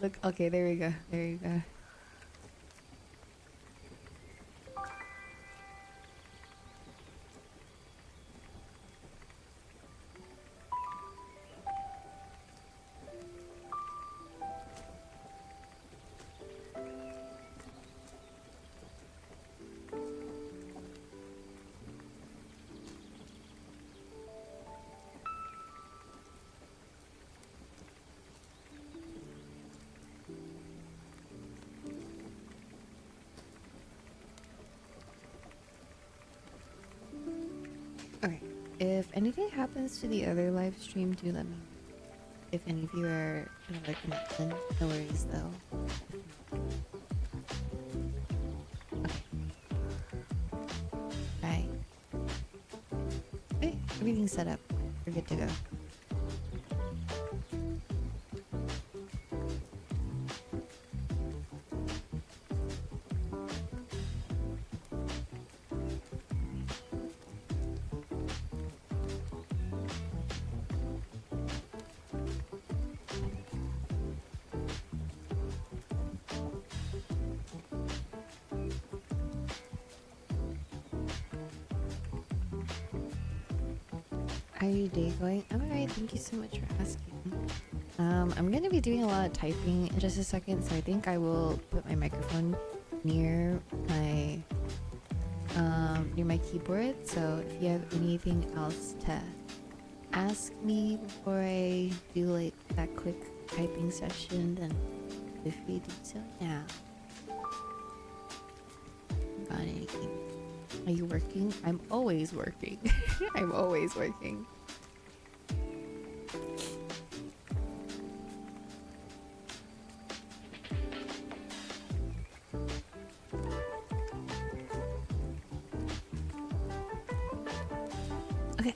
Look. Okay, there we go. There you go. Okay. If anything happens to the other live stream, do let me know. If any of you are another connection, no worries though. Okay. Bye. Okay, everything's set up. We're good to go. How are your day going? I'm alright, thank you so much for asking. I'm gonna be doing a lot of typing in just a second, so I think I will put my microphone near my keyboard. So if you have anything else to ask me before I do like that quick typing session, then feel free to do so now. Got anything? Are you working? I'm always working. I'm always working. Okay.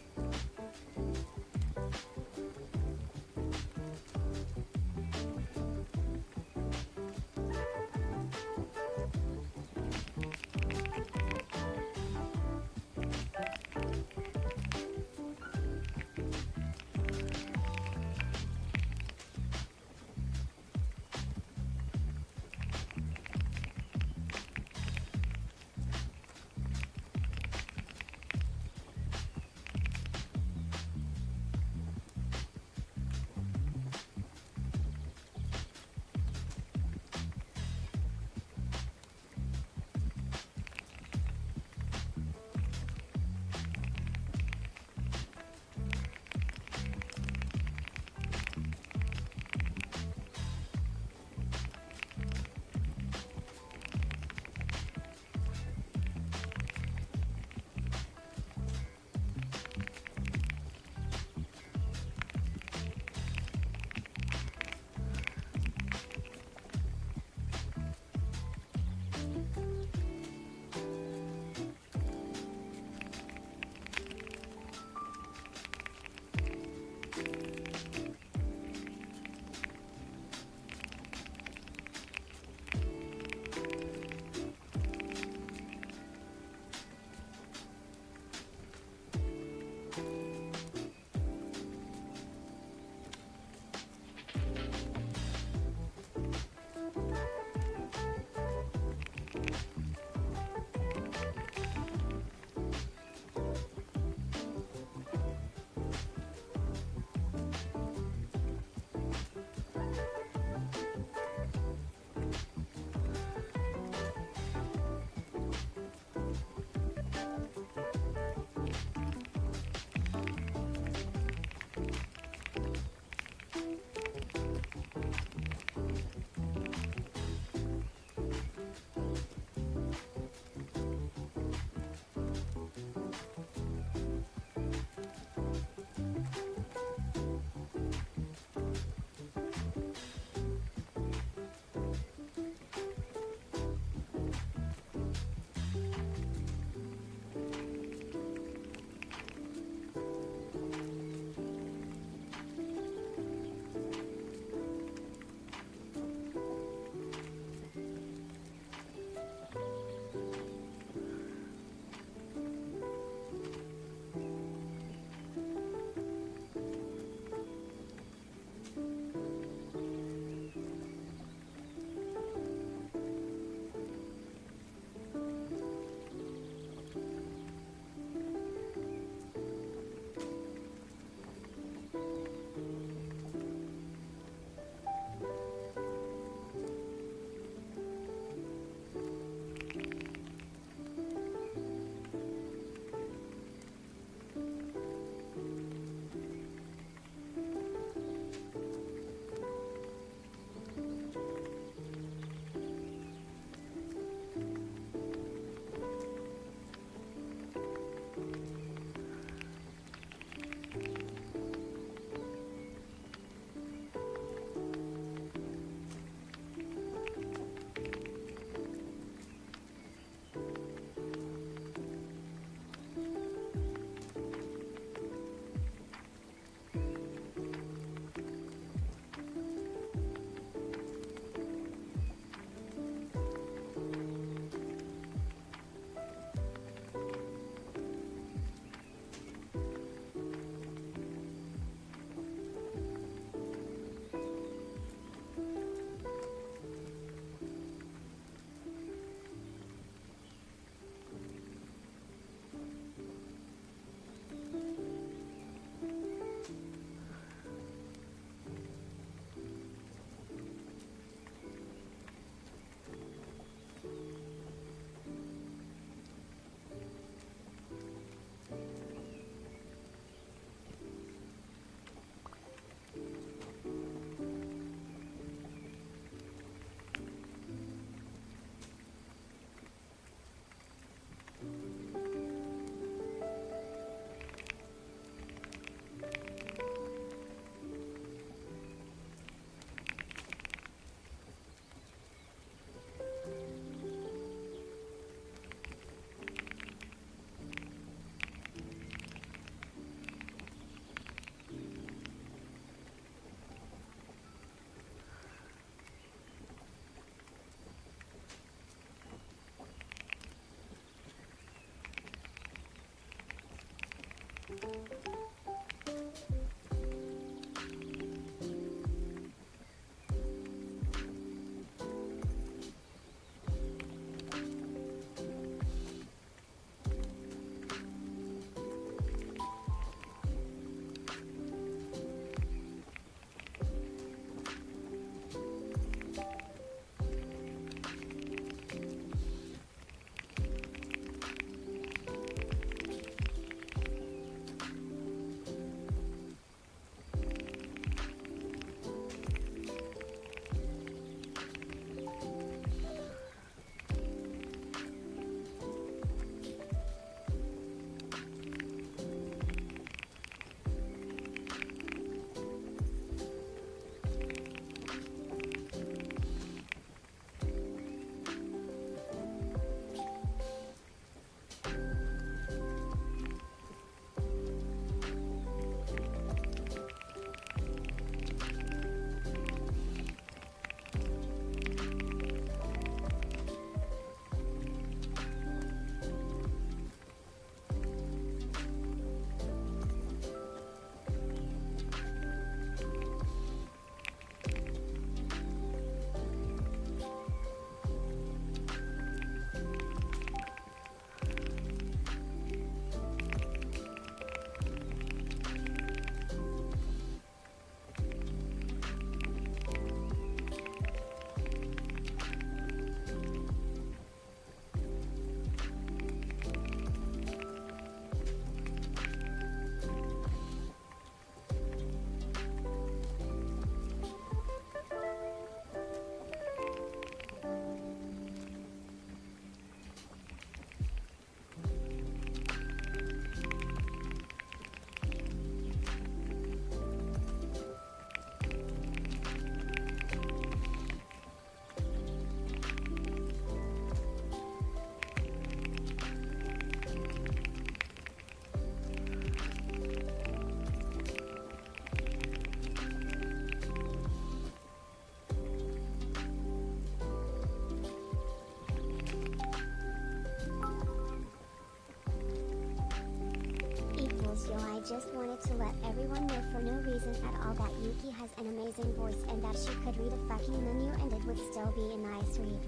isn't at all that Yuki has an amazing voice and that she could read a fucking menu and it would still be a nice read.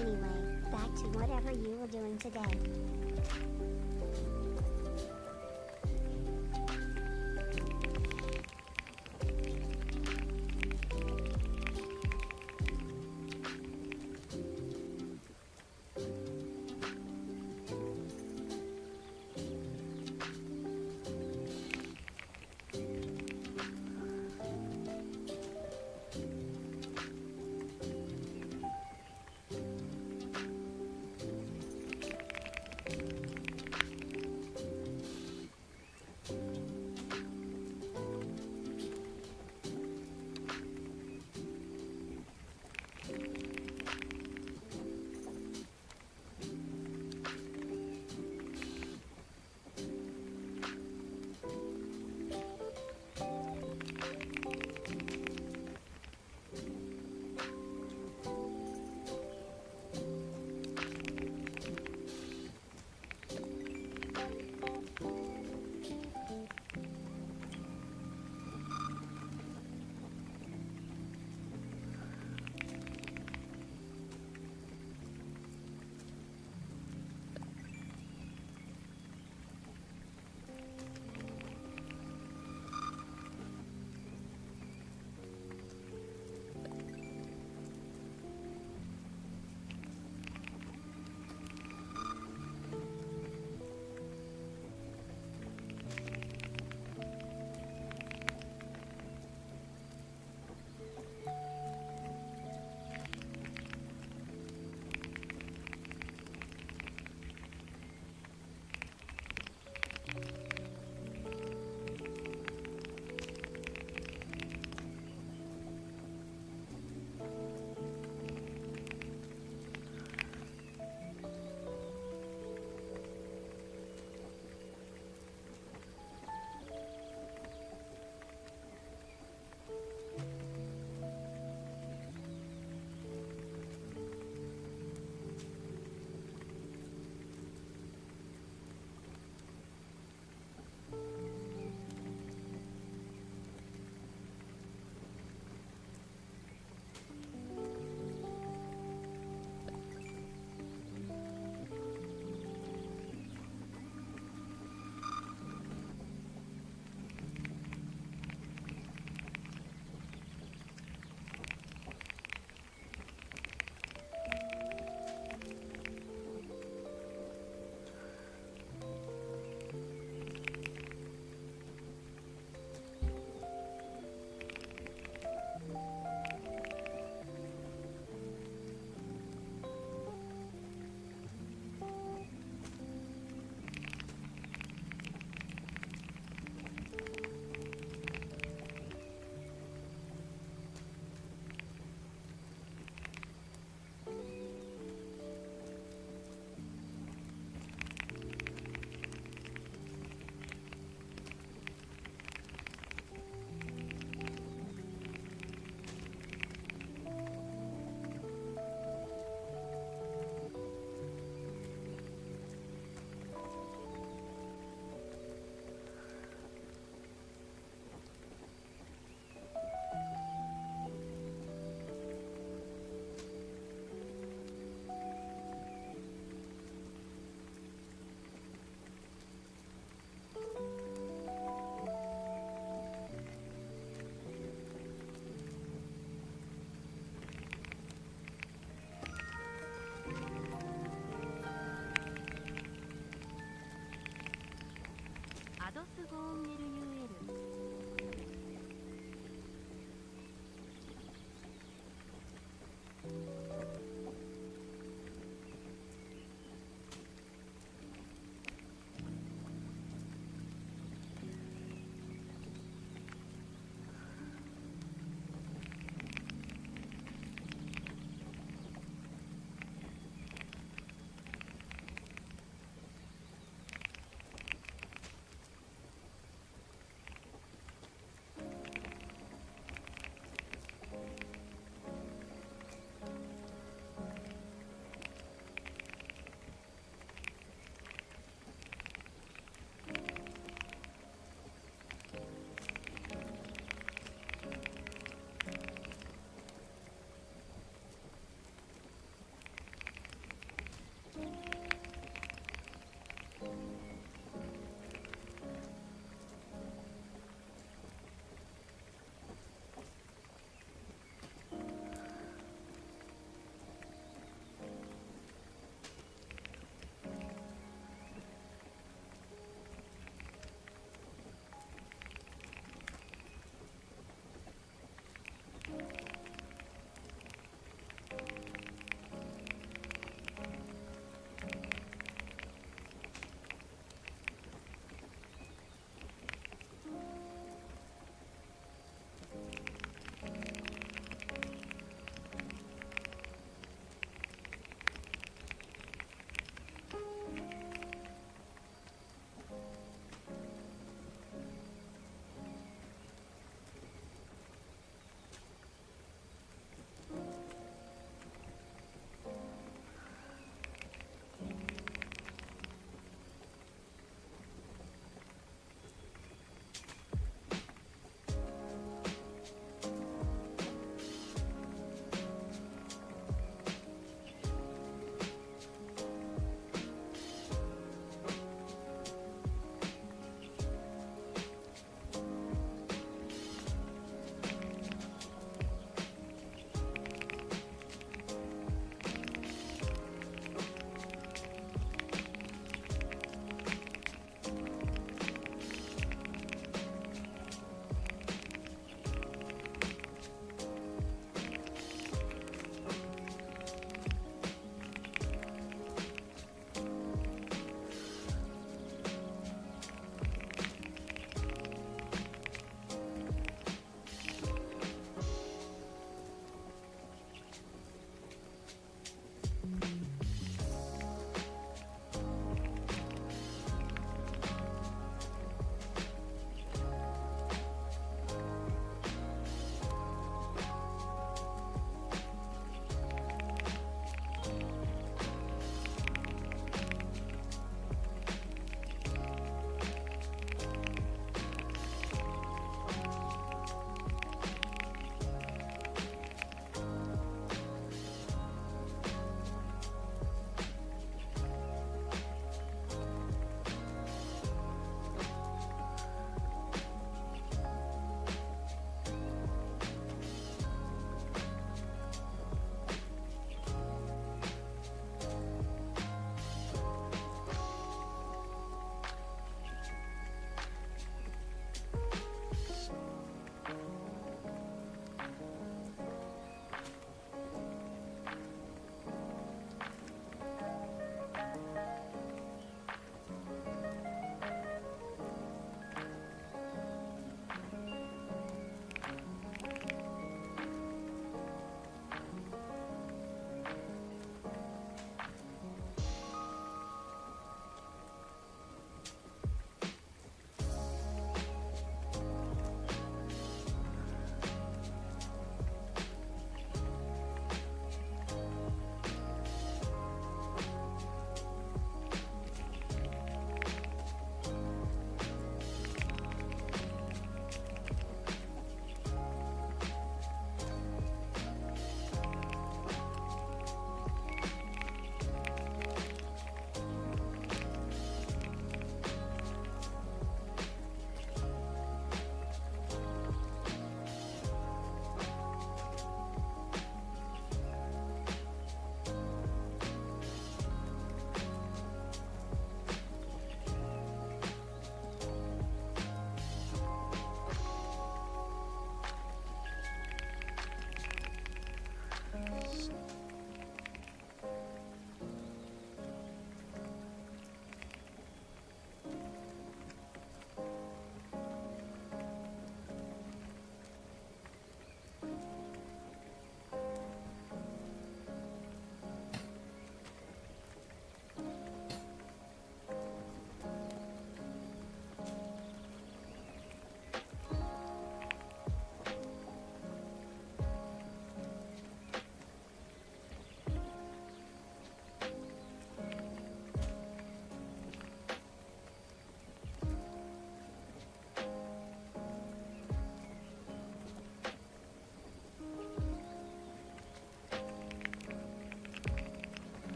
Anyway, back to whatever you were doing today.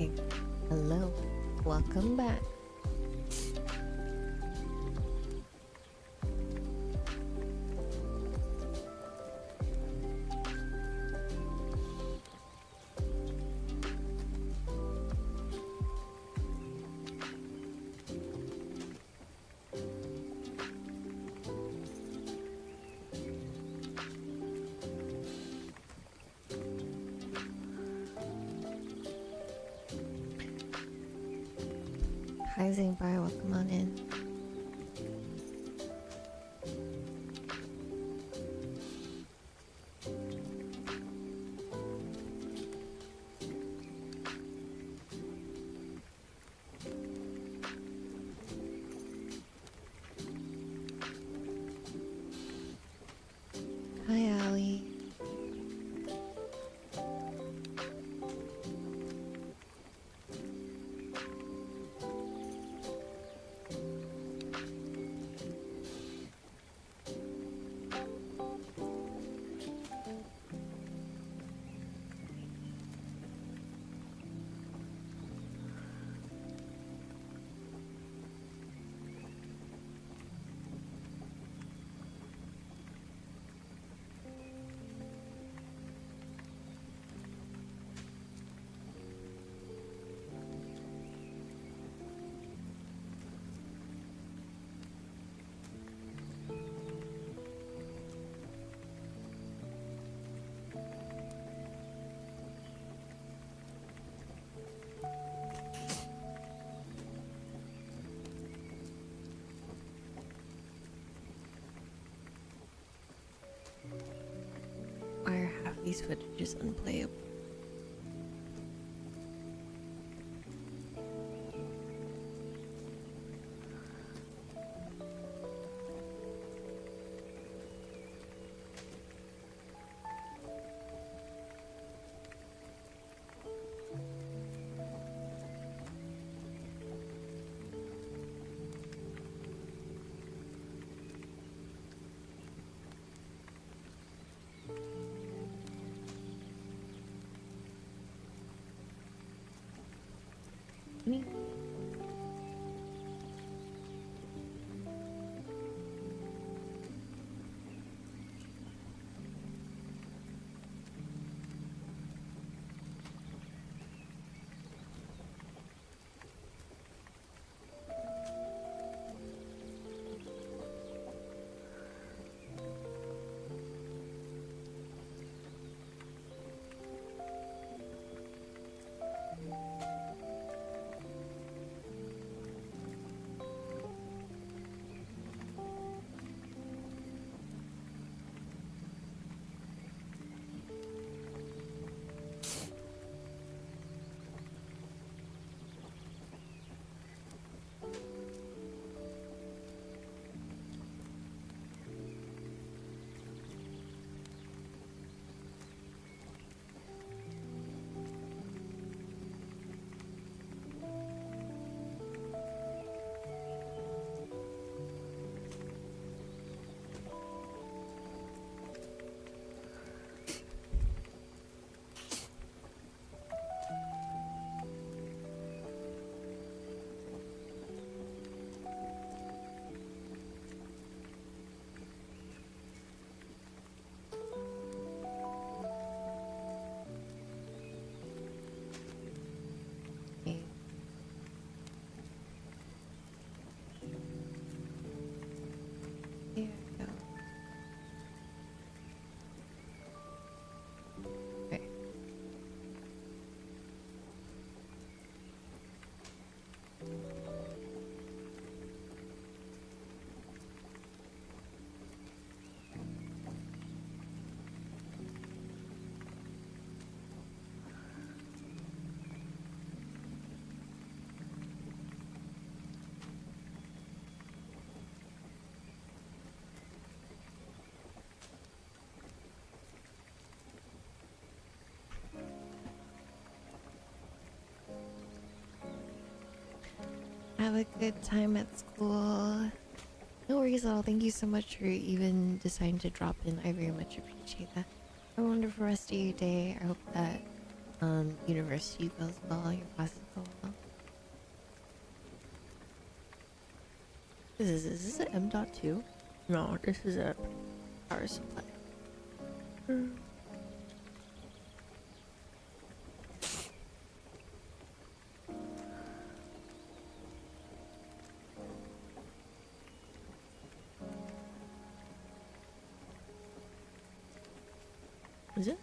Okay. Hello. Welcome back. Hi Zingbar, welcome on in. Hi Ali. Why are half these footages unplayable? Me? Okay. There we go. Okay. Have a good time at school. No worries at all. Thank you so much for even deciding to drop in. I very much appreciate that. Have a wonderful rest of your day. I hope that university goes well, your classes go well. Is this an M.2? No, this is a power supply. Is it?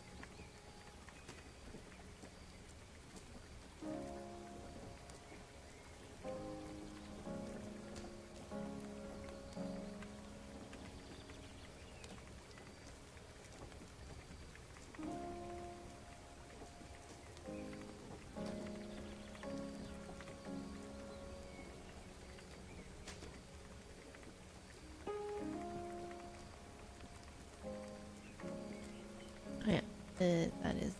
Oh, yeah, that is.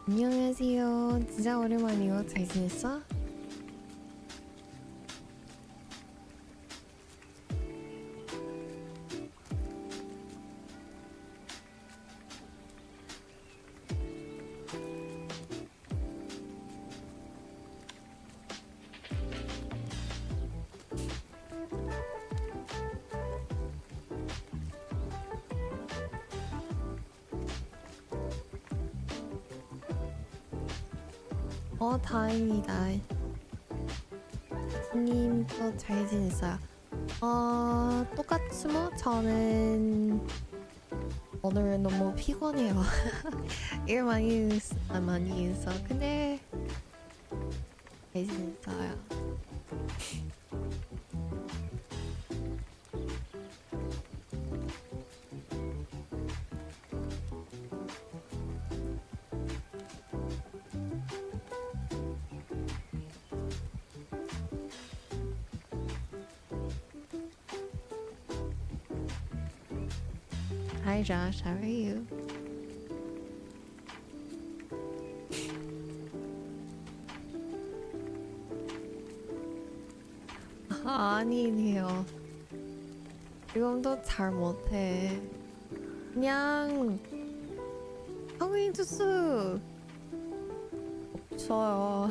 안녕하세요. 진짜 오랜만이요. 잘 지냈어? 다행이다. 님도 잘 지냈어요? 똑같이 뭐 저는 오늘 너무 피곤해요. 일 많이 해서 근데 잘 지냈어요. Hi Josh, how are you? 아니에요. 지금도 잘 못해. 그냥 한국인 주스 없어요.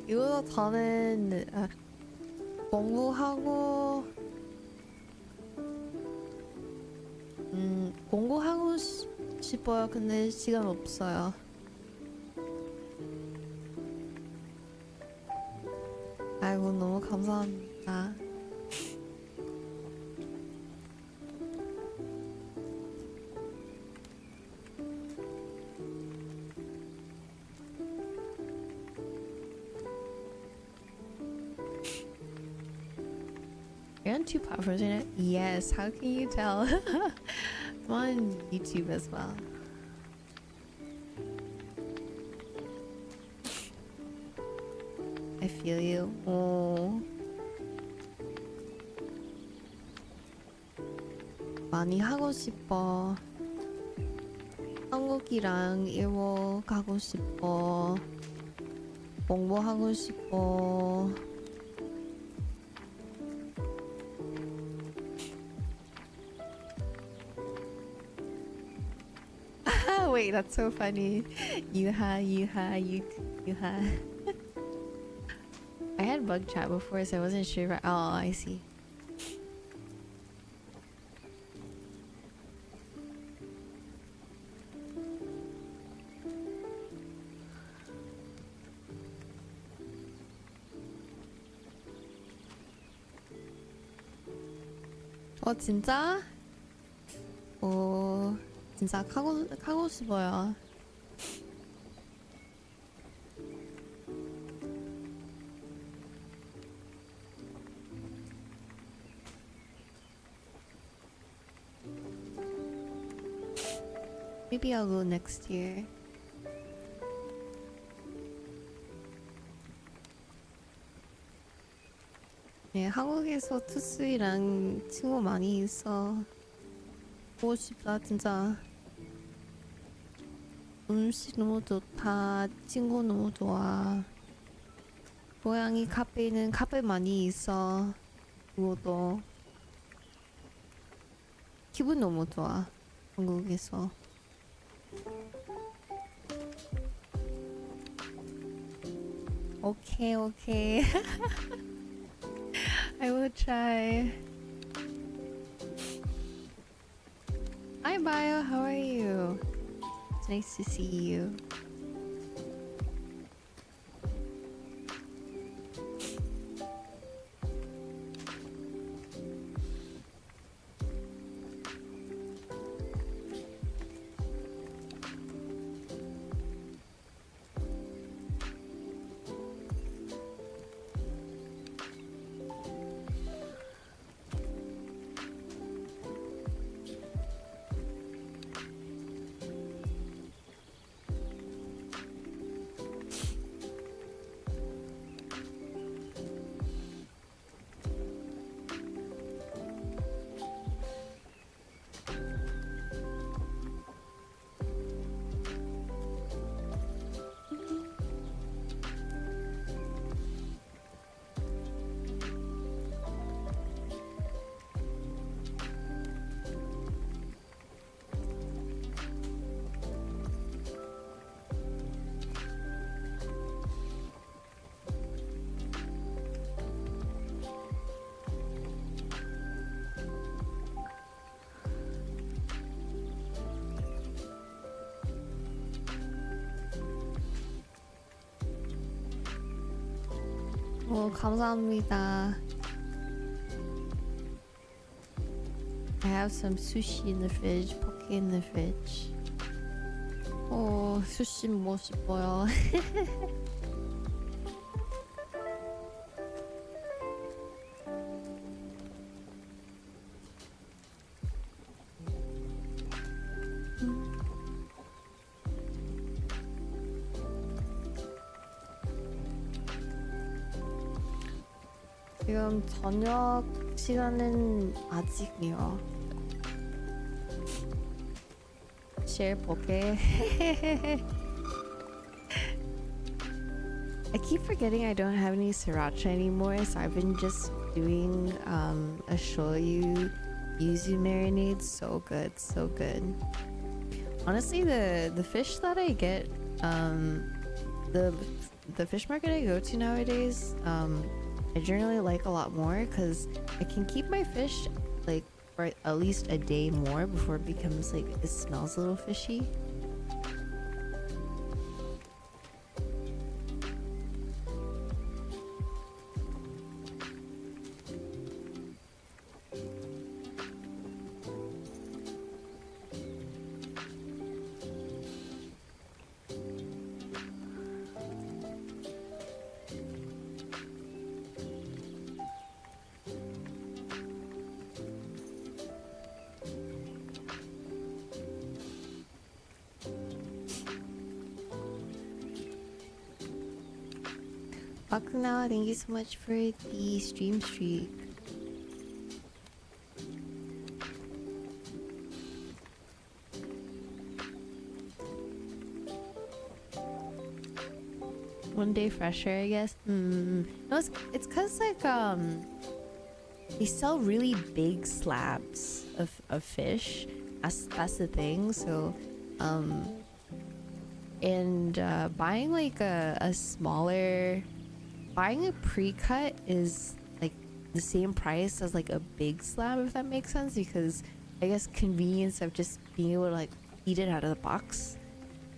이거 저는 공부하고 공부하고 싶어요. 근데 시간 없어요. 아이고 너무 감사합니다. You're on two platforms, right? Yes, how can you tell? I'm on YouTube as well. I feel you. 많이 하고 싶어. 한국이랑 일본 가고 싶어. 공부하고 싶어. Wait, that's so funny. Yuha. I had bug chat before, so I wasn't sure. Oh, I see. 진짜? 진짜 가고 싶어요. Maybe I'll go next year. 네, 한국에서 투수이랑 친구 많이 있어. 보고 싶다, 진짜. 음식 너무 좋다. 친구 너무 좋아. 고양이 카페는 카페 많이 있어. 그것도. 기분 너무 좋아. 한국에서. 오케이. I will try. Hi Bio, how are you? It's nice to see you. 감사합니다. I have some sushi in the fridge, poke in the fridge. 수시 먹고 싶어요. 지금 저녁 시간은 아직이요. share poke. I keep forgetting I don't have any sriracha anymore, so I've been just doing a shoyu yuzu marinade. So good, so good. Honestly, the fish that I get, the fish market I go to nowadays, I generally like a lot more because I can keep my fish like for at least a day more before it becomes like it smells a little fishy. Bakuna, thank you so much for the stream streak. One day fresher, I guess. No, it's cause like they sell really big slabs of fish. That's the thing. So and buying like a smaller. Buying a pre-cut is like the same price as like a big slab, if that makes sense, because I guess convenience of just being able to like eat it out of the box.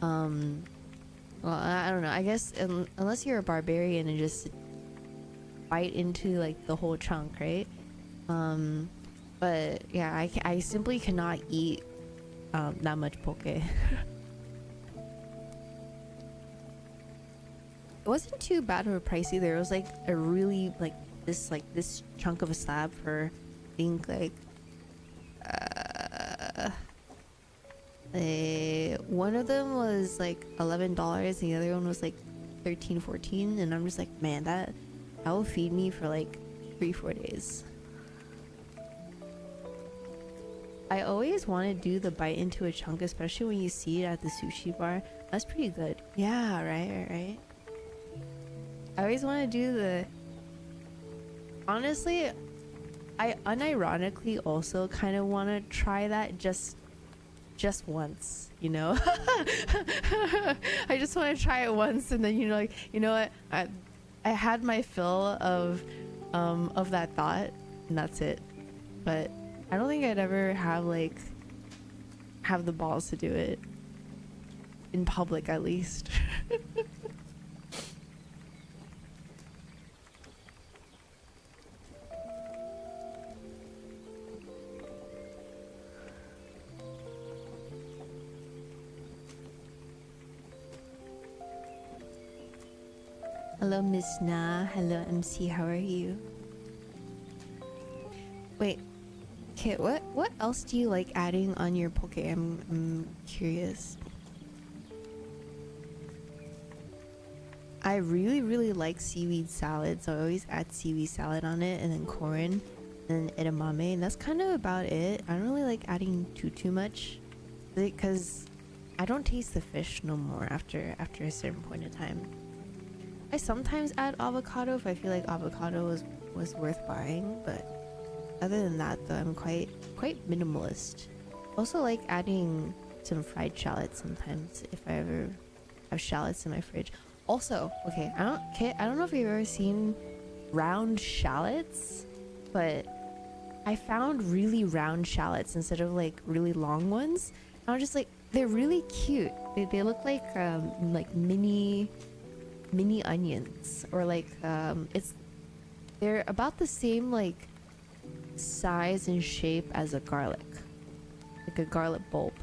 Well, I don't know. I guess unless you're a barbarian and just bite into like the whole chunk, right? But yeah, I simply cannot eat that much poke. It wasn't too bad of a price either. It was like a really like this chunk of a slab for I think like one of them was like $11 and the other one was like 13, 14, and I'm just like, man, that will feed me for like 3-4 days. I always want to do the bite into a chunk, especially when you see it at the sushi bar. That's pretty good. Yeah, right. I always want to do the... Honestly, I unironically also kind of want to try that just once, you know? I just want to try it once and then, you know, like, you know what? I had my fill of that thought and that's it. But I don't think I'd ever have the balls to do it. In public, at least. Hello, Miss Na. Hello, MC. How are you? Wait, Kit. What else do you like adding on your poke? I'm curious. I really like seaweed salad, so I always add seaweed salad on it, and then corn, and then edamame, and that's kind of about it. I don't really like adding too much, because I don't taste the fish no more after a certain point in time. I sometimes add avocado if I feel like avocado was worth buying, but other than that, though, I'm quite minimalist. Also like adding some fried shallots sometimes if I ever have shallots in my fridge. Also, okay, I don't know if you've ever seen round shallots, but I found really round shallots instead of like really long ones. I was just like, they're really cute. They look like mini onions, or like They're about the same like size and shape as a garlic, like a garlic bulb.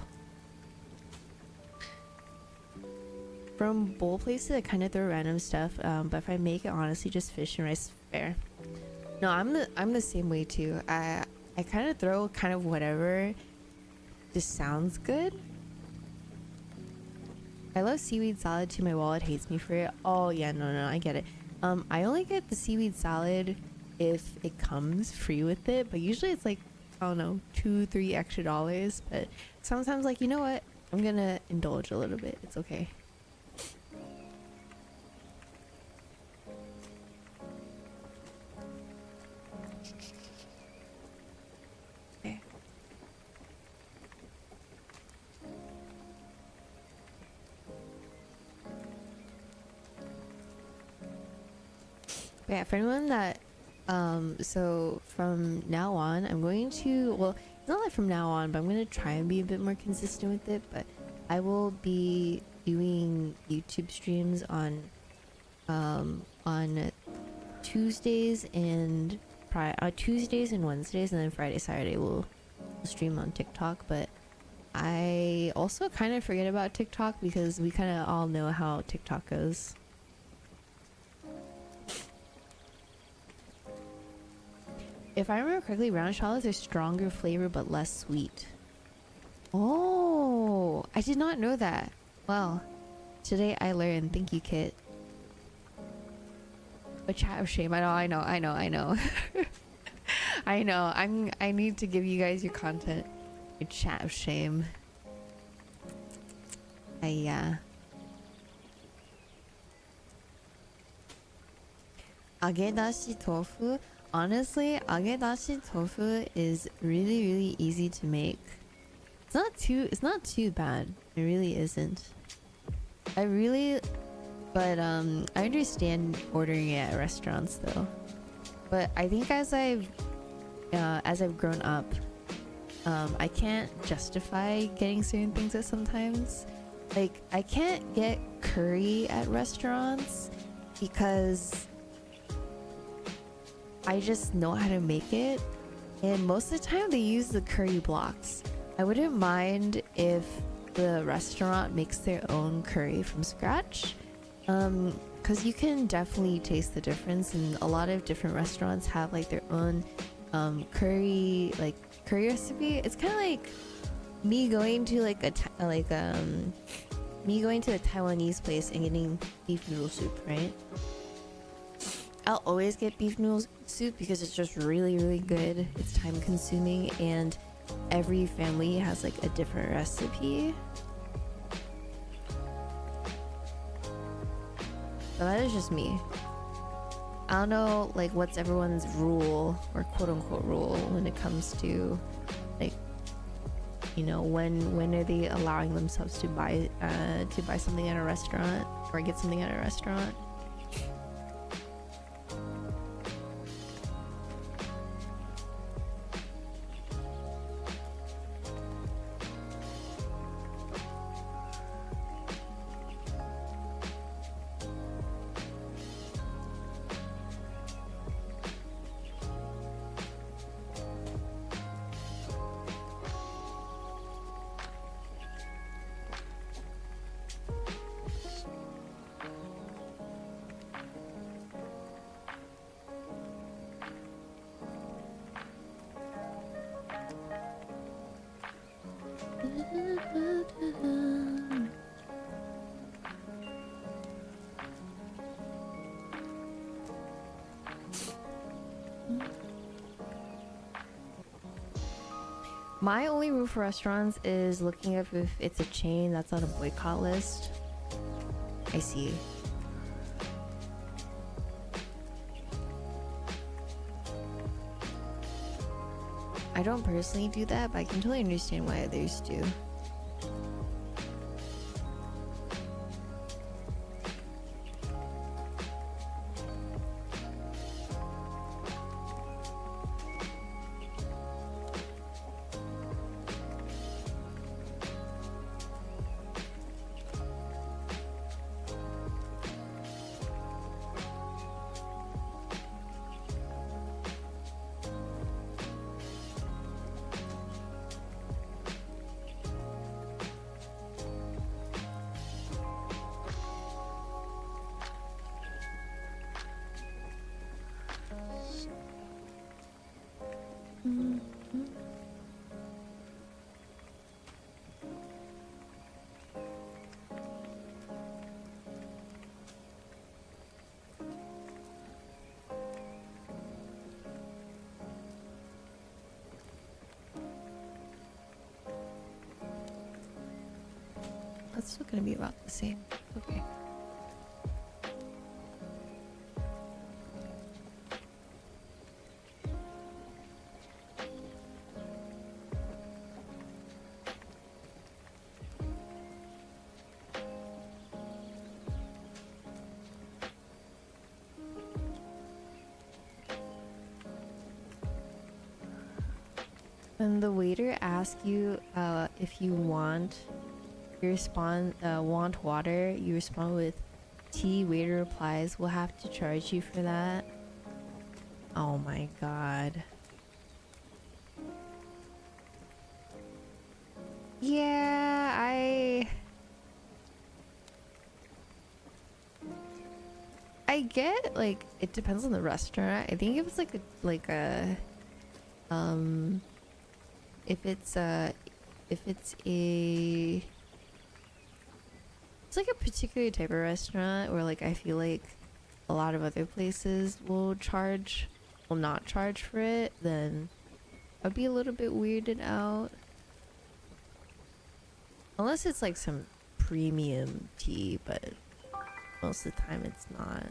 From bowl places, I kind of throw random stuff, but if I make it, honestly, just fish and rice fare. No, I'm the same way too. I kind of throw kind of whatever just sounds good. I love seaweed salad too. My wallet hates me for it. Oh yeah, no, I get it. I only get the seaweed salad if it comes free with it, but usually it's like, I don't know, $2-3 extra dollars. But sometimes, like, you know what, I'm gonna indulge a little bit. It's okay. Okay. Yeah, for anyone that so from now on I'm going to, well, it's not like from now on, but I'm going to try and be a bit more consistent with it. But I will be doing YouTube streams on Tuesdays and Tuesdays and Wednesdays, and then Friday Saturday we'll stream on TikTok. But I also kind of forget about TikTok because we kind of all know how TikTok goes. If I remember correctly, round shallots are stronger flavor but less sweet. Oh, I did not know that. Well, today I learned. Thank you, Kit. A chat of shame. I know. I know. I need to give you guys your content. A chat of shame. Agedashi tofu. Honestly, agedashi tofu is really easy to make. It's not too bad. It really isn't. I understand ordering it at restaurants though. But I think as I've grown up, I can't justify getting certain things at sometimes. Like, I can't get curry at restaurants because I just know how to make it, and most of the time they use the curry blocks. I wouldn't mind if the restaurant makes their own curry from scratch, because you can definitely taste the difference, and a lot of different restaurants have like their own curry recipe. It's kind of like me going to a Taiwanese place and getting beef noodle soup, right? I'll always get beef noodle soup because it's just really good. It's time consuming, and every family has like a different recipe. So that is just me. I don't know like what's everyone's rule or quote unquote rule when it comes to like, you know, when are they allowing themselves to buy something at a restaurant or get something at a restaurant. My only rule for restaurants is looking up if it's a chain that's on a boycott list. I see. I don't personally do that, but I can totally understand why others do. still gonna be about the same. Okay. When the waiter asks you if you want, you respond, want water, you respond with tea. Waiter replies, we'll have to charge you for that. Oh my god. Yeah, I get, like, it depends on the restaurant. I think if it's um if it's a it's like a particular type of restaurant where, like, I feel like a lot of other places will not charge for it, then I'd be a little bit weirded out. Unless it's like some premium tea, but most of the time it's not.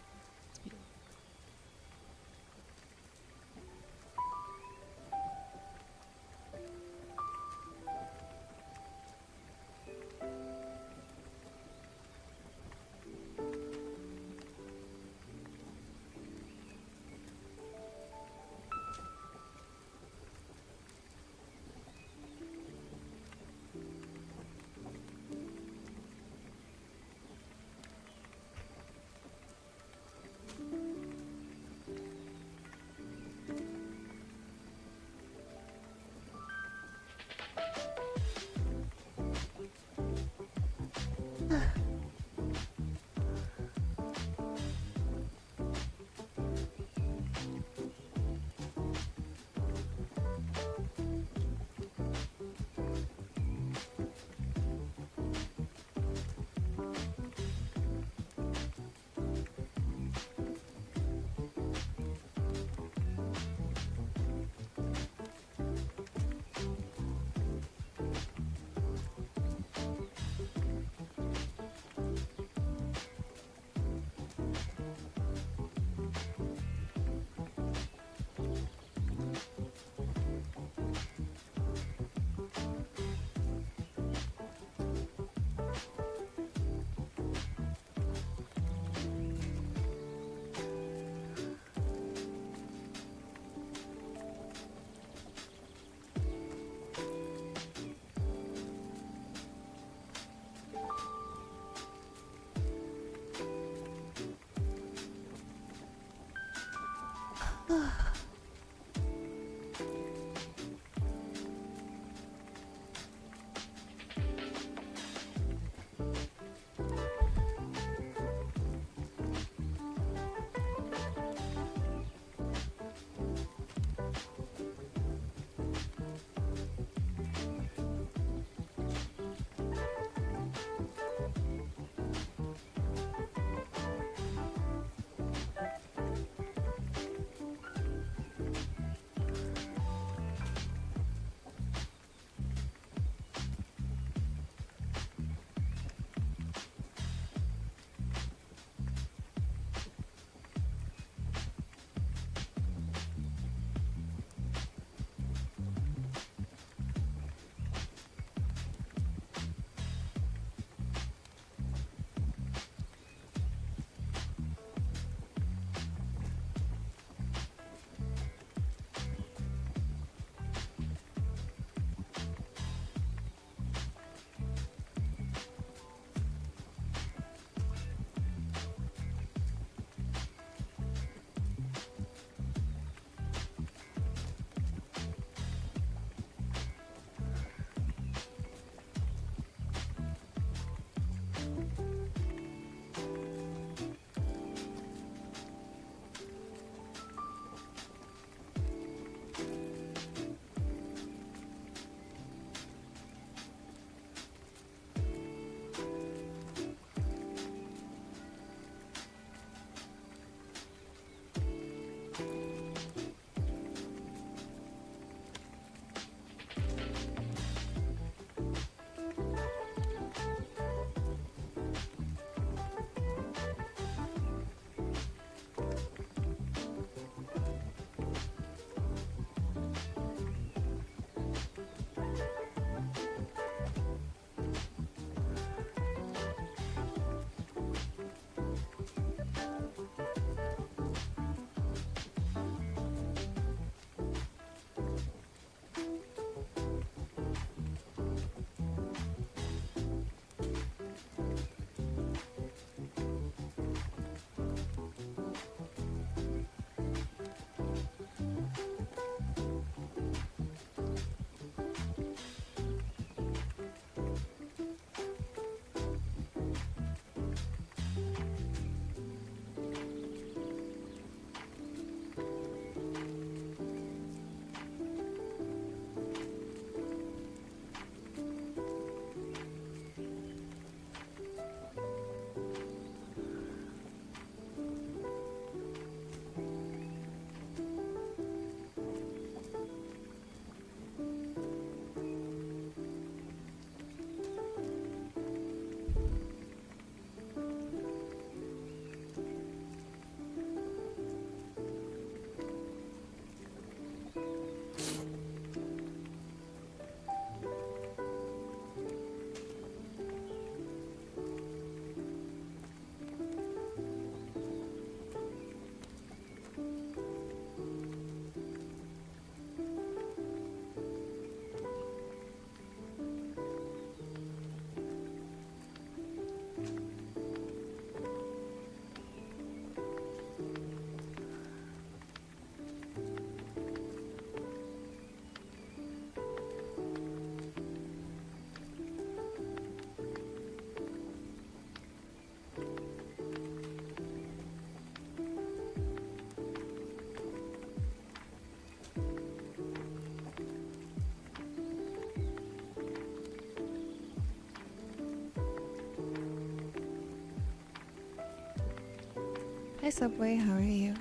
Hi Subway, how are you?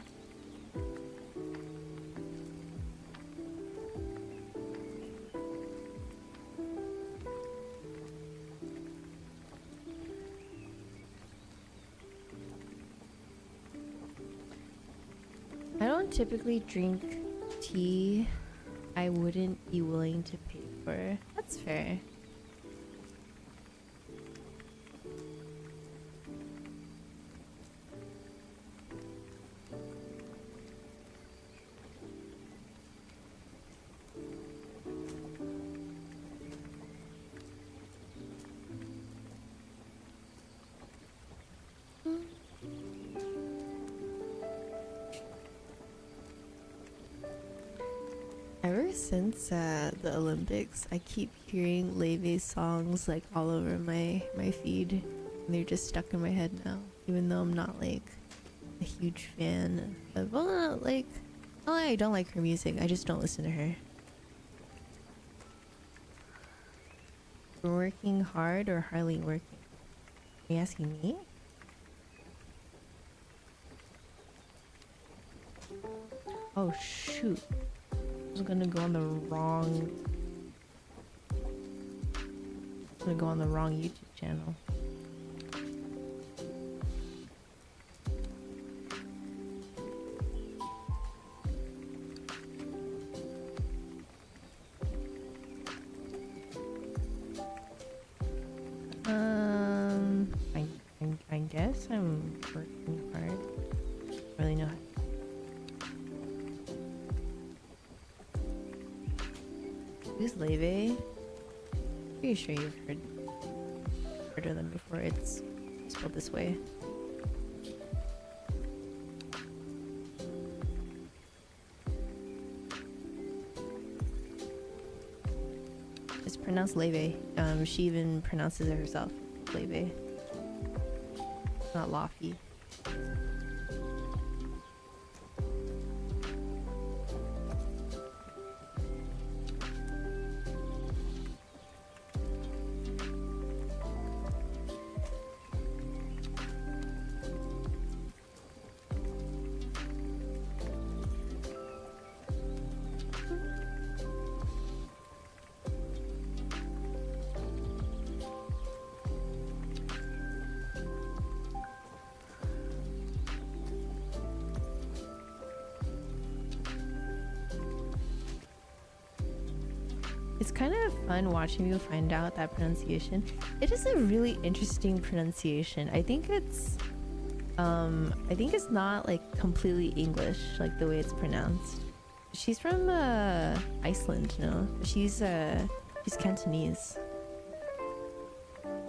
I don't typically drink tea I wouldn't be willing to pay for. That's fair. Ever since the Olympics, I keep hearing Leve's songs like all over my feed, and they're just stuck in my head now. Even though I'm not like a huge fan of, well, not like, oh, I don't like her music. I just don't listen to her. We're working hard or hardly working? Are you asking me? Oh shoot. I'm gonna go on the wrong YouTube channel. I guess I'm working hard. Really know. Who's Leve? Pretty sure you've heard of them before. It's spelled this way. It's pronounced Leve. She even pronounces it herself, Leve. Not Laffy. It's kind of fun watching you find out that pronunciation. It is a really interesting pronunciation. I think it's not like completely English, like the way it's pronounced. She's from Iceland, no? She's Cantonese.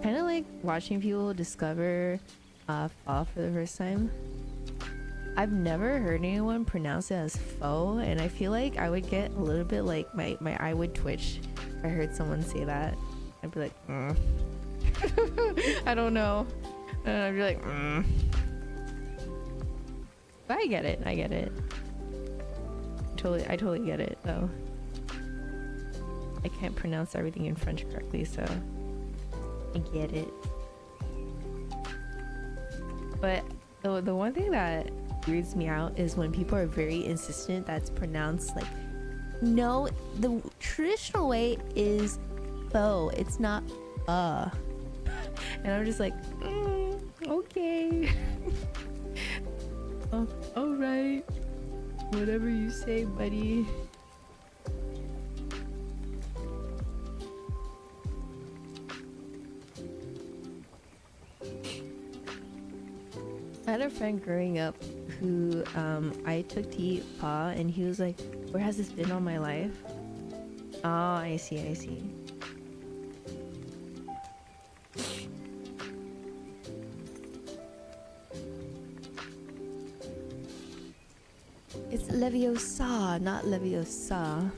Kind of like watching people discover pho for the first time. I've never heard anyone pronounce it as pho, and I feel like I would get a little bit like my eye would twitch if I heard someone say that. I'd be like, I don't know. And I'd be like, But I get it. I totally get it though. I can't pronounce everything in French correctly, so I get it. But the one thing that weirds me out is when people are very insistent that's pronounced like, no, the traditional way is pho, it's not and I'm just like, okay. Oh, all right, whatever you say, buddy. I had a friend growing up who I took to eat pho, and he was like, where has this been all my life? Oh, I see. It's Leviosa, not Leviosa.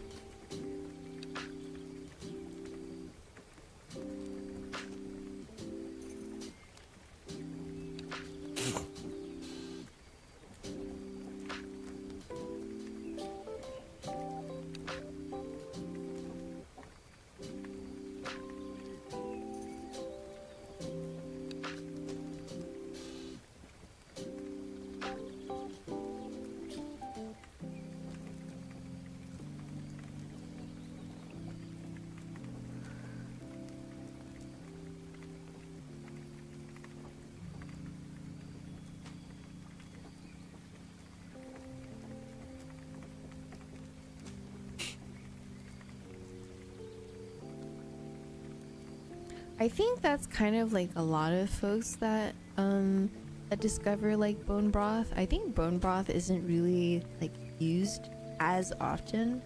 I think that's kind of like a lot of folks that that discover like bone broth. I think bone broth isn't really like used as often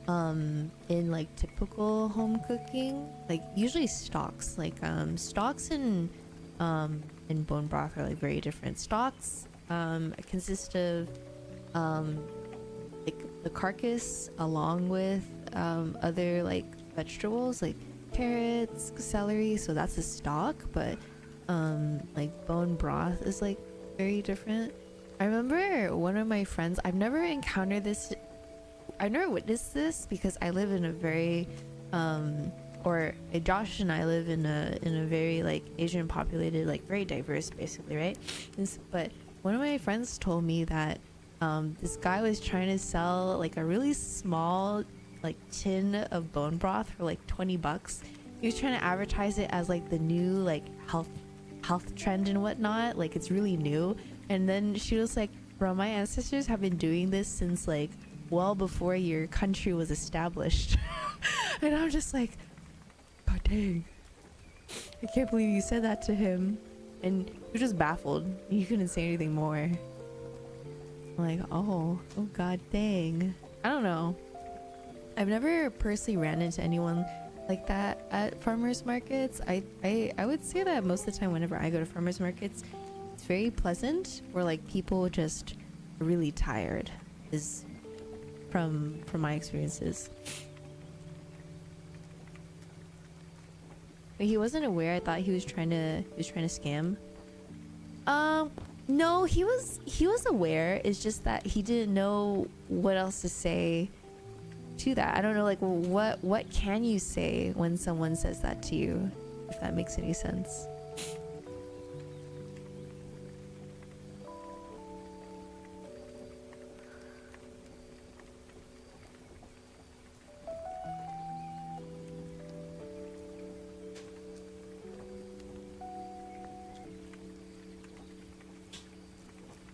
in like typical home cooking. Like usually stocks, like stocks and bone broth are like very different. Stocks consist of like the carcass along with other like vegetables like carrots, celery, so that's a stock. But like bone broth is like very different. I remember one of my friends, I've never encountered this, I've never witnessed this because I live in a very Josh and I live in a very like Asian populated, like very diverse basically, right? But one of my friends told me that this guy was trying to sell like a really small like tin of bone broth for like $20. He was trying to advertise it as like the new like health trend and whatnot, like it's really new. And then she was like, bro, my ancestors have been doing this since like well before your country was established. And I'm just like, god dang, I can't believe you said that to him. And he was just baffled, he couldn't say anything more. I'm like, oh god dang. I don't know, I've never personally ran into anyone like that at farmers markets. I would say that most of the time whenever I go to farmers markets, it's very pleasant, or like people just are really tired, is from my experiences. But he wasn't aware. I thought he was trying to scam. No, he was aware. It's just that he didn't know what else to say to that. I don't know, like what can you say when someone says that to you, if that makes any sense.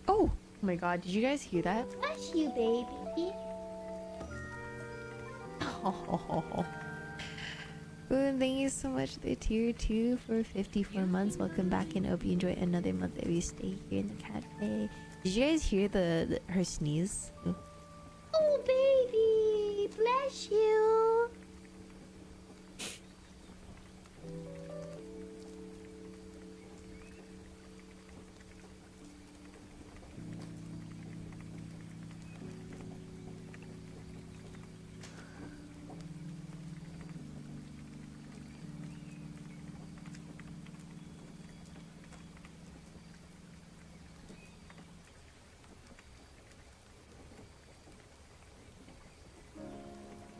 Oh my god, did you guys hear that? Bless you, baby. Oh. Boom, thank you so much, the tier 2 for 54 months. Welcome back, and hope you enjoy another month that we stay here in the cafe. Did you guys hear her sneeze? Ooh. Oh, baby, bless you.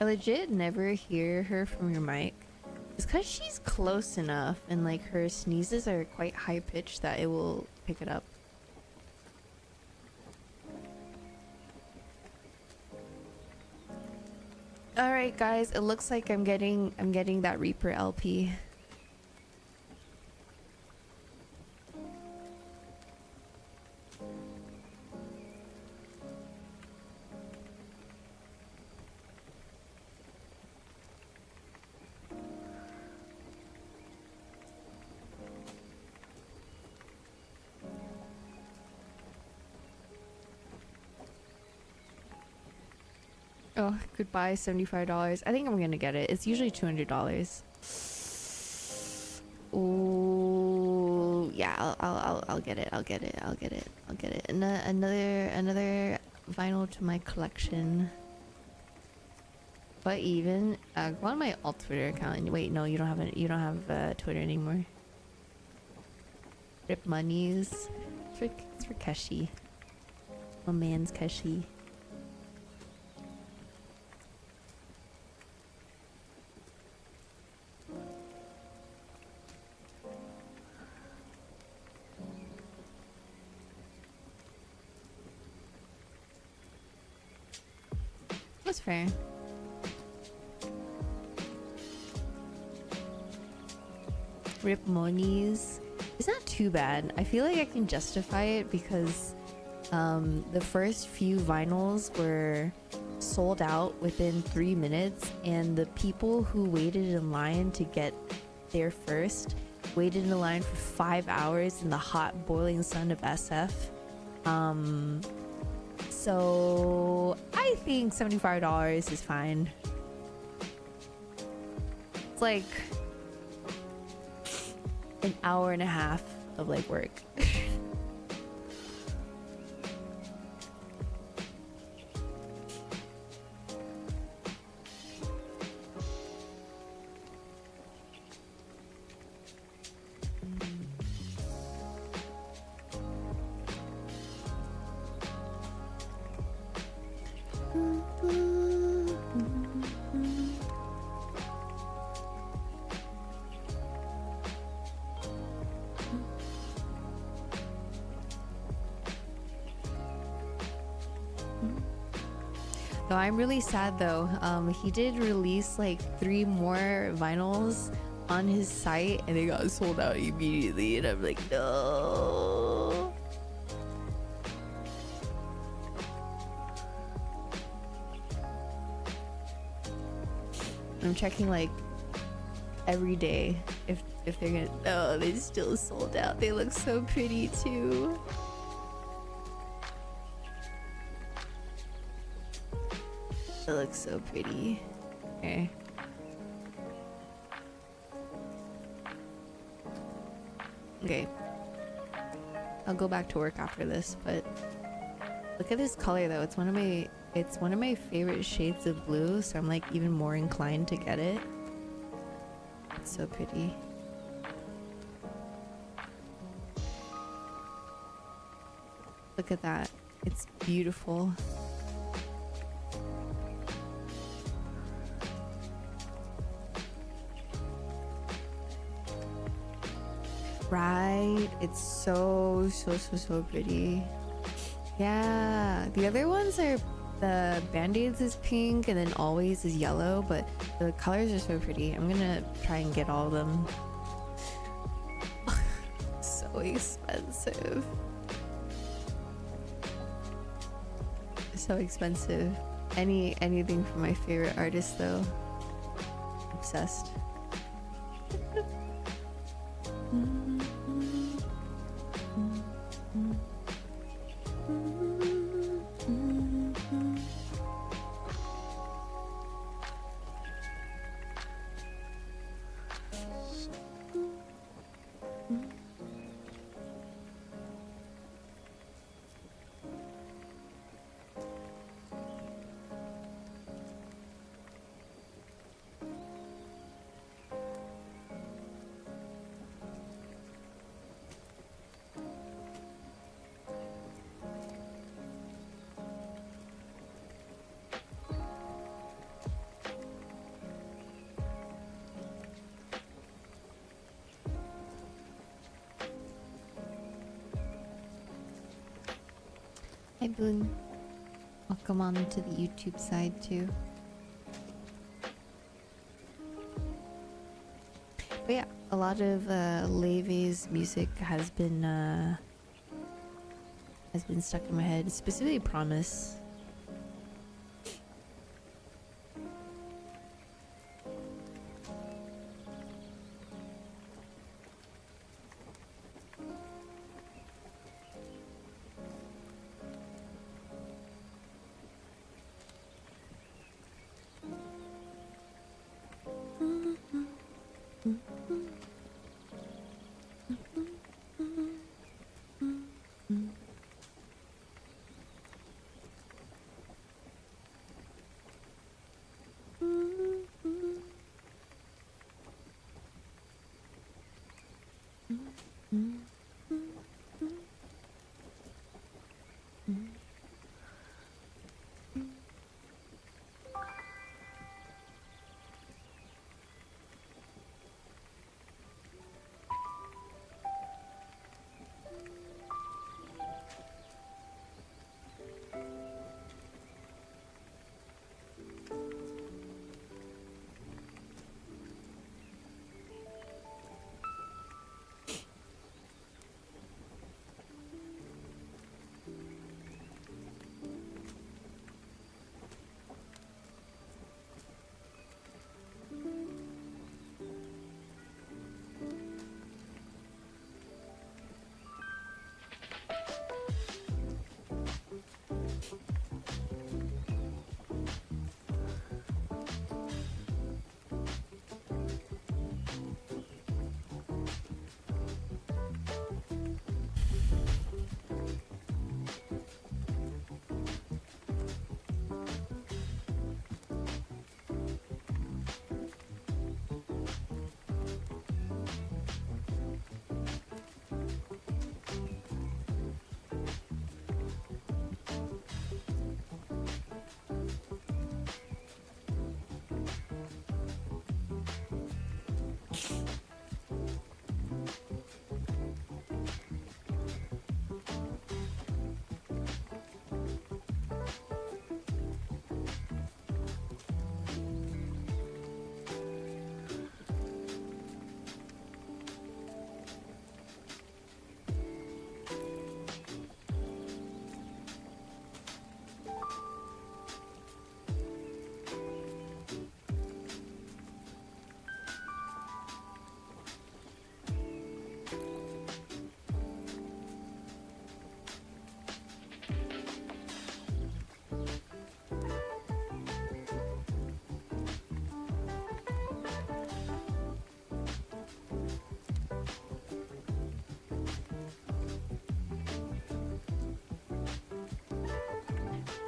I legit never hear her from your mic. It's because she's close enough and like her sneezes are quite high pitched that it will pick it up. Alright guys, it looks like I'm getting that Reaper LP. Oh, goodbye, $75. I think I'm gonna get it. It's usually $200. Oh, yeah, I'll get it. I'll get it. And another vinyl to my collection. But even go on my alt Twitter account. Wait, no, you don't have Twitter anymore. Rip monies. It's for Keshi. My man's Keshi. That's fair. Rip monies. It's not too bad. I feel like I can justify it because the first few vinyls were sold out within 3 minutes, and the people who waited in line to get there first. Waited in the line for 5 hours in the hot boiling sun of SF. So I think $75 is fine. It's like an hour and a half of like work. No, I'm really sad though. He did release like 3 more vinyls on his site and they got sold out immediately, and I'm like, no. I'm checking like every day if they're gonna. Oh, they still sold out. They look so pretty too. It looks so pretty. Okay. Okay. I'll go back to work after this, but look at this color though. It's one of my favorite shades of blue, so I'm like even more inclined to get it. It's so pretty. Look at that. It's beautiful. Right? It's so pretty. Yeah. The other ones are, the Band-Aids is pink and then Always is yellow, but the colors are so pretty. I'm gonna try and get all of them. So expensive. So expensive. Anything from my favorite artist though. Obsessed. Hi Boone. Welcome on to the YouTube side too. But yeah, a lot of Leve's music has been stuck in my head, specifically Promise.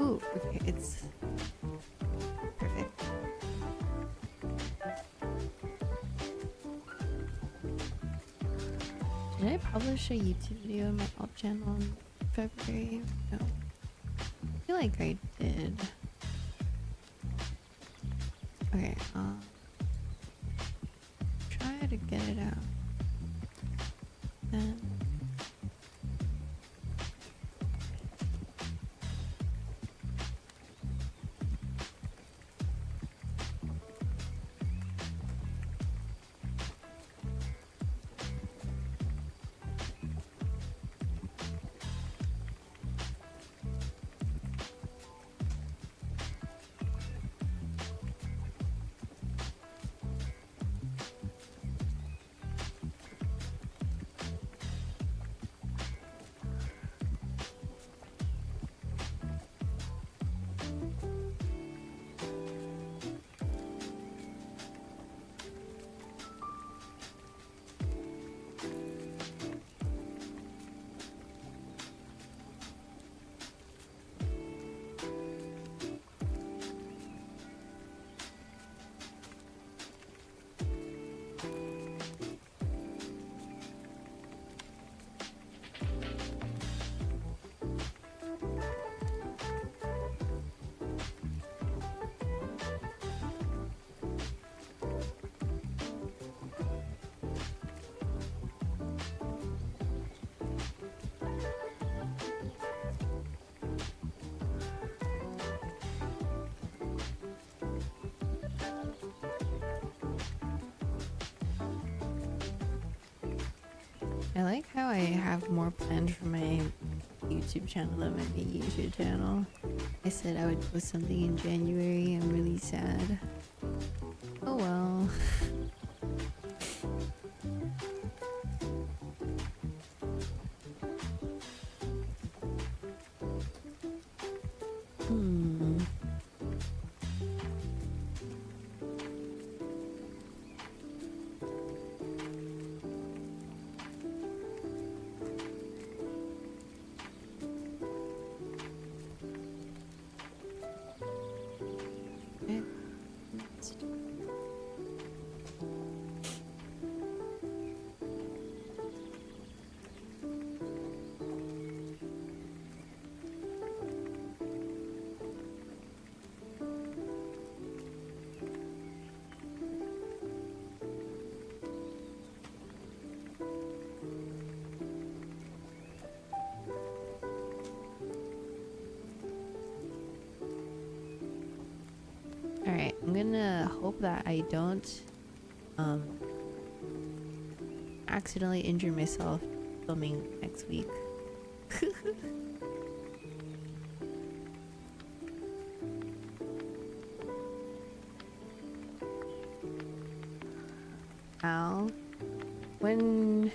Ooh, okay, it's perfect. Did I publish a YouTube video on my alt channel in February? No. I feel like I did. Okay, try to get it out. Then I like how I have more planned for my YouTube channel than my main YouTube channel. I said I would post something in January. I'm really sad. Oh well. Hmm. Okay. Alright, I'm gonna hope that I don't accidentally injure myself filming next week. Al, when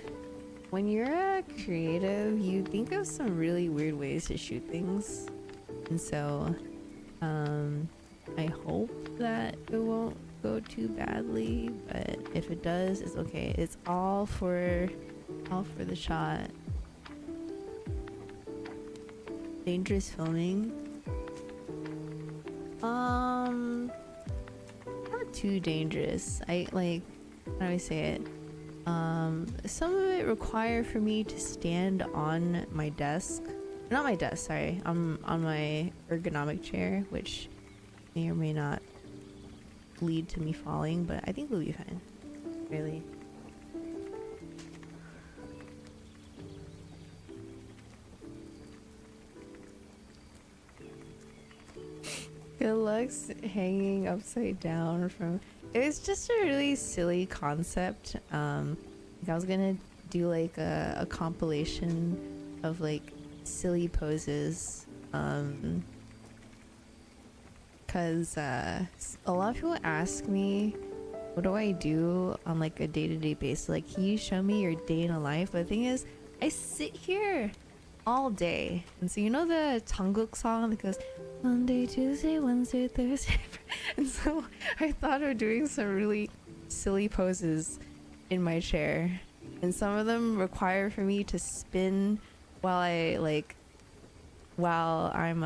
you're a creative, you think of some really weird ways to shoot things. And so I hope that it won't go too badly, but if it does, it's okay. It's all for the shot. Dangerous filming. Not too dangerous. I like, how do I say it? Some of it require for me to stand on my desk. Not my desk, sorry. I'm on my ergonomic chair, which may or may not lead to me falling, but I think we'll be fine. Really. Good luck's hanging upside down from... It's just a really silly concept. Like I was gonna do like a compilation of like silly poses. Cause a lot of people ask me, what do I do on like a day-to-day basis? Like, can you show me your day in a life? But the thing is, I sit here all day. And so you know the Jungkook song that goes Monday, Tuesday, Wednesday, Thursday. And so I thought of doing some really silly poses in my chair. And some of them require for me to spin while I'm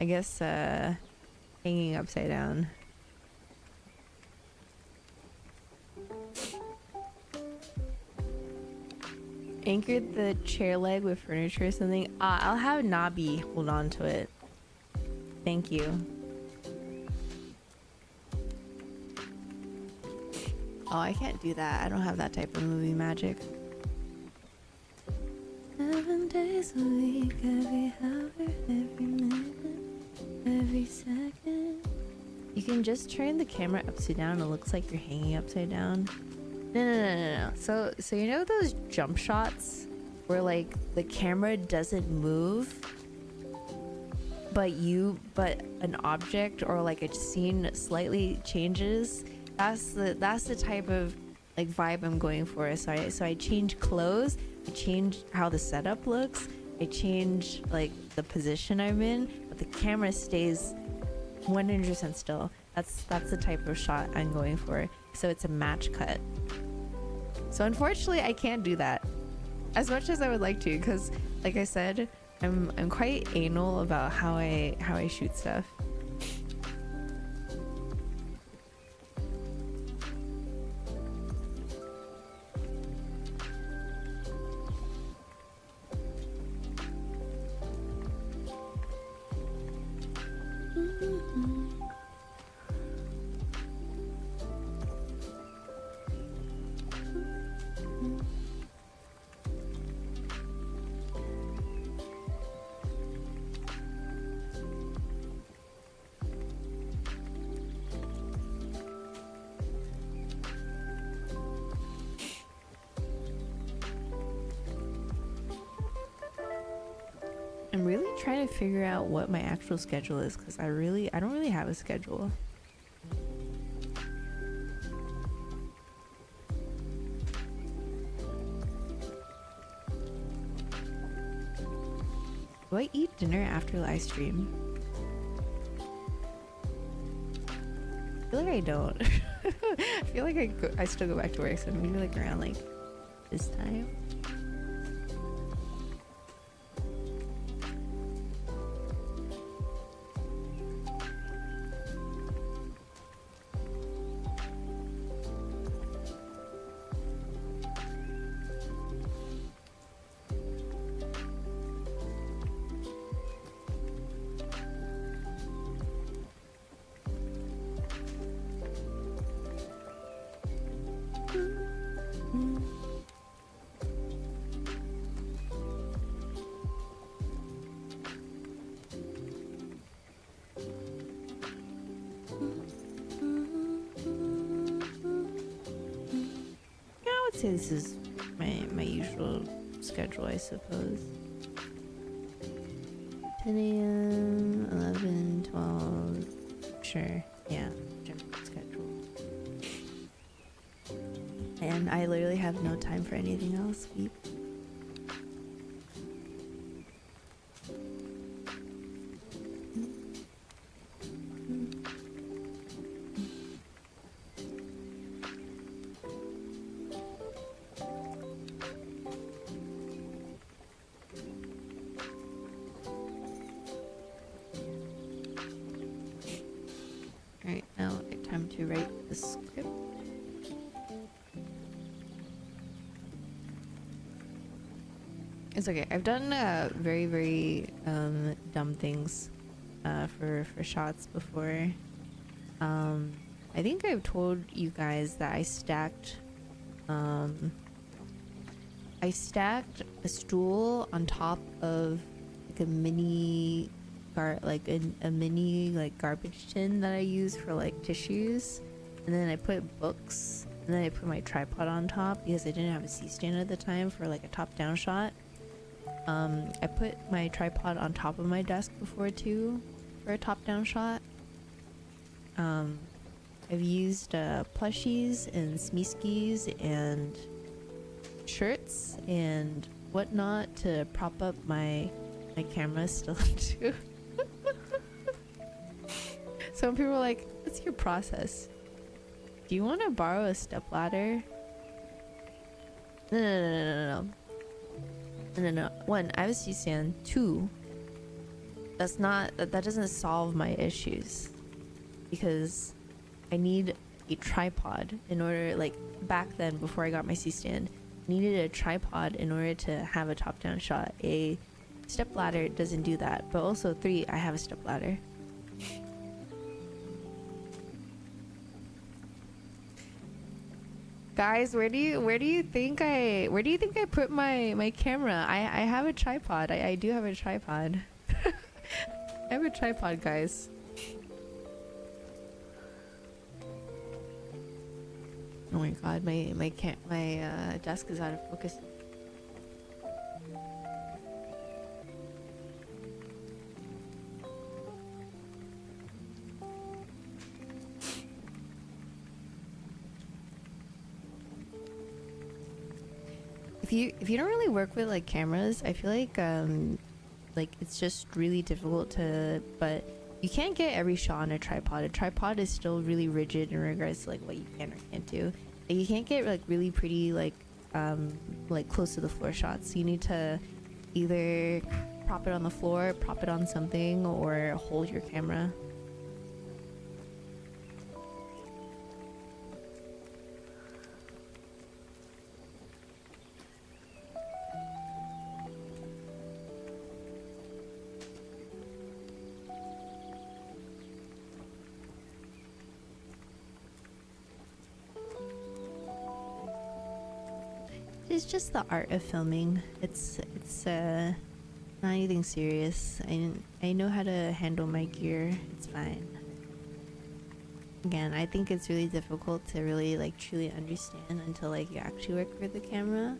I guess hanging upside down. Anchored the chair leg with furniture or something. I'll have Nabi hold on to it. Thank you. Oh, I can't do that. I don't have that type of movie magic. 7 days a week, every hour, every minute, every second. You can just turn the camera upside down. It looks like you're hanging upside down. No. So you know those jump shots where like the camera doesn't move, but an object or like a scene slightly changes? That's the type of like vibe I'm going for. So I change clothes, I change how the setup looks, I change like the position I'm in, but the camera stays 100% still. That's the type of shot I'm going for. So it's a match cut. So unfortunately I can't do that as much as I would like to, because like I said, I'm quite anal about how I shoot stuff. I'm really trying to figure out what my actual schedule is, because I don't really have a schedule. Do I eat dinner after live stream? I feel like I don't. I feel like I still go back to work, so maybe like around like this time. Say this is my usual schedule, I suppose. 10 a.m., 11, 12, sure, yeah, general schedule. And I literally have no time for anything else. Weep. Alright, now time to write the script. It's okay. I've done very dumb things for shots before. I think I've told you guys that I stacked a stool on top of like a mini garbage tin that I use for like tissues, and then I put books, and then I put my tripod on top because I didn't have a C-stand at the time for like a top-down shot. I put my tripod on top of my desk before too for a top-down shot. I've used plushies and smeeskies and shirts and whatnot to prop up my camera still too. Some people are like, what's your process? Do you want to borrow a stepladder? No. One, I have a C-stand. Two, that doesn't solve my issues, because I need a tripod in order, like back then before I got my C-stand, needed a tripod in order to have a top-down shot. A step ladder doesn't do that, but also 3, I have a step ladder. Guys, where do you think I put my camera? I have a tripod. I do have a tripod. I have a tripod, guys. Oh my god, my desk is out of focus. If you don't really work with like cameras, I feel like it's just really difficult to, but you can't get every shot on a tripod. A tripod is still really rigid in regards to like what you can or can't do. Like, you can't get like really pretty like close to the floor shots. You need to either prop it on the floor, prop it on something, or hold your camera. It's just the art of filming. It's not anything serious. I know how to handle my gear. It's fine. Again, I think it's really difficult to really like truly understand until like you actually work with the camera.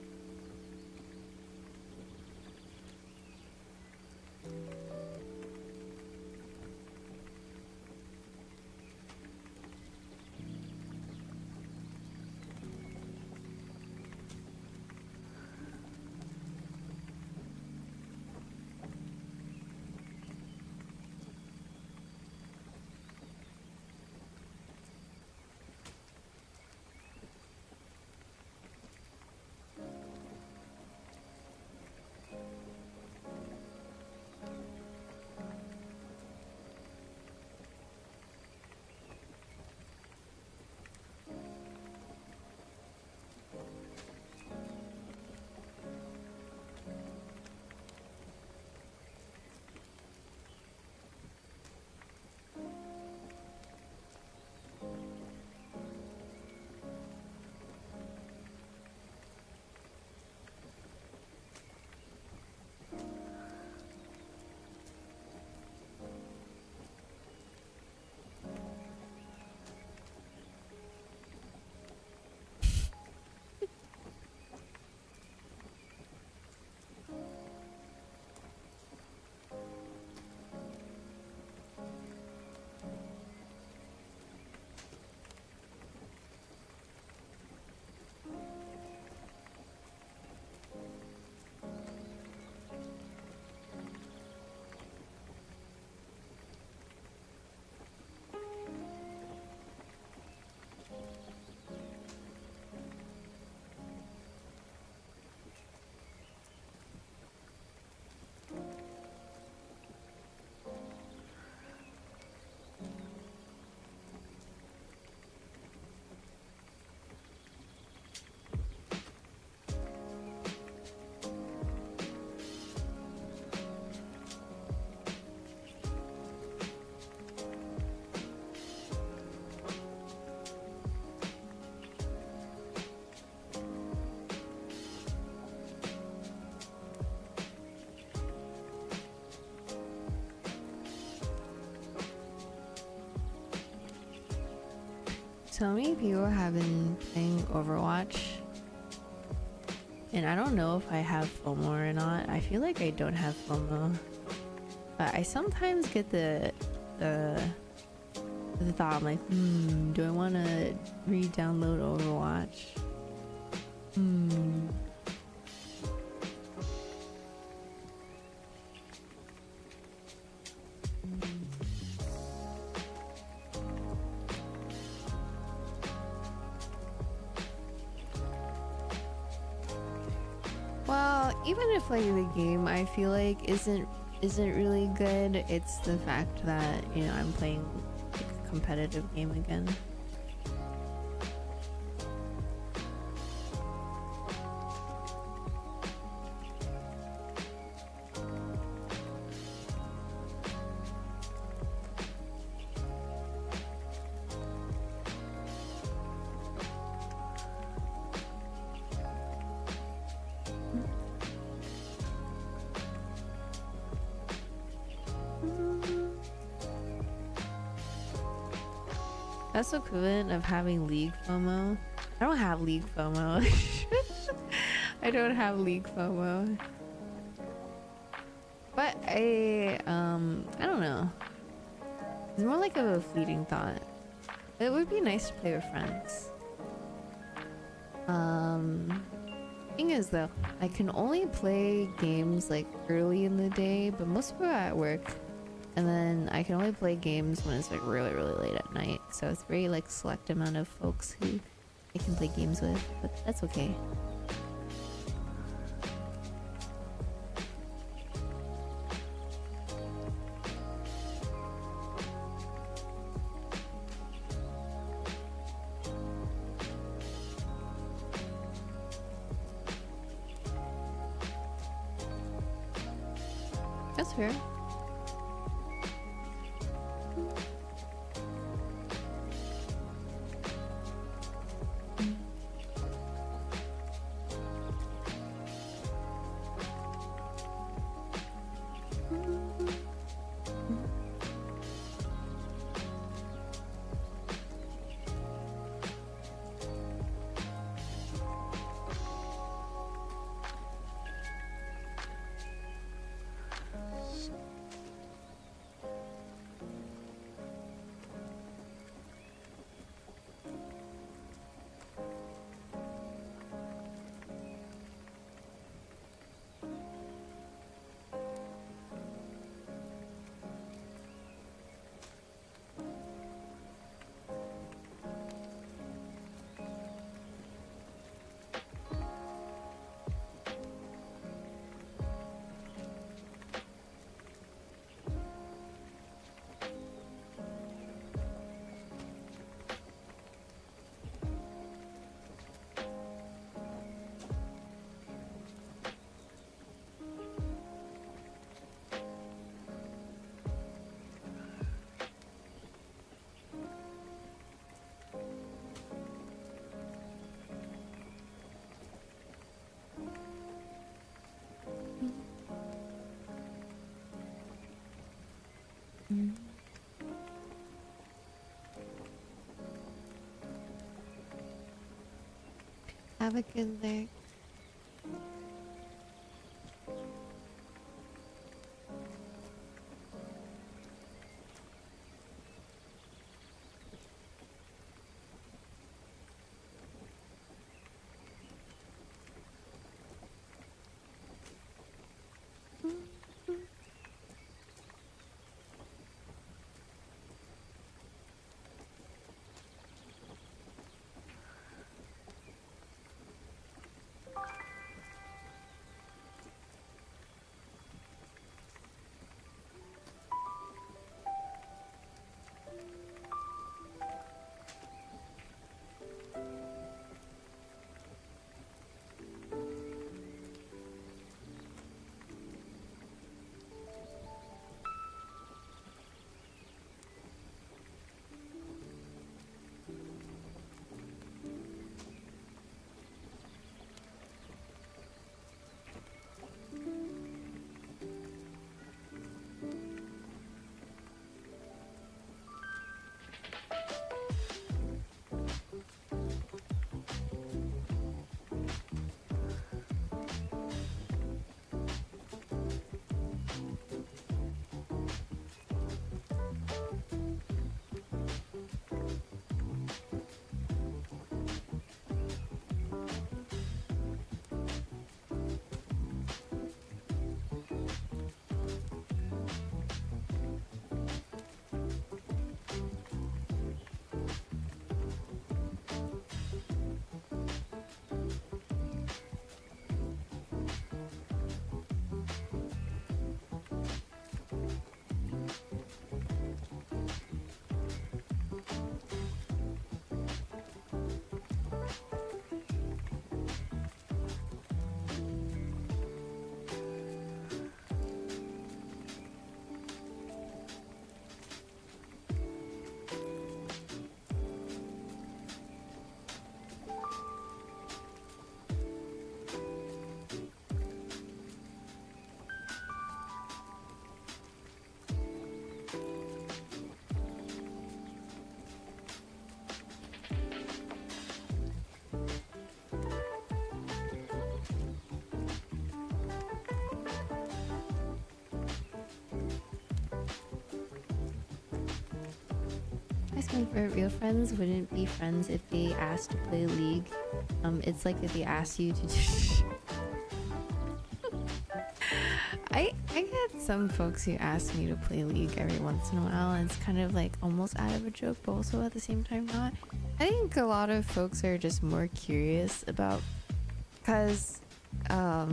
So many people have been playing Overwatch, and I don't know if I have FOMO or not. I feel like I don't have FOMO, but I sometimes get the thought, I'm like, do I want to re-download Overwatch? Well, even if like the game I feel like isn't isn't really good. It's the fact that, you know, I'm playing like a competitive game again. That's the equivalent of having League FOMO. I don't have League FOMO. I don't have League FOMO. But I don't know. It's more like a fleeting thought. It would be nice to play with friends. Thing is though, I can only play games like early in the day, but most people are at work. And then I can only play games when it's like really, really late at night. So it's very like select amount of folks who I can play games with, but that's okay. That's fair. Have a good day. guys my real friends wouldn't be friends if they asked to play League. It's like if they asked you to I get some folks who ask me to play League every once in a while, and it's kind of like almost out of a joke, but also at the same time not. I think a lot of folks are just more curious about, because I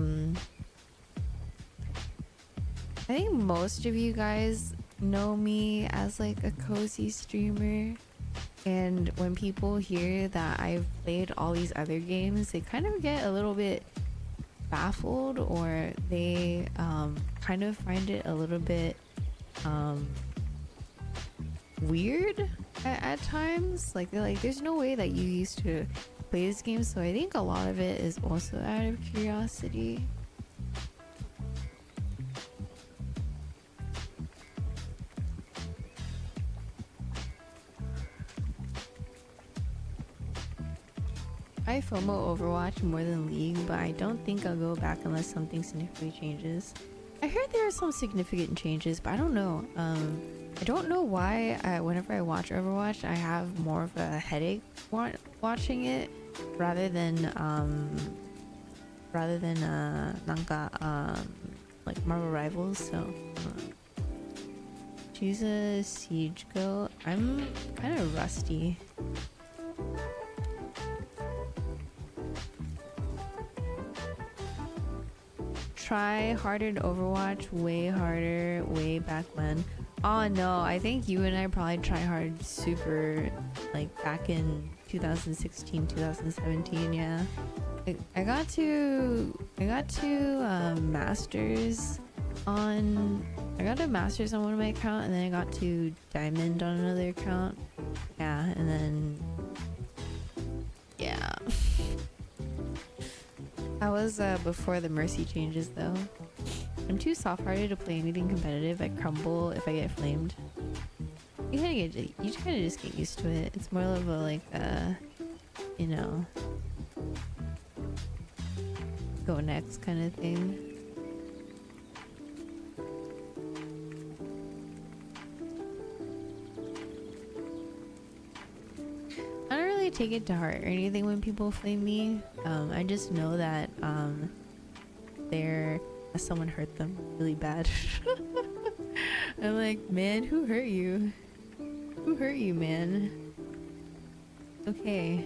think most of you guys know me as like a cozy streamer, and when people hear that I've played all these other games, they kind of get a little bit baffled, or they kind of find it a little bit weird at times. Like they're like, there's no way that you used to play this game. So I think a lot of it is also out of curiosity. I FOMO Overwatch more than League, but I don't think I'll go back unless something significantly changes. I heard there are some significant changes, but I don't know. I don't know why whenever I watch Overwatch, I have more of a headache watching it rather than like Marvel Rivals. So choose a Siege Go. I'm kind of rusty. Try harder to Overwatch, way harder, way back when. Oh no, I think you and I probably try hard super like back in 2016, 2017. Yeah, I got to masters on. I got a masters on one of my account, and then I got to diamond on another account. Yeah, and then yeah. That was before the Mercy changes though. I'm too soft-hearted to play anything competitive. I crumble if I get flamed. You kind of just get used to it. It's more of a like you know, go next kind of thing. I don't really take it to heart or anything when people flame me. I just know that someone hurt them really bad. I'm like, man, who hurt you? Who hurt you, man? Okay.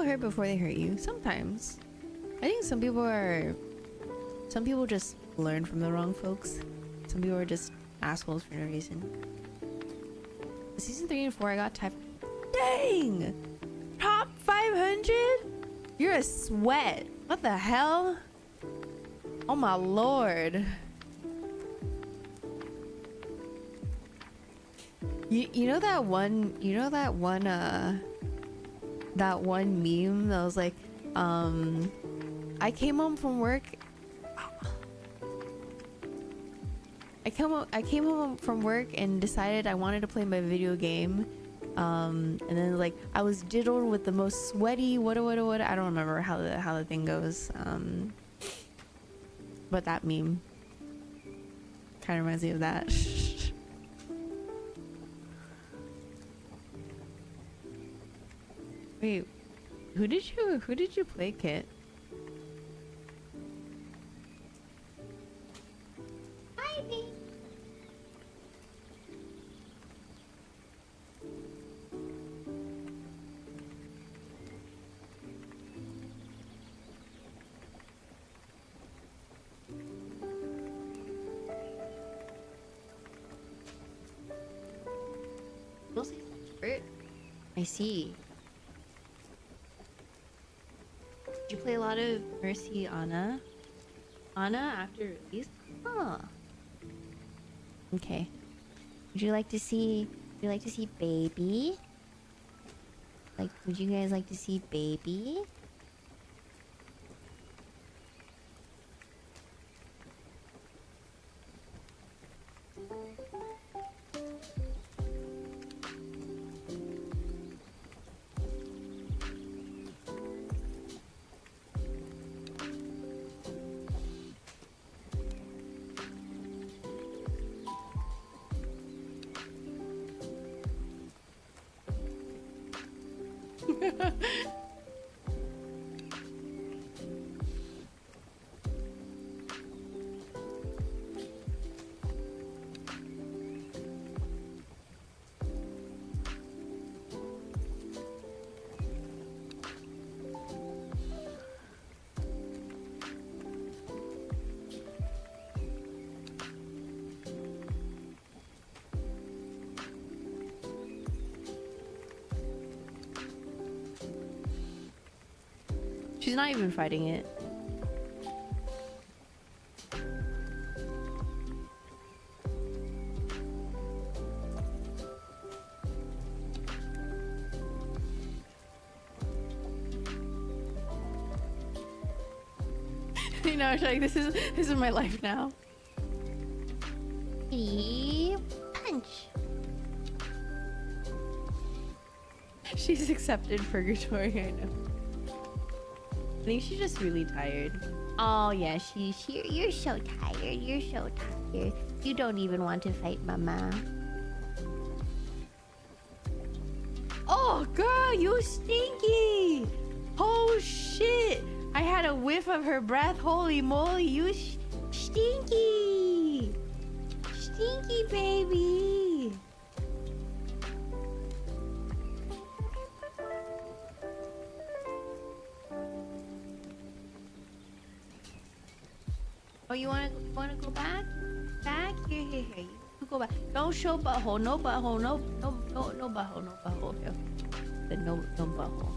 Hurt before they hurt you. Sometimes. I think some people just learn from the wrong folks. Some people are just assholes for no reason. Season 3 and 4 I got type. Dang! Top 500? You're a sweat. What the hell? Oh my lord. You know that one that one meme that was like, I came home from work. I came home from work and decided I wanted to play my video game. And then like I was diddled with the most sweaty what I don't remember how the thing goes. But that meme kind of reminds me of that. Wait, who did you play, Kit? Hi, B. I see. Did you play a lot of Mercy Ana after release? Oh. Okay. Would you like to see baby? Like, would you guys like to see baby? She's not even fighting it. You know, she's like, this is my life now. Punch. She's accepted purgatory, I know. I think she's just really tired. Oh yeah, you're so tired. You're so tired. You don't even want to fight mama. Oh girl, you stinky! Oh shit! I had a whiff of her breath. Holy moly, you stinky! Stinky baby! Oh, you wanna go back? Back? Here. You go back. Don't show butthole. No butthole. No butthole. No butthole. Okay. But no butthole.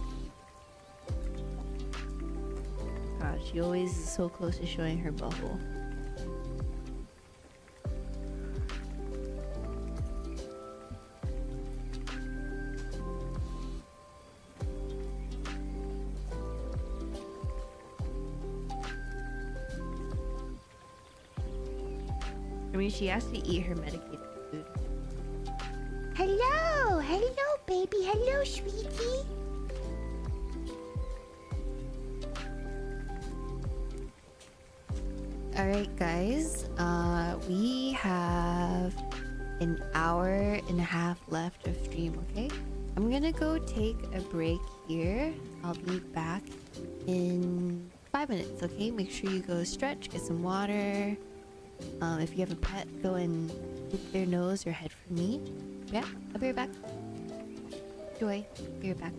God, she always is so close to showing her butthole. I mean, she has to eat her medicated food. Hello, baby. Hello, sweetie. Alright, guys. We have an hour and a half left of stream, okay? I'm gonna go take a break here. I'll be back in 5 minutes, okay? Make sure you go stretch, get some water. If you have a pet, go and poop their nose or head for me. Yeah, I'll be right back. Joy, be right back.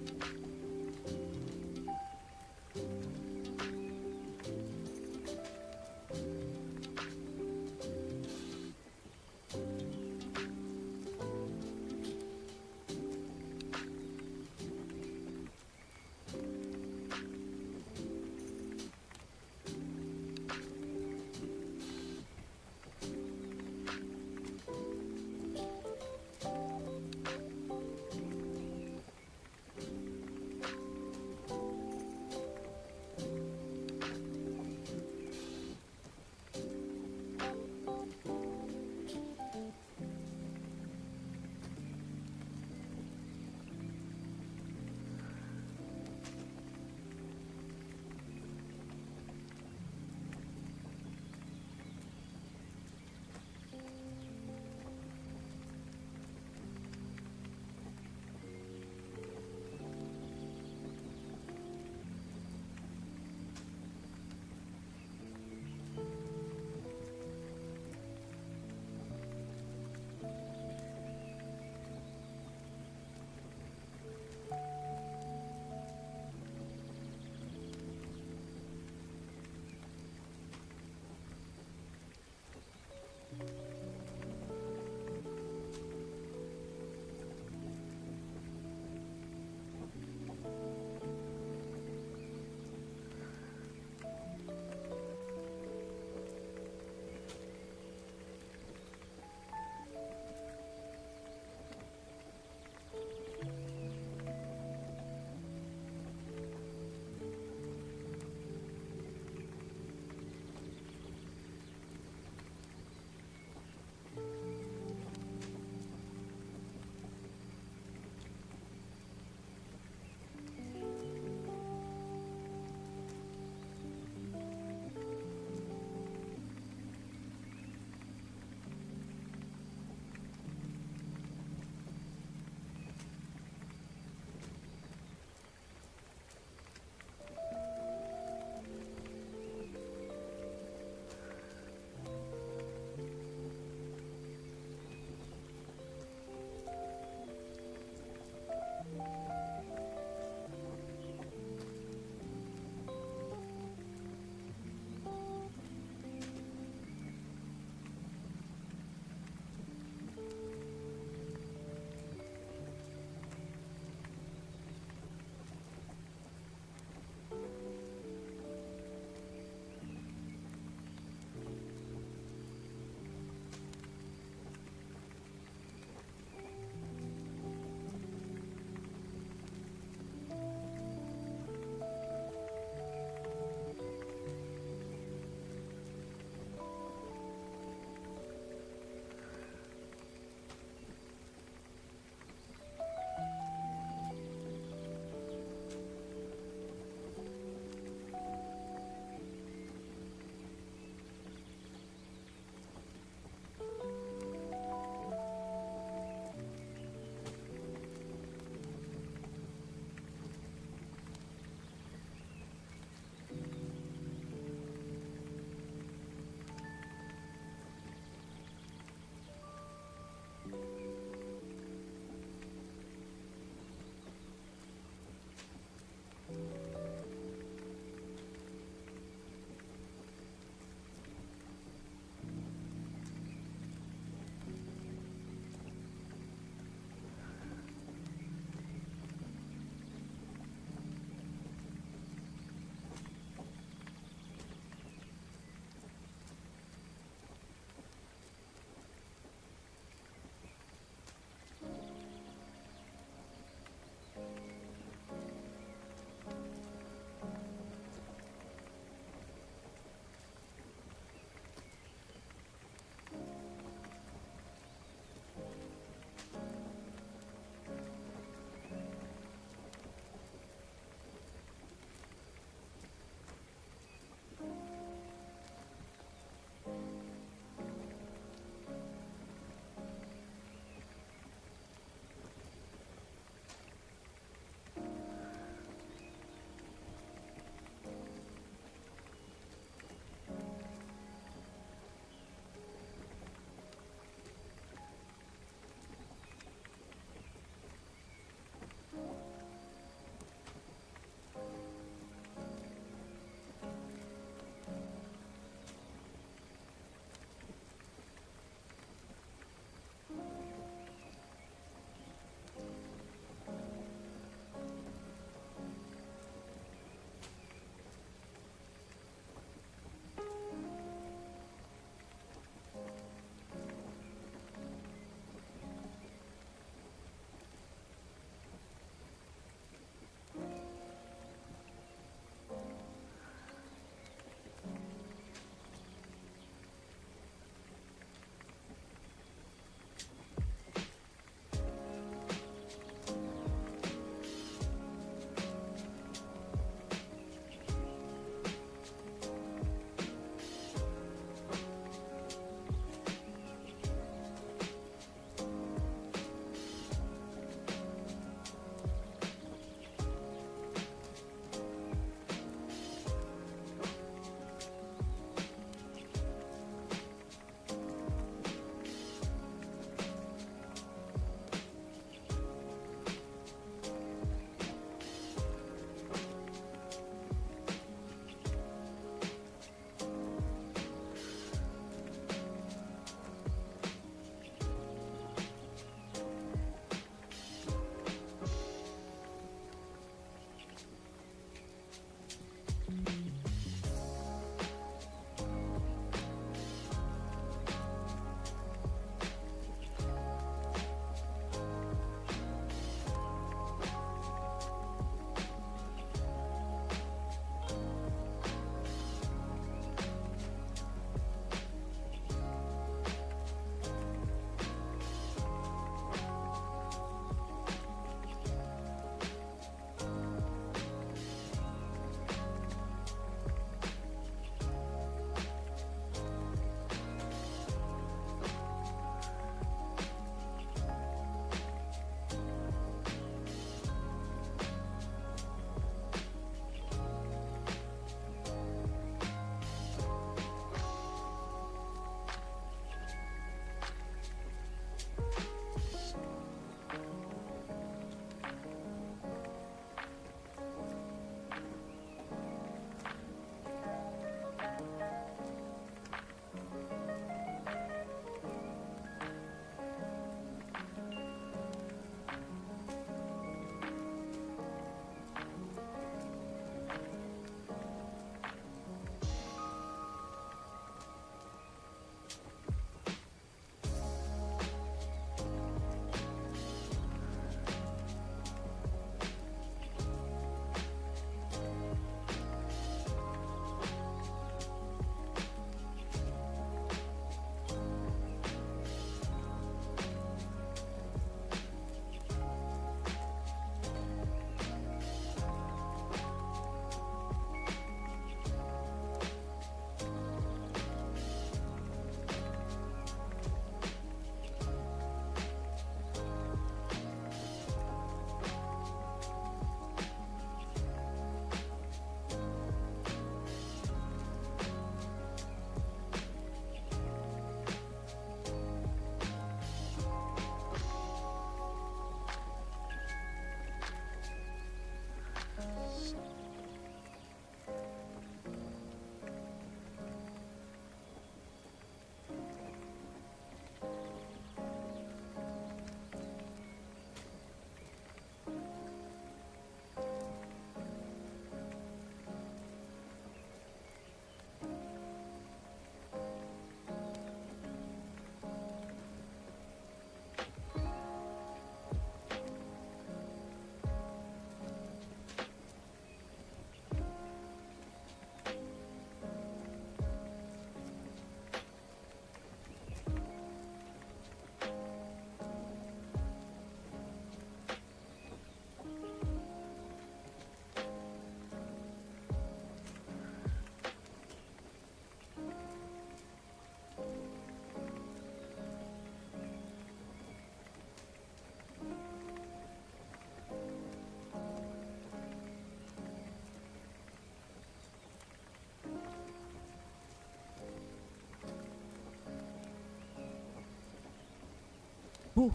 Ooh.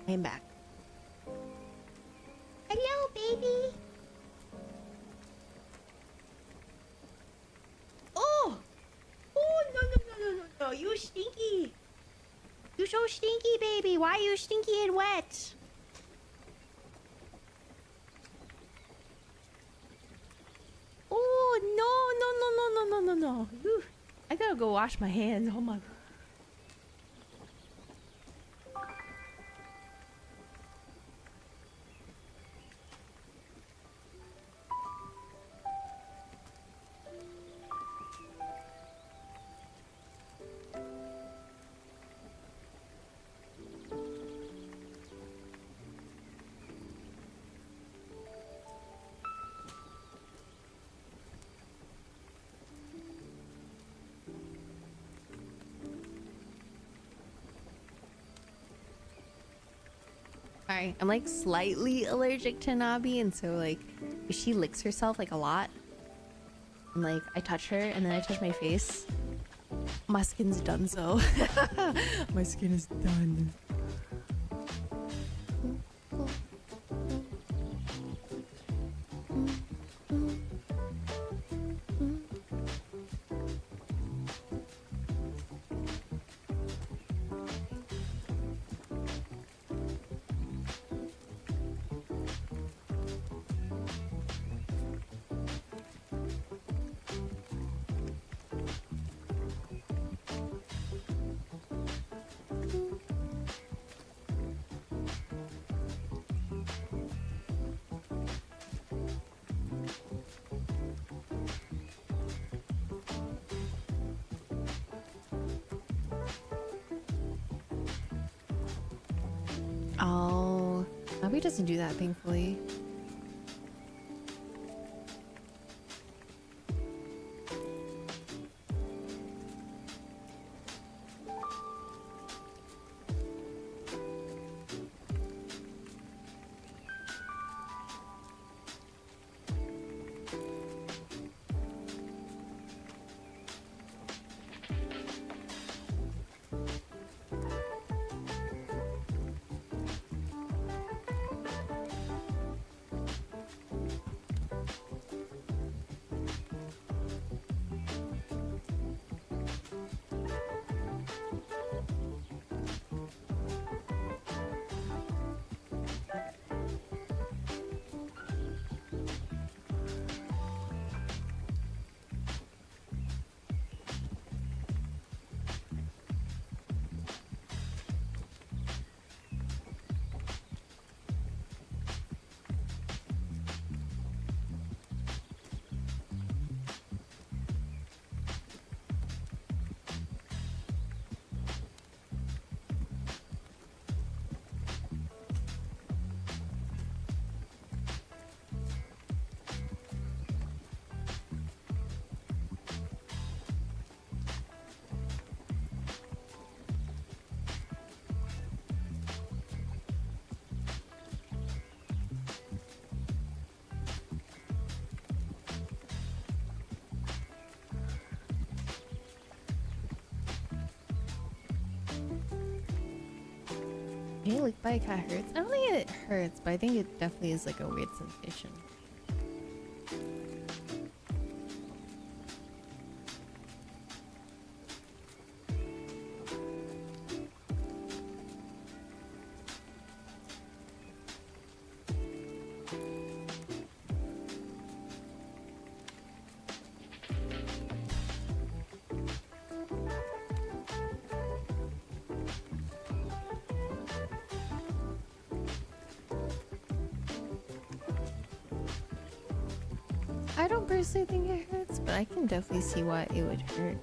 I'm back. Hello, baby. Oh! Oh, no, no, no, no, no, no. You stinky. You so stinky, baby. Why are you stinky and wet? Oh, no, no, no, no, no, no, no. Whew. I gotta go wash my hands. Oh, my. Alright, I'm like slightly allergic to Nabi, and so like if she licks herself like a lot, and like I touch her and then I touch my face, my skin's done so. My skin is done. Oh, Nabi doesn't do that, thankfully. Getting licked by a cat hurts. I don't think it hurts, but I think it definitely is like a weird sensation. I don't personally think it hurts, but I can definitely see why it would hurt.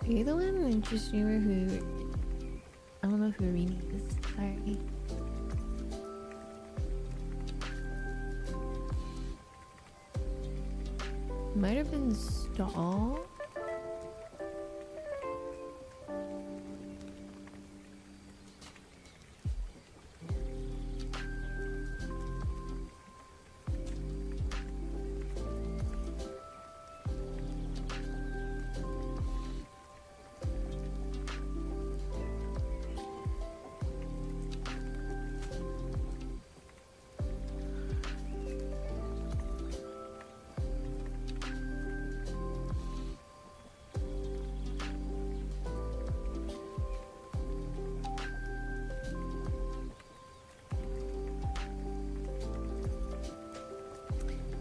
Are you the one Ninja streamer who... I don't know who Rini is. Sorry. Might have been Stall.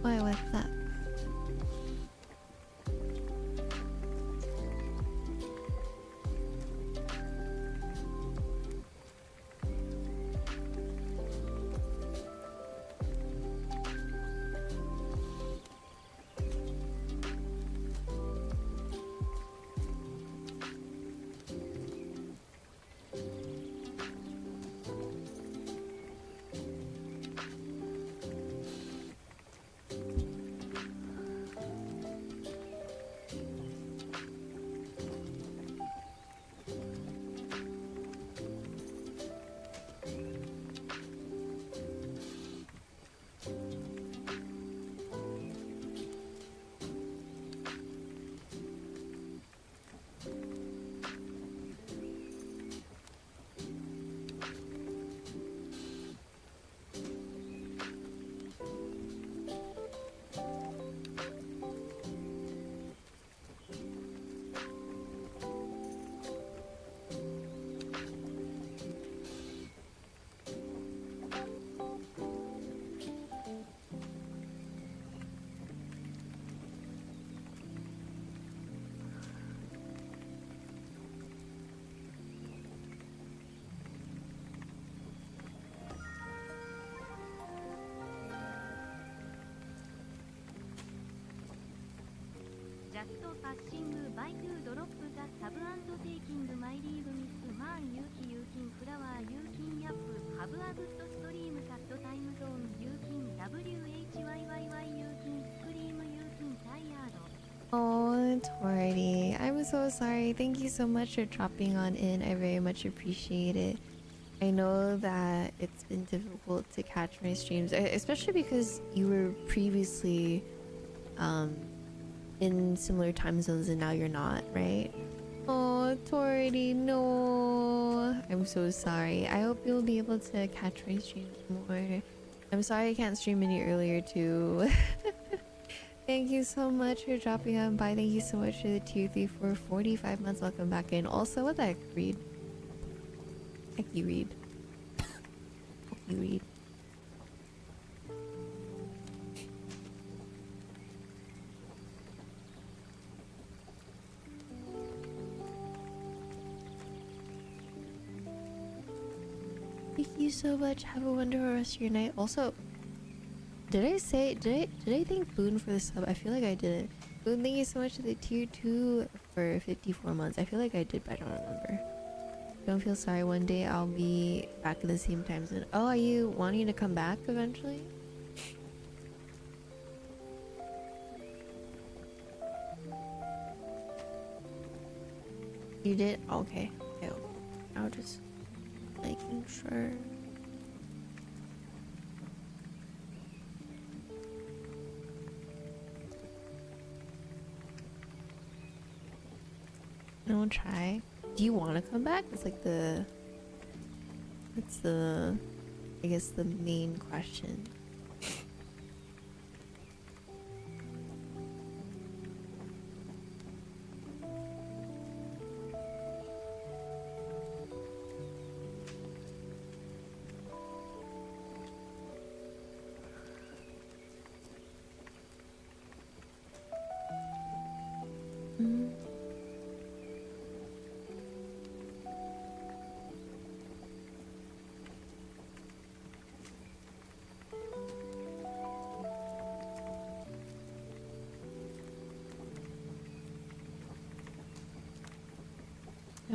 Why, what's that? Just passing by to drop the sub and taking my leave Miss Man Yuki Yukin Flower Yukin Yap have a good stream cat time zone Yukin WHYYY Yukin Scream Yukin tired. Oh, Torty. I'm so sorry. Thank you so much for dropping on in. I very much appreciate it. I know that it's been difficult to catch my streams, especially because you were previously in similar time zones and now you're not, right? Oh, Torty, no. I'm so sorry. I hope you'll be able to catch my streams more. I'm sorry I can't stream any earlier too. Thank you so much for dropping on by. Thank you so much for the tier 3 for 45 months. Welcome back in. Also, what the heck, Reed? Heck you, Reed. Heck you, Reed. Thank you so much. Have a wonderful rest of your night. Also, did I thank Boone for the sub? I feel like I didn't. Boone, thank you so much for the tier 2 for 54 months. I feel like I did, but I don't remember. Don't feel sorry. One day I'll be back in the same time zone. Oh, are you wanting to come back eventually? You did? Okay. Okay. I'll just making sure. No one try. Do you want to come back? It's like that's the, I guess the main question.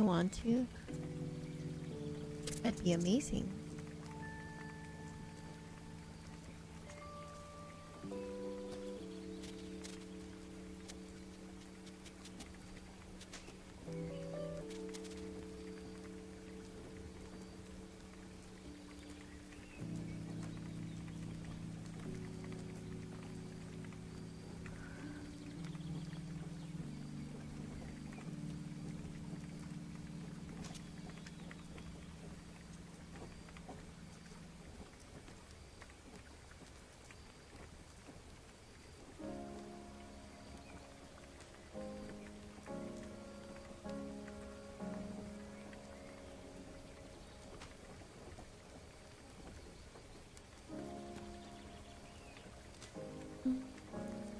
I want to. That'd be amazing.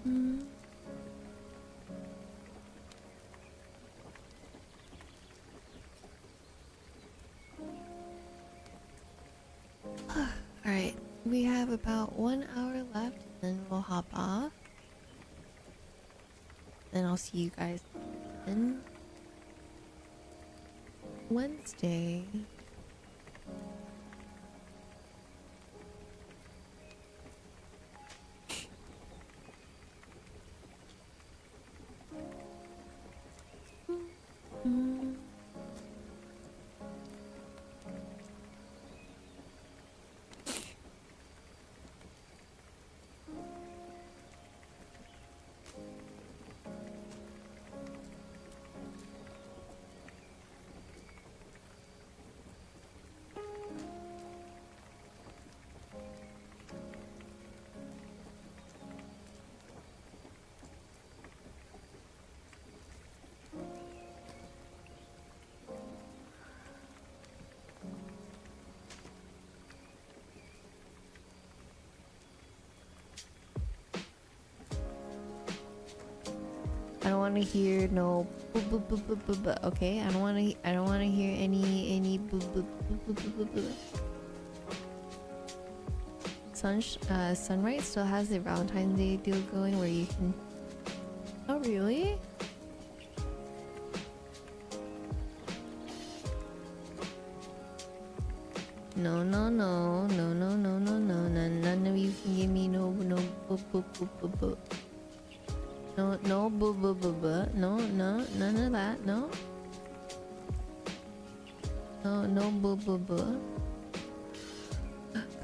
Mm. Alright, we have about 1 hour left, then we'll hop off. Then I'll see you guys on Wednesday. Mm. I don't want to hear no boop, boop, boop, boop, boop, boop, okay? I don't want to hear any boop, boop, boop, boop, boop, boop, boop. Sunrise still has the Valentine's Day deal going where you can. Oh really? No, none of you can give me no boop, boop, boop, boop, boop. No, boo, boo, boo, boo. No, none of that. No, boo, boo, boo.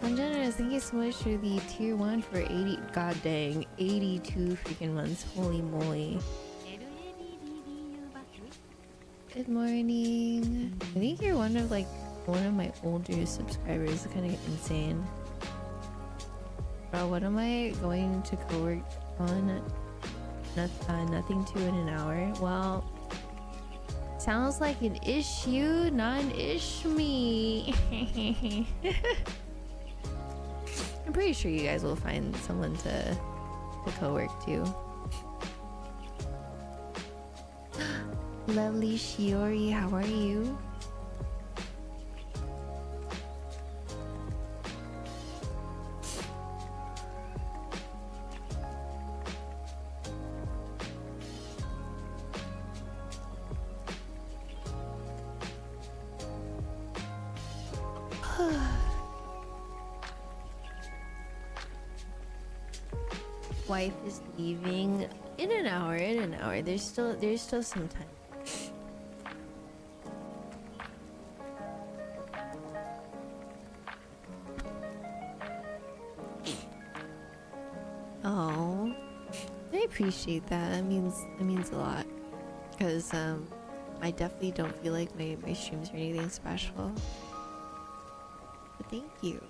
Congeners, thank you so much for the tier 1 for 80. God dang, 82 freaking months. Holy moly. Good morning. I think you're one of my older subscribers. Kind of insane. Bro, what am I going to co-work on? Nothing to in an hour. Well, sounds like an issue, not an ish me. I'm pretty sure you guys will find someone to co-work too. Lovely Shiori, how are you? Wife is leaving in an hour. There's still some time. Oh, I appreciate that. That means a lot. Because I definitely don't feel like my streams are anything special. But thank you.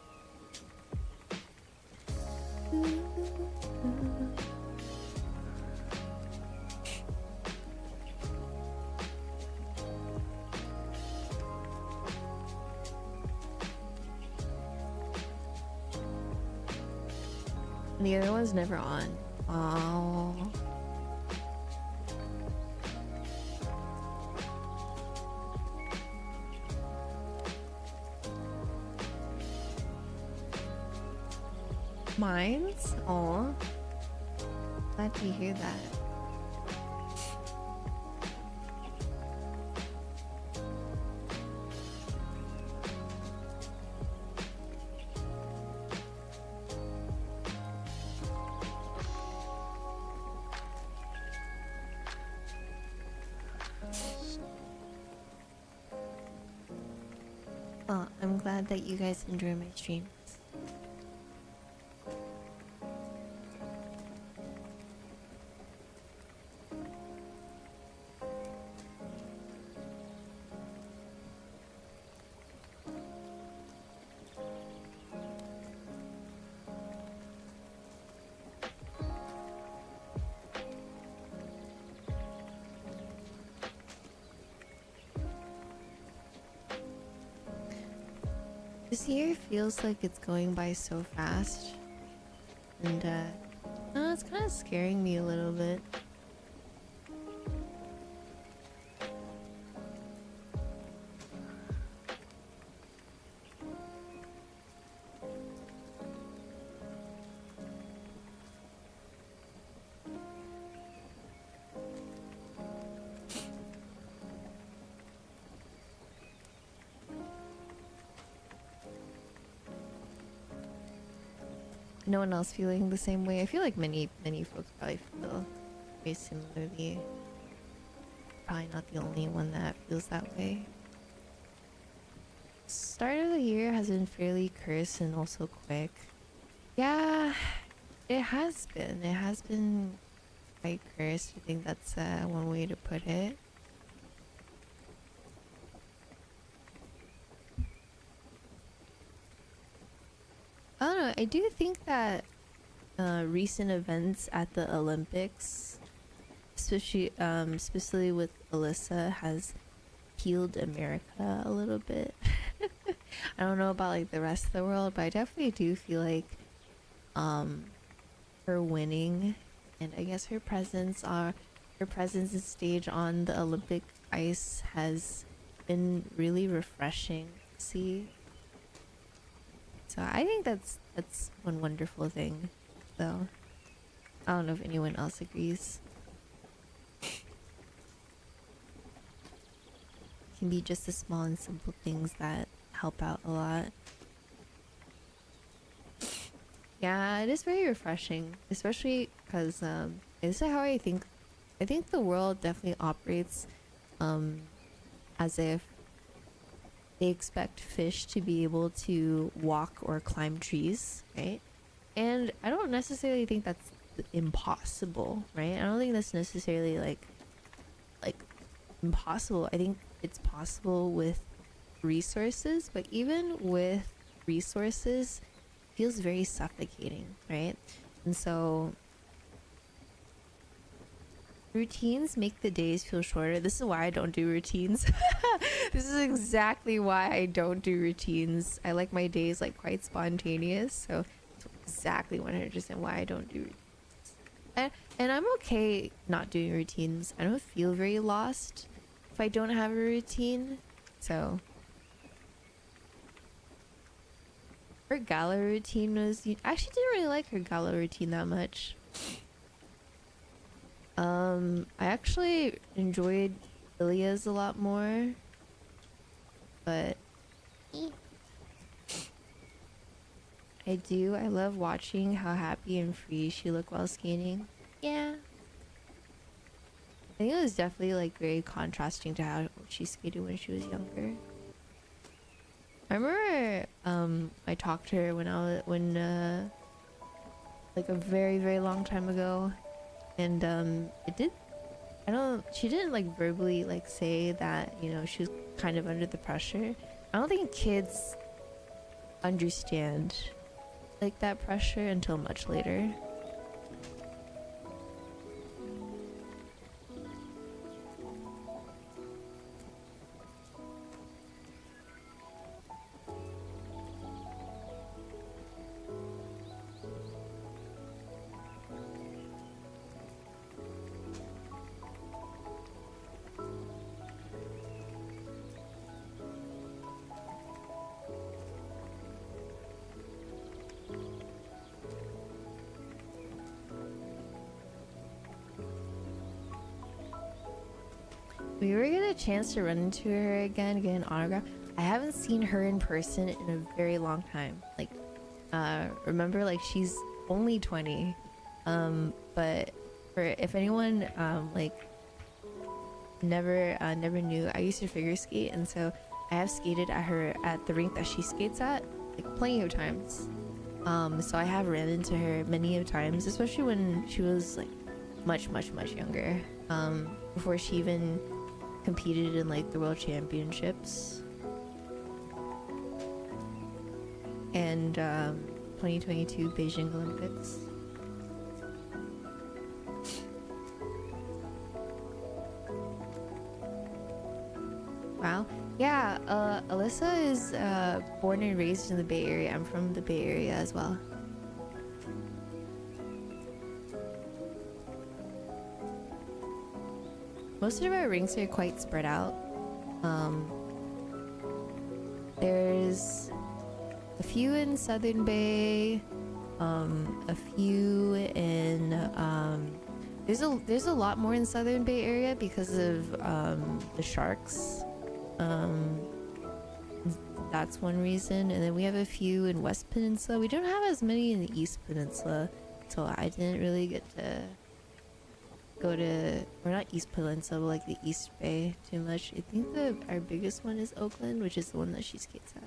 The other one's never on. Oh. Mine's? Oh. Glad to hear that. I'm glad that you guys enjoy my streams. This year feels like it's going by so fast, and it's kind of scaring me a little bit. No one else feeling the same way? I feel like many folks probably feel very similarly. Probably not the only one that feels that way. Start of the year has been fairly cursed and also quick. Yeah, it has been. It has been quite cursed. I think that's one way to put it. I don't know. I do think that recent events at the Olympics, especially with Alyssa, has healed America a little bit. I don't know about like the rest of the world, but I definitely do feel like her winning, and I guess her presence and stage on the Olympic ice has been really refreshing to see. So I think that's one wonderful thing, though. I don't know if anyone else agrees. It can be just the small and simple things that help out a lot. Yeah, it is very refreshing, especially because this is how I think the world definitely operates as if they expect fish to be able to walk or climb trees, right? And I don't necessarily think that's impossible, right? I don't think that's necessarily like impossible. I think it's possible with resources, but even with resources, it feels very suffocating, right? And so routines make the days feel shorter. This is why I don't do routines. This is exactly why I don't do routines. I like my days like quite spontaneous, so it's exactly 100% why I don't do routines. And I'm okay not doing routines. I don't feel very lost if I don't have a routine. So her gala routine was, I actually didn't really like her gala routine that much. I actually enjoyed Ilia's a lot more, but I love watching how happy and free she looked while skating. Yeah. I think it was definitely like very contrasting to how she skated when she was younger. I remember I talked to her when like a very, very long time ago, and she didn't like verbally like say that, you know, she was kind of under the pressure. I don't think kids understand like that pressure until much later. We were get a chance to run into her again, get an autograph. I haven't seen her in person in a very long time. Like, remember, like, she's only 20. But if anyone like never knew, I used to figure skate, and so I have skated at the rink that she skates at like plenty of times. So I have ran into her many of times, especially when she was like much younger. Before she even competed in like the world championships. And 2022 Beijing Olympics. Wow. Yeah, Alyssa is born and raised in the Bay Area. I'm from the Bay Area as well. Most of our rinks are quite spread out. There's a few in Southern Bay, a few in there's a lot more in Southern Bay Area because of the sharks. That's one reason. And then we have a few in West Peninsula. We don't have as many in the East Peninsula, so I didn't really get to go to, or not East Peninsula, but like the East Bay too much. I think our biggest one is Oakland, which is the one that she skates at.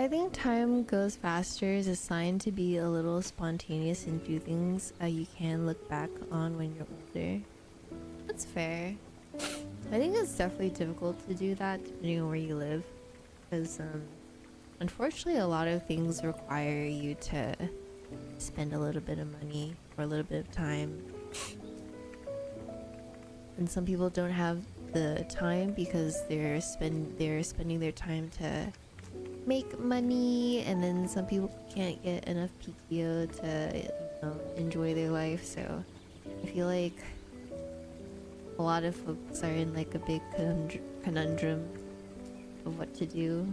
I think time goes faster is a sign to be a little spontaneous and do things you can look back on when you're older. That's fair. I think it's definitely difficult to do that depending on where you live, because unfortunately a lot of things require you to spend a little bit of money or a little bit of time, and some people don't have the time because they're spending their time to make money, and then some people can't get enough PTO to enjoy their life. So I feel like a lot of folks are in like a big conundrum of what to do.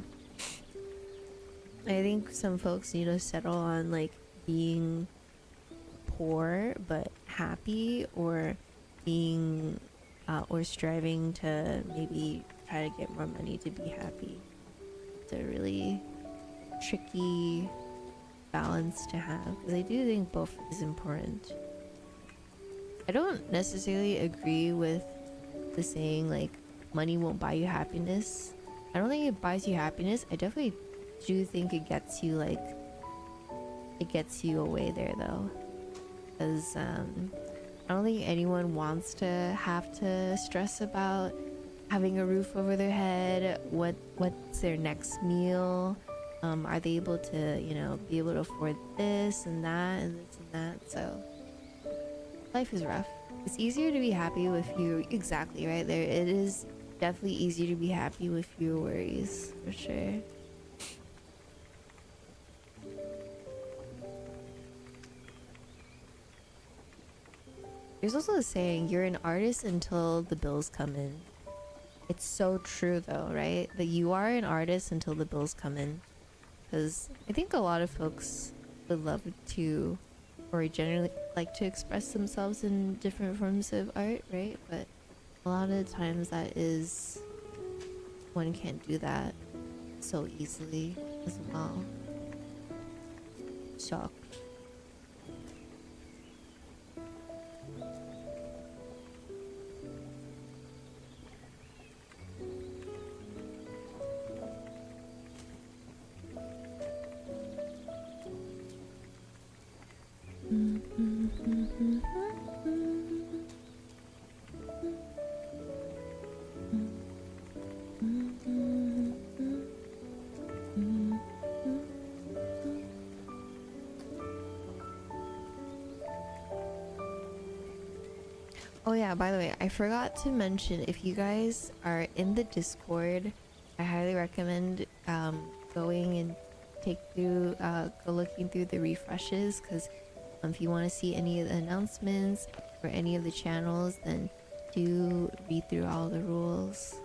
I think some folks need to settle on like being poor but happy, or being or striving to maybe try to get more money to be happy. It's a really tricky balance to have, because I do think both is important. I don't necessarily agree with the saying like money won't buy you happiness. I don't think it buys you happiness. I definitely do think it gets you away there though, because I don't think anyone wants to have to stress about having a roof over their head, what's their next meal, are they able to be able to afford this and that and this and that. So life is rough. It's easier to be happy with you, exactly right there. It is definitely easier to be happy with fewer worries, for sure. There's also a saying, you're an artist until the bills come in. It's so true though, right? That you are an artist until the bills come in. Because I think a lot of folks would love to, or generally like to express themselves in different forms of art, right? But a lot of times one can't do that so easily as well. Shocked. Oh yeah, by the way, I forgot to mention, if you guys are in the Discord, I highly recommend going and go looking through the refreshes, because if you want to see any of the announcements or any of the channels, then do read through all the rules.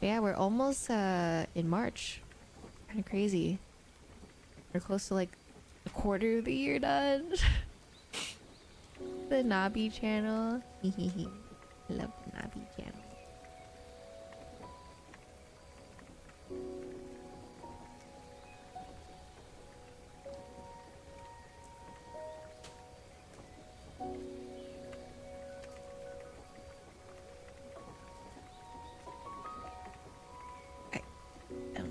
But yeah, we're almost in March. Kind of crazy. We're close to like a quarter of the year done. The Nabi channel. I love the Nabi channel. Um,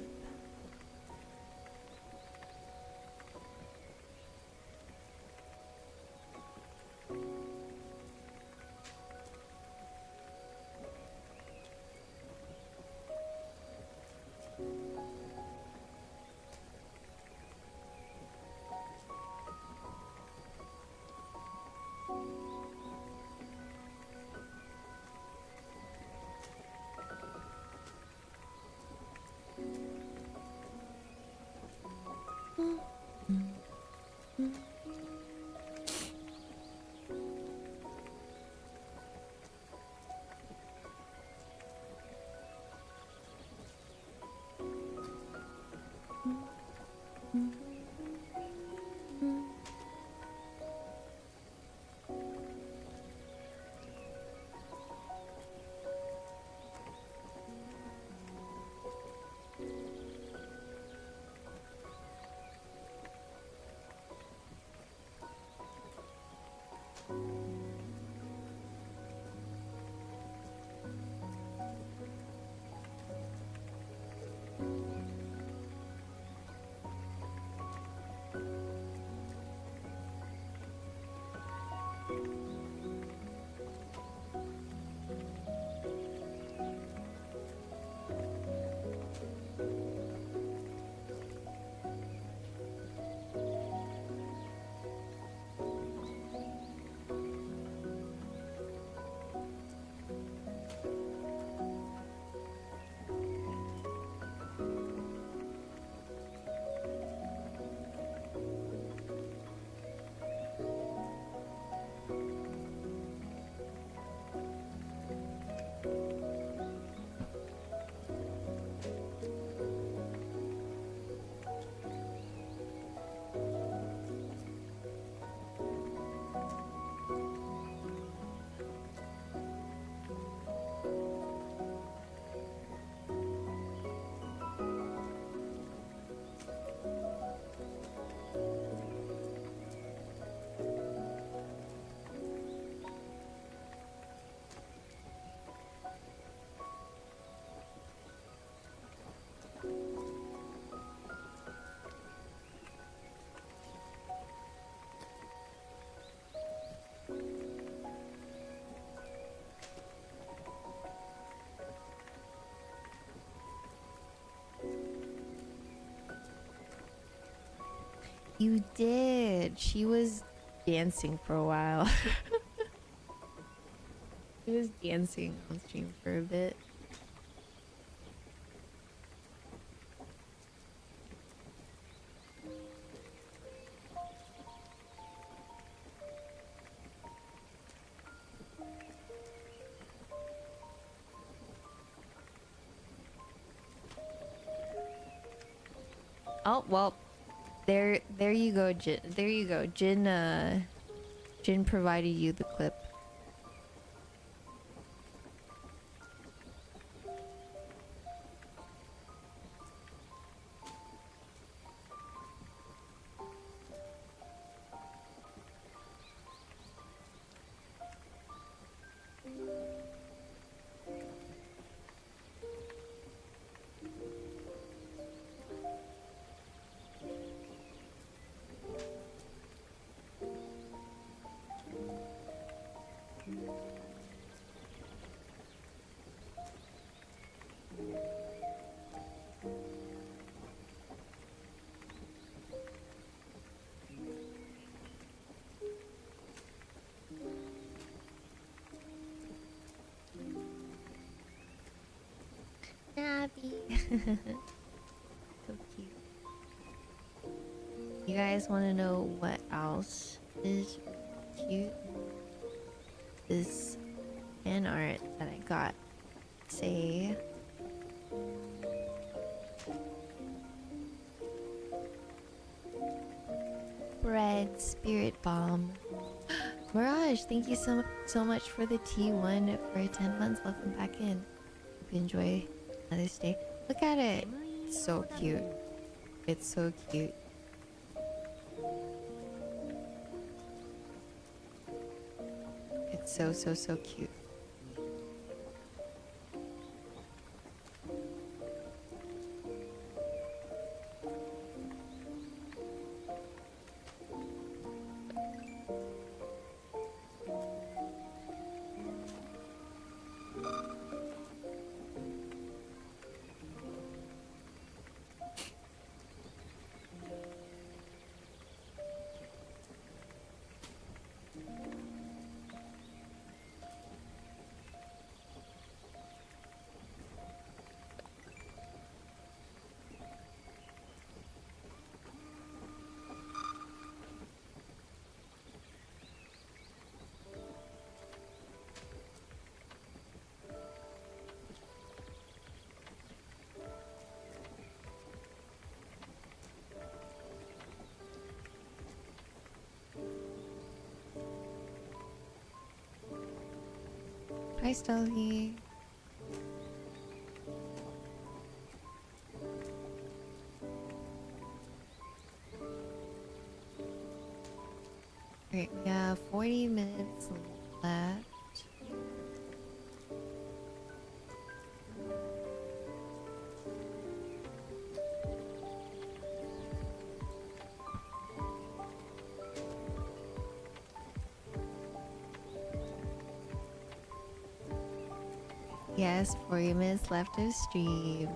You did. She was dancing for a while. She was dancing on stream for a bit. Oh, well, there you go, Jin. There you go. Jin provided you the clip. Abby. So cute. You guys want to know what else is cute? This fan art that I got. Say Bread, spirit bomb. Mirage, thank you so much for the T1 for 10 months. Welcome back in. Hope you enjoy Mother's Day. Look at it. It's so cute. It's so cute. It's so cute. Hi, Stolly. Alright, we have 40 minutes left. Yes, 40 minutes left of stream.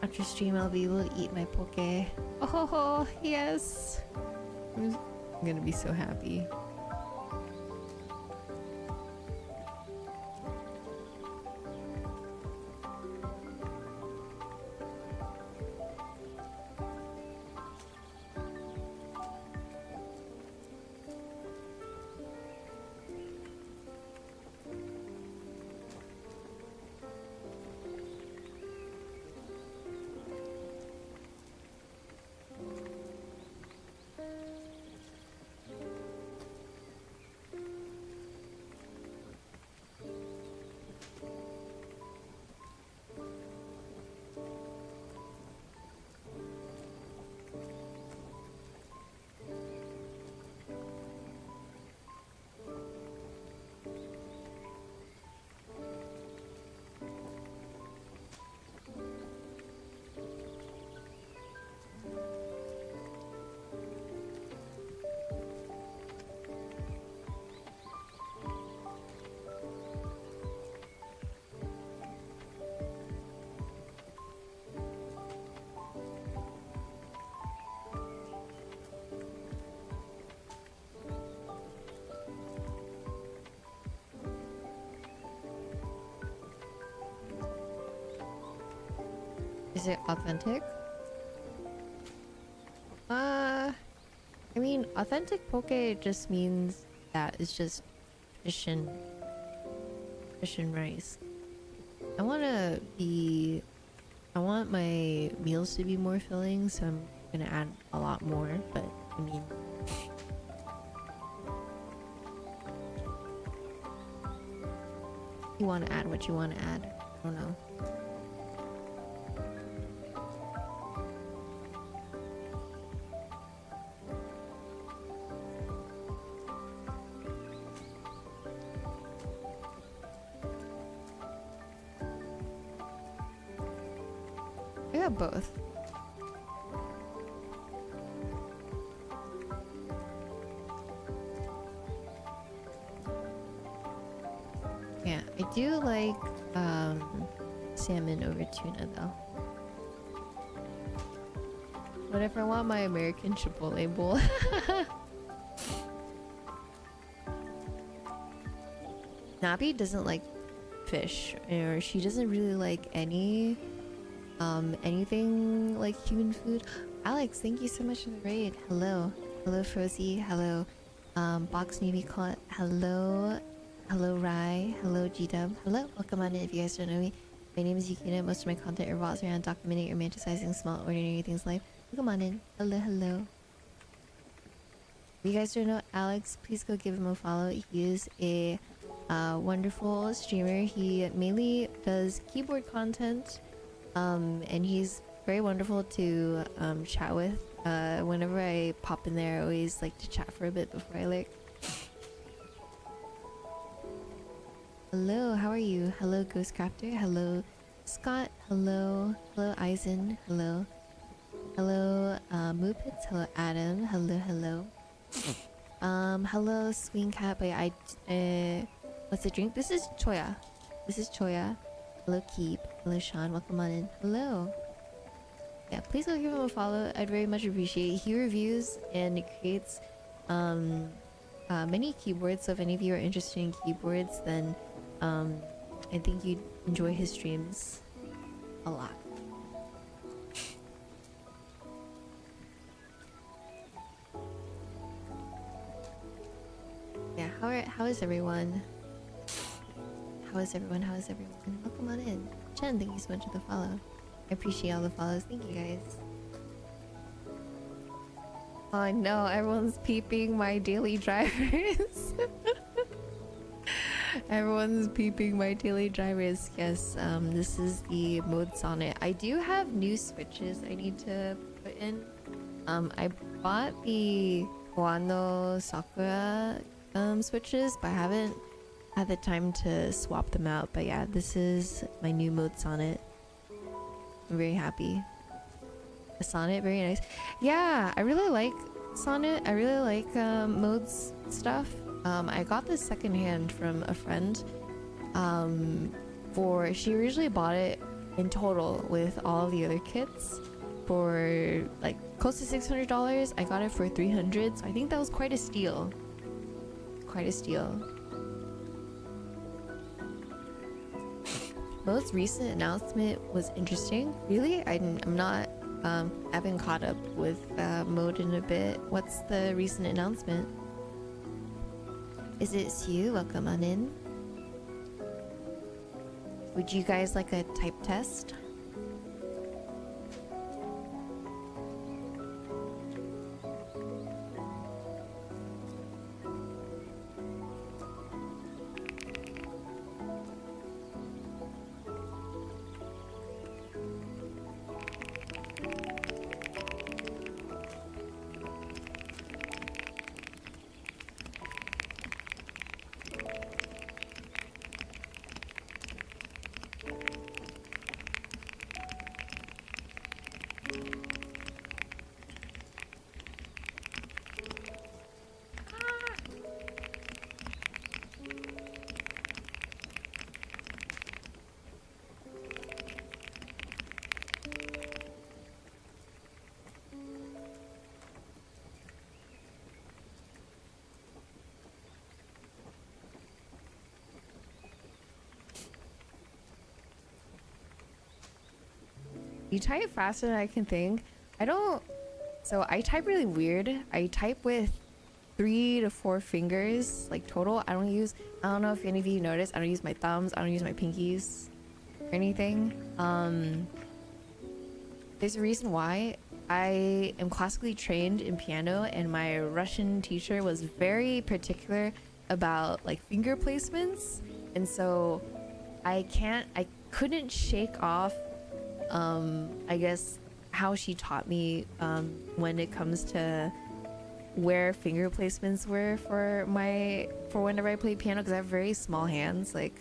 After stream, I'll be able to eat my poke. Oh, yes. I'm gonna be so happy. Is it authentic? I mean, authentic poke just means that it's just fish and rice. I want my meals to be more filling, so I'm gonna add a lot more, but I mean, you want to add what you want to add. I don't know. have both. Yeah, I do like salmon over tuna though. Whatever, I want my American Chipotle bowl. Nabi doesn't like fish, or she doesn't really like anything like human food. Alex, thank you so much for the raid. Hello. Hello Frozy. Hello Box Navy Caught. Hello. Hello Rai. Hello G-Dub. Hello. Welcome on in if you guys don't know me. My name is Yukina. Most of my content revolves around documenting or romanticizing small ordinary things in life. Welcome on in. Hello, hello. If you guys don't know Alex, please go give him a follow. He is a wonderful streamer. He mainly does keyboard content, and he's very wonderful to chat with. Whenever I pop in there, I always like to chat for a bit before I lurk. Hello, how are you? Hello, Ghostcrafter. Hello, Scott. Hello, hello, Eisen. Hello, hello, Moopits. Hello, Adam. Hello, hello. Hello, Swing Cat. But what's the drink? This is Choya. This is Choya. Hello, Keep. Hello, Sean. Welcome on in. Hello. Yeah, please go give him a follow. I'd very much appreciate it. He reviews and creates many keyboards. So if any of you are interested in keyboards, then I think you'd enjoy his streams a lot. Yeah, how is everyone? How is everyone? How is everyone? Welcome on in. Chen, thank you so much for the follow. I appreciate all the follows. Thank you guys. Oh no, everyone's peeping my daily drivers. Everyone's peeping my daily drivers. Yes, this is the mode Sonnet. I do have new switches I need to put in. I bought the Wano Sakura switches, but I haven't had the time to swap them out. But yeah, this is my new mode Sonnet. I'm very happy. The Sonnet, very nice. Yeah, I really like Sonnet. I really like modes stuff. I got this secondhand from a friend. She originally bought it in total with all the other kits for like close to $600. I got it for $300, so I think that was quite a steal. Quite a steal. Most recent announcement was interesting. Really, I'm not. I haven't caught up with mode in a bit. What's the recent announcement? Is it Sue? Welcome on in. Would you guys like a type test? You type faster than I can think. So I type really weird. I type with 3 to 4 fingers, like total. I don't know if any of you noticed, I don't use my thumbs, I don't use my pinkies or anything. There's a reason why. I am classically trained in piano, and my Russian teacher was very particular about like finger placements, and so I couldn't shake off I guess how she taught me when it comes to where finger placements were for whenever I play piano, because I have very small hands. Like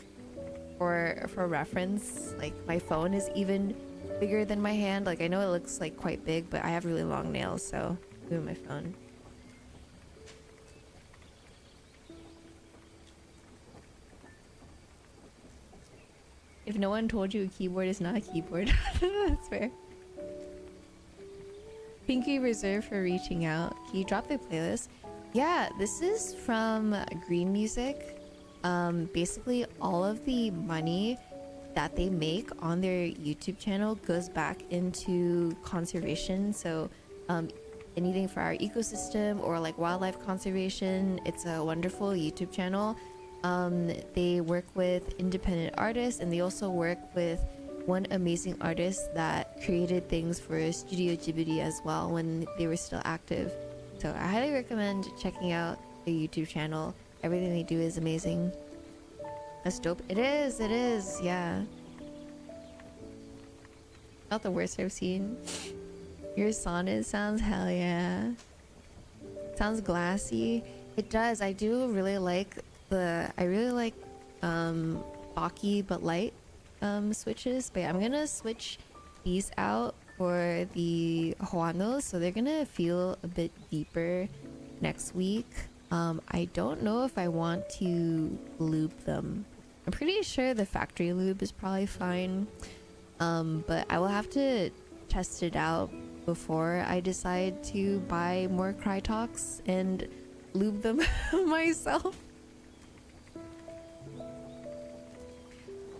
for reference, like my phone is even bigger than my hand. Like I know it looks like quite big, but I have really long nails, so move my phone. If no one told you a keyboard is not a keyboard, that's fair. Pinky reserved for reaching out. Can you drop the playlist? Yeah, this is from Green Music. Basically all of the money that they make on their YouTube channel goes back into conservation. So anything for our ecosystem or like wildlife conservation. It's a wonderful YouTube channel. They work with independent artists, and they also work with one amazing artist that created things for Studio Ghibli as well when they were still active. So I highly recommend checking out the YouTube channel. Everything they do is amazing. That's dope. It is, yeah. Not the worst I've seen. Your sonnet sounds hell yeah. Sounds glassy. It does. I do really like Baki but light switches. But yeah, I'm gonna switch these out for the Huanos, so they're gonna feel a bit deeper next week. I don't know if I want to lube them. I'm pretty sure the factory lube is probably fine, but I will have to test it out before I decide to buy more Crytox and lube them myself.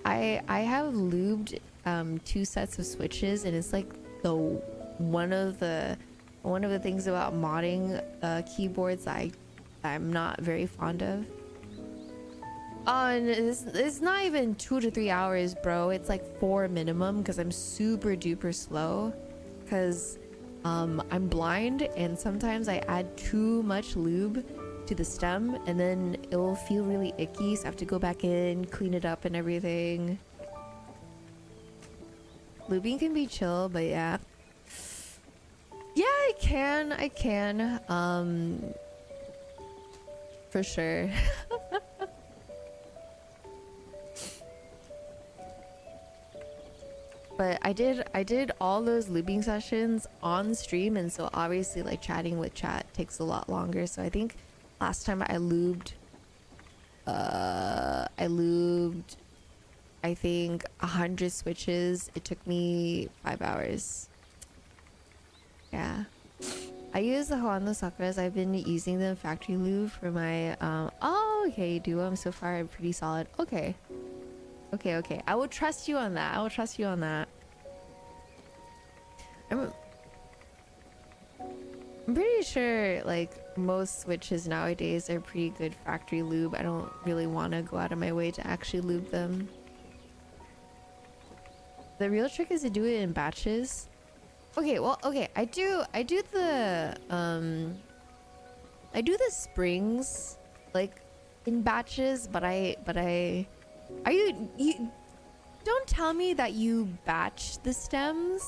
I have lubed 2 sets of switches, and it's like one of the things about modding keyboards I'm not very fond of. And it's not even 2 to 3 hours, bro. It's like 4 minimum because I'm super duper slow. Because I'm blind, and sometimes I add too much lube to the stem, and then it will feel really icky, so I have to go back in, clean it up and everything. Lubing can be chill, but yeah. Yeah, I can. For sure. But I did all those lubing sessions on stream, and so obviously like chatting with chat takes a lot longer. So I think last time I lubed I think 100 switches. It took me 5 hours. Yeah. I use the Hoando Sakuras. I've been using the factory lube for my oh okay, Duo. So far I'm pretty solid. Okay. Okay. I will trust you on that. I'm pretty sure like most switches nowadays are pretty good factory lube. I don't really want to go out of my way to actually lube them. The real trick is to do it in batches. Okay, I do the springs like in batches, but I you don't tell me that you batch the stems,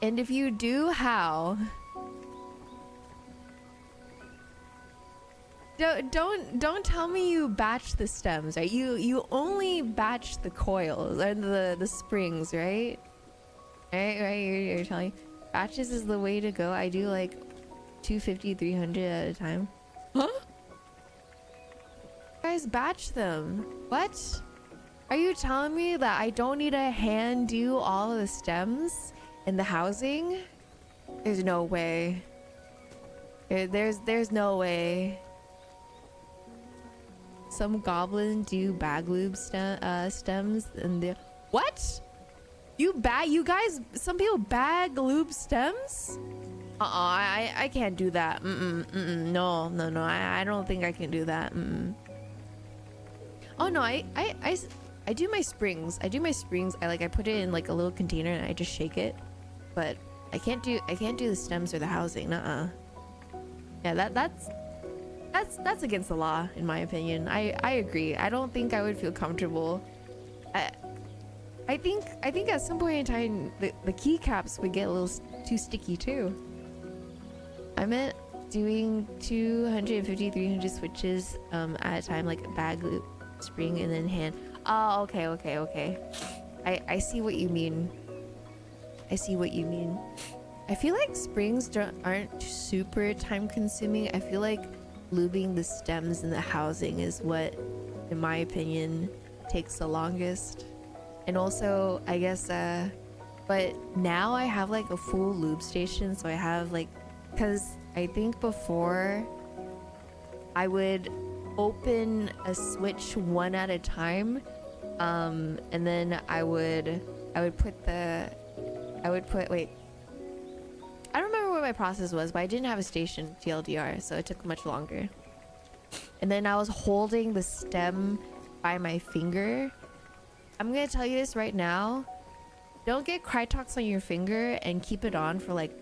and if you do, how? Don't tell me you batch the stems, right? You only batch the coils or the springs, right? Right. You're telling me batches is the way to go. I do like 250, 300 at a time. Huh? Guys, batch them. What? Are you telling me that I don't need to hand do all of the stems in the housing? There's no way. There's no way. Some goblin do bag lube stems and the what? You guys, some people bag lube stems? I can't do that. No. I don't think I can do that. Oh no, I do my springs. I put it in like a little container and I just shake it. But I can't do the stems or the housing. Yeah, that's against the law in my opinion. I agree. I don't think I would feel comfortable. I think at some point in time the keycaps would get a little too sticky too. I meant doing 250, 300 switches at a time, like a bag loop spring and then hand. Oh, okay, okay, okay. I see what you mean. I see what you mean. I feel like springs aren't super time consuming. I feel like lubing the stems and the housing is what, in my opinion, takes the longest. And also, I guess, but now I have like a full lube station. So I have like, because I think before I would open a switch one at a time. And then I would put wait, I don't remember what my process was, but I didn't have a station, TLDR, so it took much longer. And then I was holding the stem by my finger. I'm gonna tell you this right now. Don't get Krytox on your finger and keep it on for like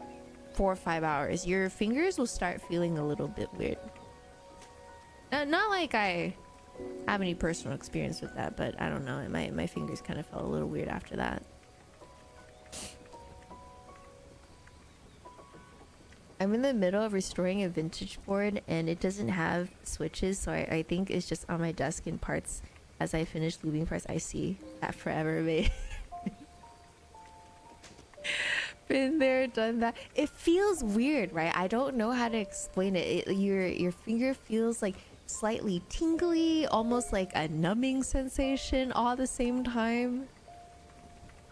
4 or 5 hours. Your fingers will start feeling a little bit weird. Not like I have any personal experience with that, but I don't know. My fingers kind of felt a little weird after that. I'm in the middle of restoring a vintage board and it doesn't have switches, so I think it's just on my desk in parts. As I finish lubing parts, I see that forever, mate. Been there, done that. It feels weird, right? I don't know how to explain it. Your finger feels like slightly tingly, almost like a numbing sensation all at the same time.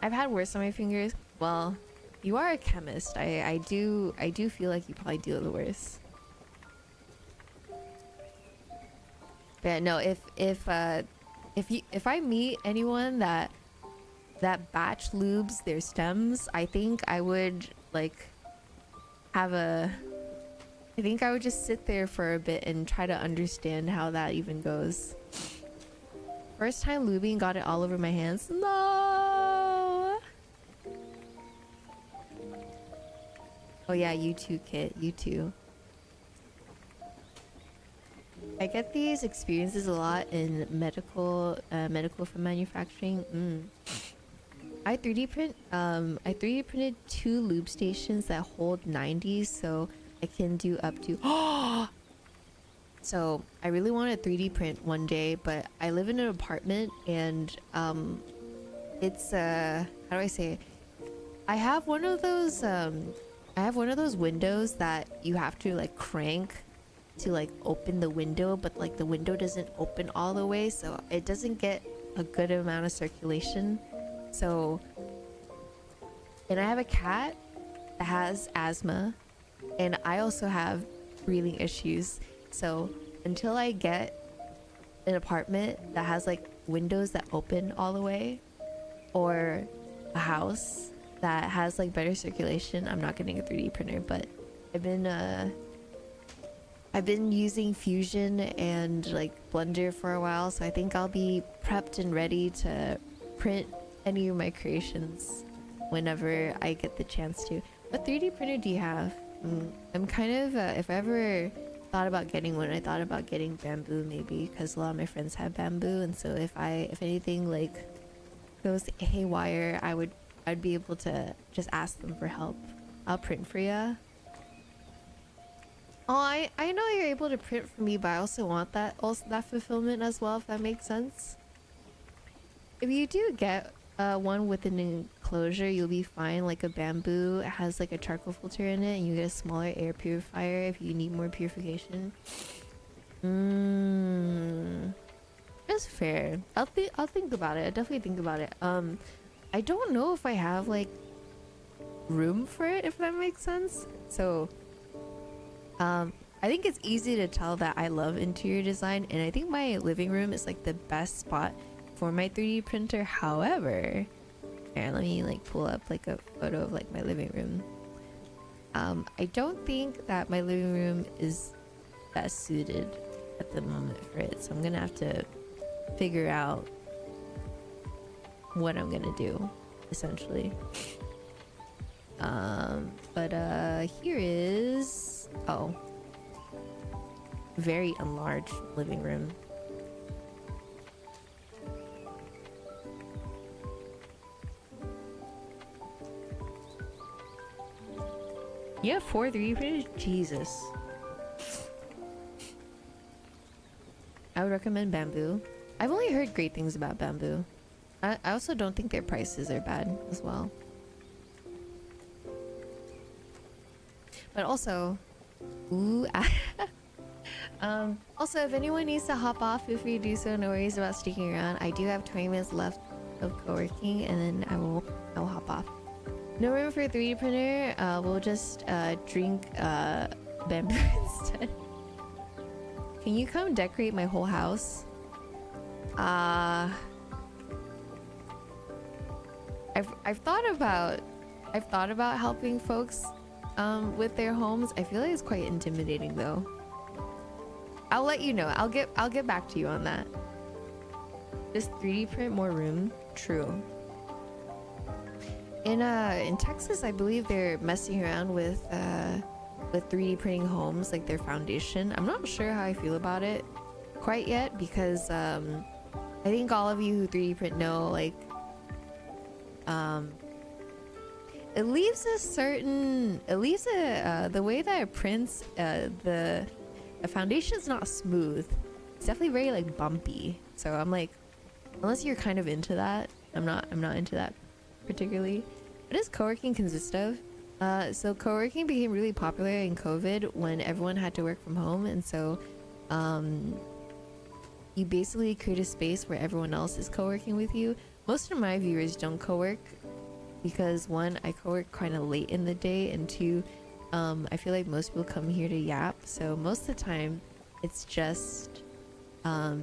I've had worse on my fingers. Well, you are a chemist. I do feel like you probably deal with the worst. But yeah, no, if I meet anyone that batch lubes their stems, I think I would like I think I would just sit there for a bit and try to understand how that even goes. First time lubing, got it all over my hands. No. Oh yeah, you too, Kit. You too. I get these experiences a lot in medical from manufacturing. I 3D print. I 3D printed 2 lube stations that hold 90s, so I can do up to. So I really want to 3D print one day, but I live in an apartment and it's how do I say it? I have one of those windows that you have to like crank to like open the window, but like the window doesn't open all the way, so it doesn't get a good amount of circulation. So, and I have a cat that has asthma, and I also have breathing issues. So until I get an apartment that has like windows that open all the way, or a house that has like better circulation, I'm not getting a 3D printer. But I've been using Fusion and like Blender for a while, so I think I'll be prepped and ready to print any of my creations whenever I get the chance to. What 3D printer do you have? I'm kind of if I ever thought about getting one, I thought about getting bamboo maybe, because a lot of my friends have bamboo, and so if anything like goes haywire, I'd be able to just ask them for help. I'll print for ya. Oh, I know you're able to print for me, but I also want that fulfillment as well, if that makes sense. If you do get one with an enclosure, you'll be fine. Like a bamboo, it has like a charcoal filter in it, and you get a smaller air purifier if you need more purification. That's fair. I'll think about it. I'll definitely think about it. I don't know if I have like room for it, if that makes sense. So I think it's easy to tell that I love interior design, and I think my living room is like the best spot for my 3D printer. However, here, let me like pull up like a photo of like my living room. I don't think that my living room is best suited at the moment for it, so I'm gonna have to figure out what I'm gonna do, essentially. But here is, oh, very enlarged living room. You have 4 3D printers? Jesus. I would recommend bamboo. I've only heard great things about Bamboo. I also don't think their prices are bad as well. But also, ooh, also, if anyone needs to hop off, feel free to do so. No worries about sticking around. I do have 20 minutes left of co-working, and then I will hop off. No room for a 3D printer. We'll just drink bamboo instead. Can you come decorate my whole house? I've thought about helping folks with their homes. I feel like it's quite intimidating though. I'll let you know. I'll get back to you on that. Just 3D print more room. True. In Texas, I believe they're messing around with 3D printing homes, like their foundation. I'm not sure how I feel about it quite yet because I think all of you who 3D print know, like, it leaves the way that it prints, the foundation's not smooth. It's definitely very like bumpy. So I'm like, unless you're kind of into that, I'm not into that particularly. What does co-working consist of? So co-working became really popular in COVID when everyone had to work from home, and so you basically create a space where everyone else is co-working with you. Most of my viewers don't co-work because one, I co-work kind of late in the day, and two, I feel like most people come here to yap. So most of the time, it's just to,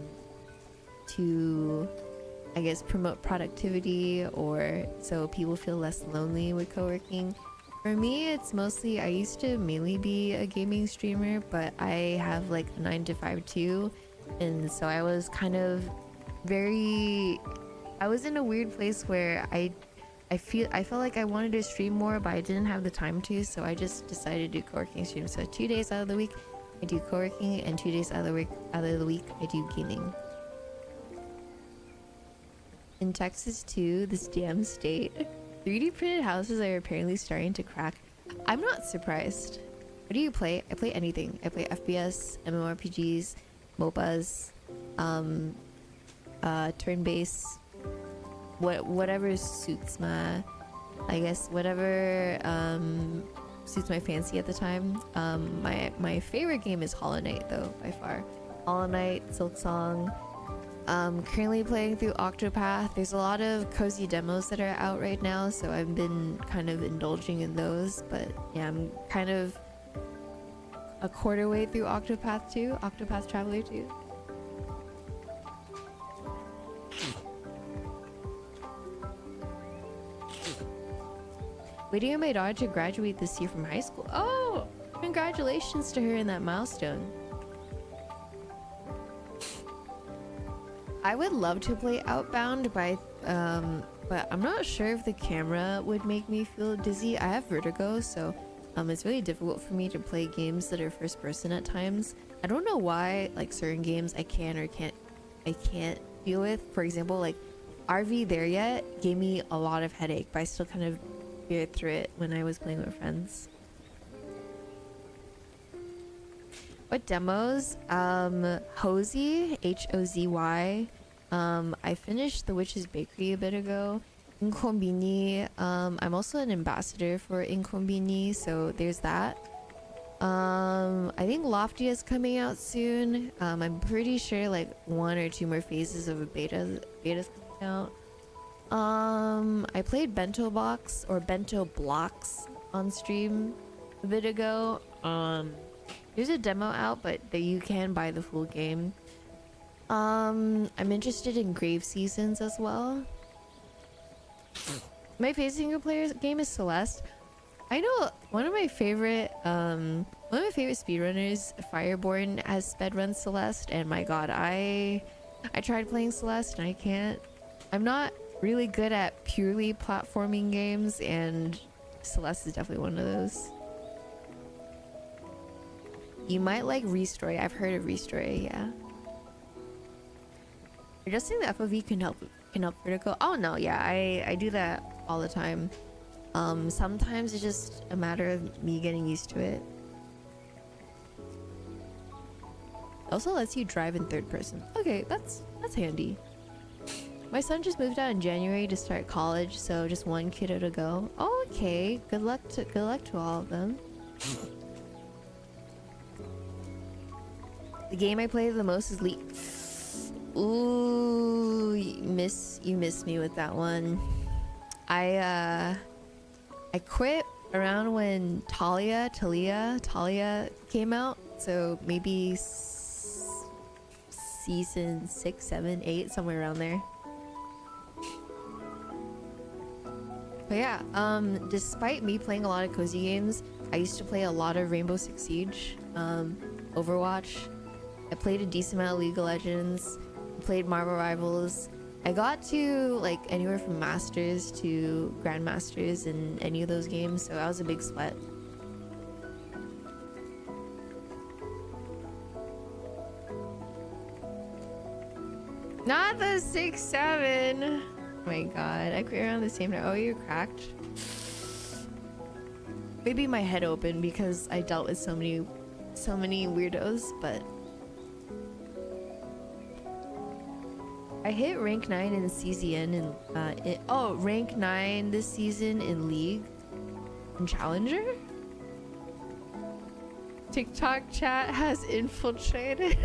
I guess, promote productivity, or so people feel less lonely with co-working. For me, it's mostly, I used to mainly be a gaming streamer, but I have like a 9 to 5 too, and so I was kind of I was in a weird place where I felt like I wanted to stream more, but I didn't have the time to, so I just decided to do co-working streams. So 2 days out of the week I do co-working, and 2 days out of the week I do gaming. In Texas too, this damn state, 3D printed houses are apparently starting to crack. I'm not surprised. What do you play? I play anything. I play FPS, MMORPGs, MOBAs, turn-based, whatever suits my, I guess, whatever suits my fancy at the time. My favorite game is Hollow Knight though, by far. Hollow Knight, Silksong. Currently playing through Octopath. There's a lot of cozy demos that are out right now, so I've been kind of indulging in those. But yeah, I'm kind of a quarter way through Octopath Traveler 2. Waiting on my daughter to graduate this year from high school. Oh, congratulations to her in that milestone. I would love to play Outbound, but I'm not sure if the camera would make me feel dizzy. I have vertigo, so it's really difficult for me to play games that are first person at times. I don't know why, like certain games I can or can't deal with. For example, like RV There Yet gave me a lot of headache, but I still kind of peered through it when I was playing with friends. What demos? Hozy, Hozy. I finished The Witch's Bakery a bit ago. Inkombini. I'm also an ambassador for Inkombini, so there's that. I think Lofty is coming out soon. I'm pretty sure like 1 or 2 more phases of a beta's coming out. I played Bento Box or Bento Blocks on stream a bit ago. There's a demo out, but that you can buy the full game. I'm interested in Grave Seasons as well. My favorite single player game is Celeste. I know one of my favorite speedrunners, Fireborn, has speedrun Celeste, and my god, I tried playing Celeste and I can't. I'm not really good at purely platforming games, and Celeste is definitely one of those. You might like Restory. I've heard of Restory, yeah. Adjusting the FOV can help vertigo. Oh no, yeah, I do that all the time. Sometimes it's just a matter of me getting used to it. Also lets you drive in third person. Okay, that's handy. My son just moved out in January to start college, so just one kiddo to go. Oh, okay. Good luck to all of them. The game I play the most is League. Ooh, you missed me with that one. I quit around when Talia came out, so maybe season 6, 7, 8, somewhere around there. But yeah, despite me playing a lot of cozy games, I used to play a lot of Rainbow Six Siege, Overwatch. I played a decent amount of League of Legends, played Marvel Rivals. I got to like anywhere from Masters to Grandmasters in any of those games, so I was a big sweat. Not the 6-7. Oh my god, I quit around the same time. Oh, you're cracked. Maybe my head open because I dealt with so many weirdos, but I hit rank 9 in CZN and rank 9 this season in League and Challenger. TikTok chat has infiltrated.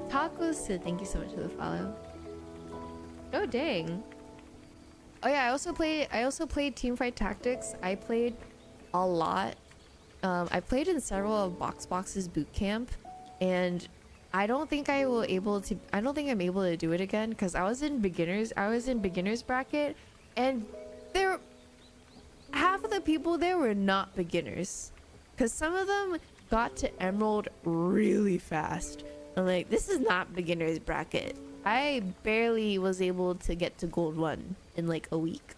Tacos, thank you so much for the follow. Oh dang. Oh yeah, I also played Teamfight Tactics. I played a lot. I played in several of Box's boot camp, and I don't think I'm able to do it again because I was in beginners bracket, and half of the people there were not beginners, because some of them got to Emerald really fast. I'm like, this is not beginners bracket. I barely was able to get to Gold 1 in like a week.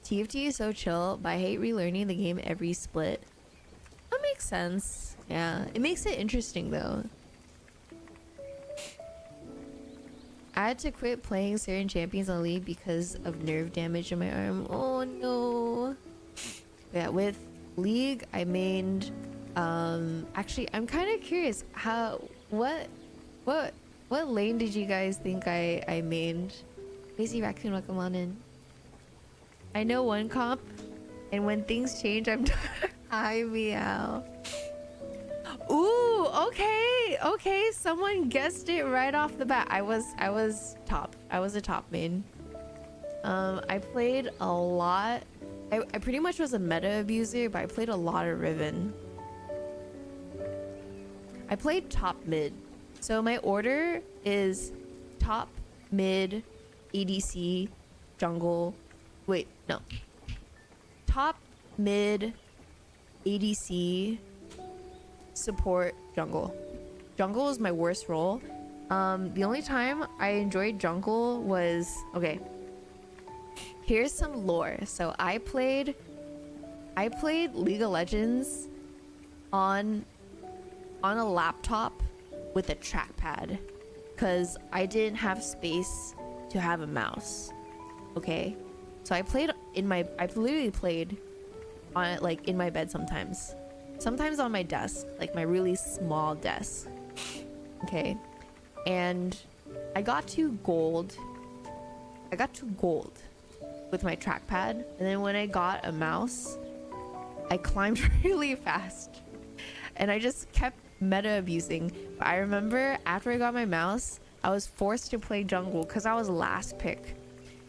TFT is so chill, but I hate relearning the game every split. That makes sense. Yeah, it makes it interesting though. I had to quit playing certain champions on League because of nerve damage in my arm. Oh no. Yeah, with League I mained actually I'm kind of curious what lane did you guys think I mained? Lazy Raccoon, welcome on in. I know one comp, and when things change I'm I meow. Ooh, okay, someone guessed it right off the bat. I was top. I was a top main. I played a lot. I pretty much was a meta abuser, but I played a lot of Riven. I played top mid. So my order is top, mid, ADC, jungle. Wait, no. Top, mid, ADC, support, jungle. Jungle is my worst role. The only time I enjoyed jungle was... Okay. Here's some lore. So I played League of Legends on a laptop with a trackpad because I didn't have space to have a mouse. Okay, so I literally played on it like in my bed sometimes on my desk, like my really small desk. Okay, and I got to gold with my trackpad, and then when I got a mouse I climbed really fast and I just kept meta abusing. But I remember after I got my mouse I was forced to play jungle because I was last pick,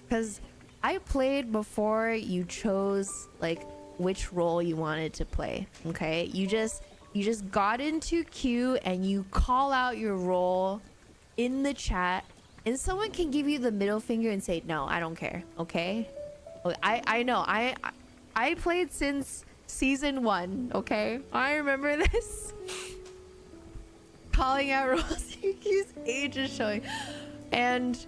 because I played before you chose like which role you wanted to play. Okay, you just got into queue and you call out your role in the chat, and someone can give you the middle finger and say no, I don't care. Okay, I know I played since season 1. Okay, I remember this. Calling out roles, Yuki's age is showing. And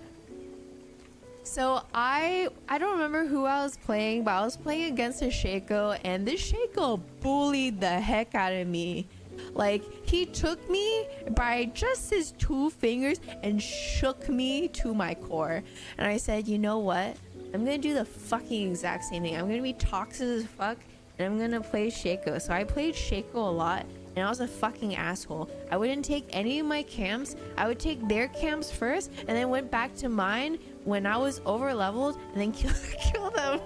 so I don't remember who I was playing, but I was playing against a Shaco, and this Shaco bullied the heck out of me. Like, he took me by just his 2 fingers and shook me to my core. And I said, you know what? I'm gonna do the fucking exact same thing. I'm gonna be toxic as fuck, and I'm gonna play Shaco. So I played Shaco a lot, and I was a fucking asshole. I wouldn't take any of my camps. I would take their camps first and then went back to mine when I was over leveled and then kill them.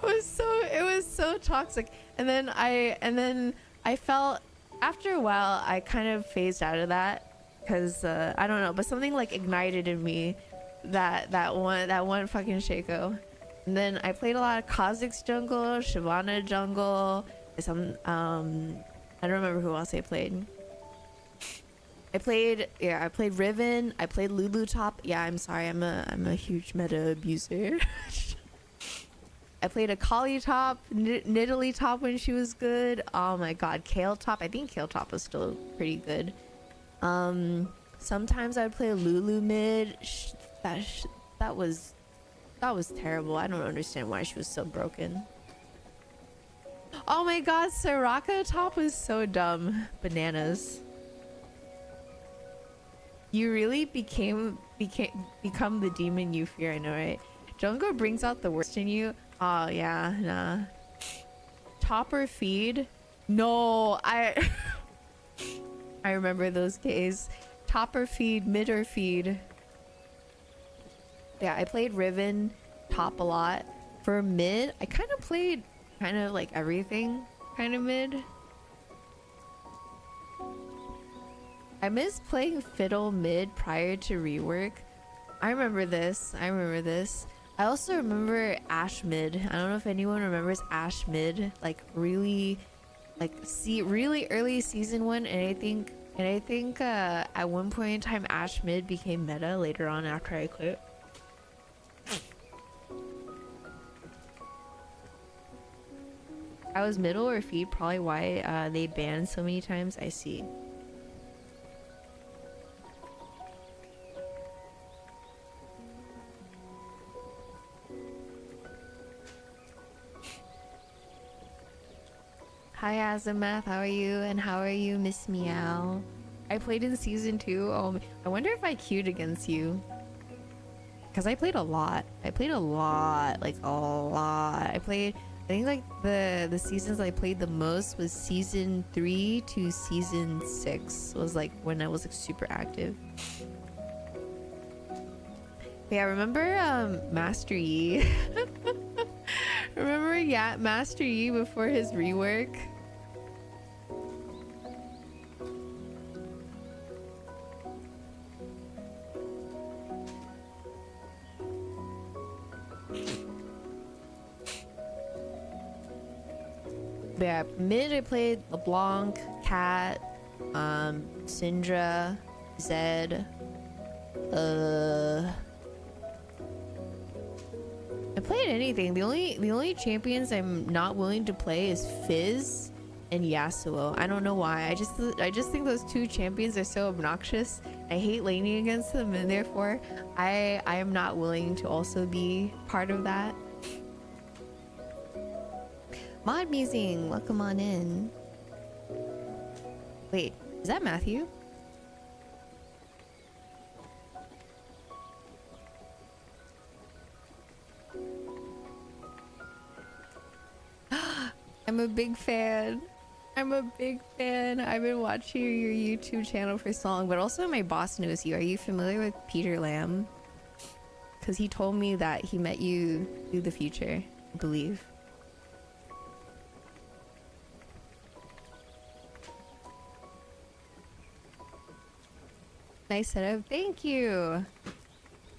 It was so toxic. And then I felt, after a while I kind of phased out of that because I don't know, but something like ignited in me that one fucking Shaco. And then I played a lot of Kha'Zix jungle, Shyvana jungle, some I don't remember who else I played. I played Riven, I played Lulu top. Yeah, I'm sorry, I'm a huge meta abuser. I played a Kali top, Nidalee top when she was good. Oh my god, Kayle top. I think Kayle top was still pretty good. Sometimes I would play a Lulu mid. That was terrible. I don't understand why she was so broken. Oh my god, Soraka top was so dumb. Bananas. You really become the demon you fear, I know, right? Jungle brings out the worst in you. Oh yeah, nah. Top or feed? No, I remember those days. Top or feed, mid or feed. Yeah, I played Riven top a lot. For mid, I kind of played like everything kind of mid. I miss playing Fiddle mid prior to rework. I remember this. I also remember Ashe mid. I don't know if anyone remembers Ashe mid. Like really early season 1, and I think at one point in time Ashe mid became meta later on after I quit. I was middle or feed, probably why they banned so many times. I see. Hi Azimuth, how are you? And how are you, Miss Meow? I played in season 2. Oh, I wonder if I queued against you. Because I played a lot. Like a lot. I think like the seasons I played the most was season 3 to season 6. Was like when I was like super active. But yeah, remember Master Yi? Remember Master Yi before his rework? But yeah, mid I played LeBlanc, Cat, Syndra, Zed, I played anything. The only champions I'm not willing to play is Fizz and Yasuo. I don't know why. I just think those two champions are so obnoxious. I hate laning against them, and therefore I am not willing to also be part of that. Mod Musing, welcome on in. Wait, is that Matthew? I'm a big fan. I've been watching your YouTube channel for so long, but also my boss knows you. Are you familiar with Peter Lamb? Because he told me that he met you through the future, I believe. Nice setup. Thank you.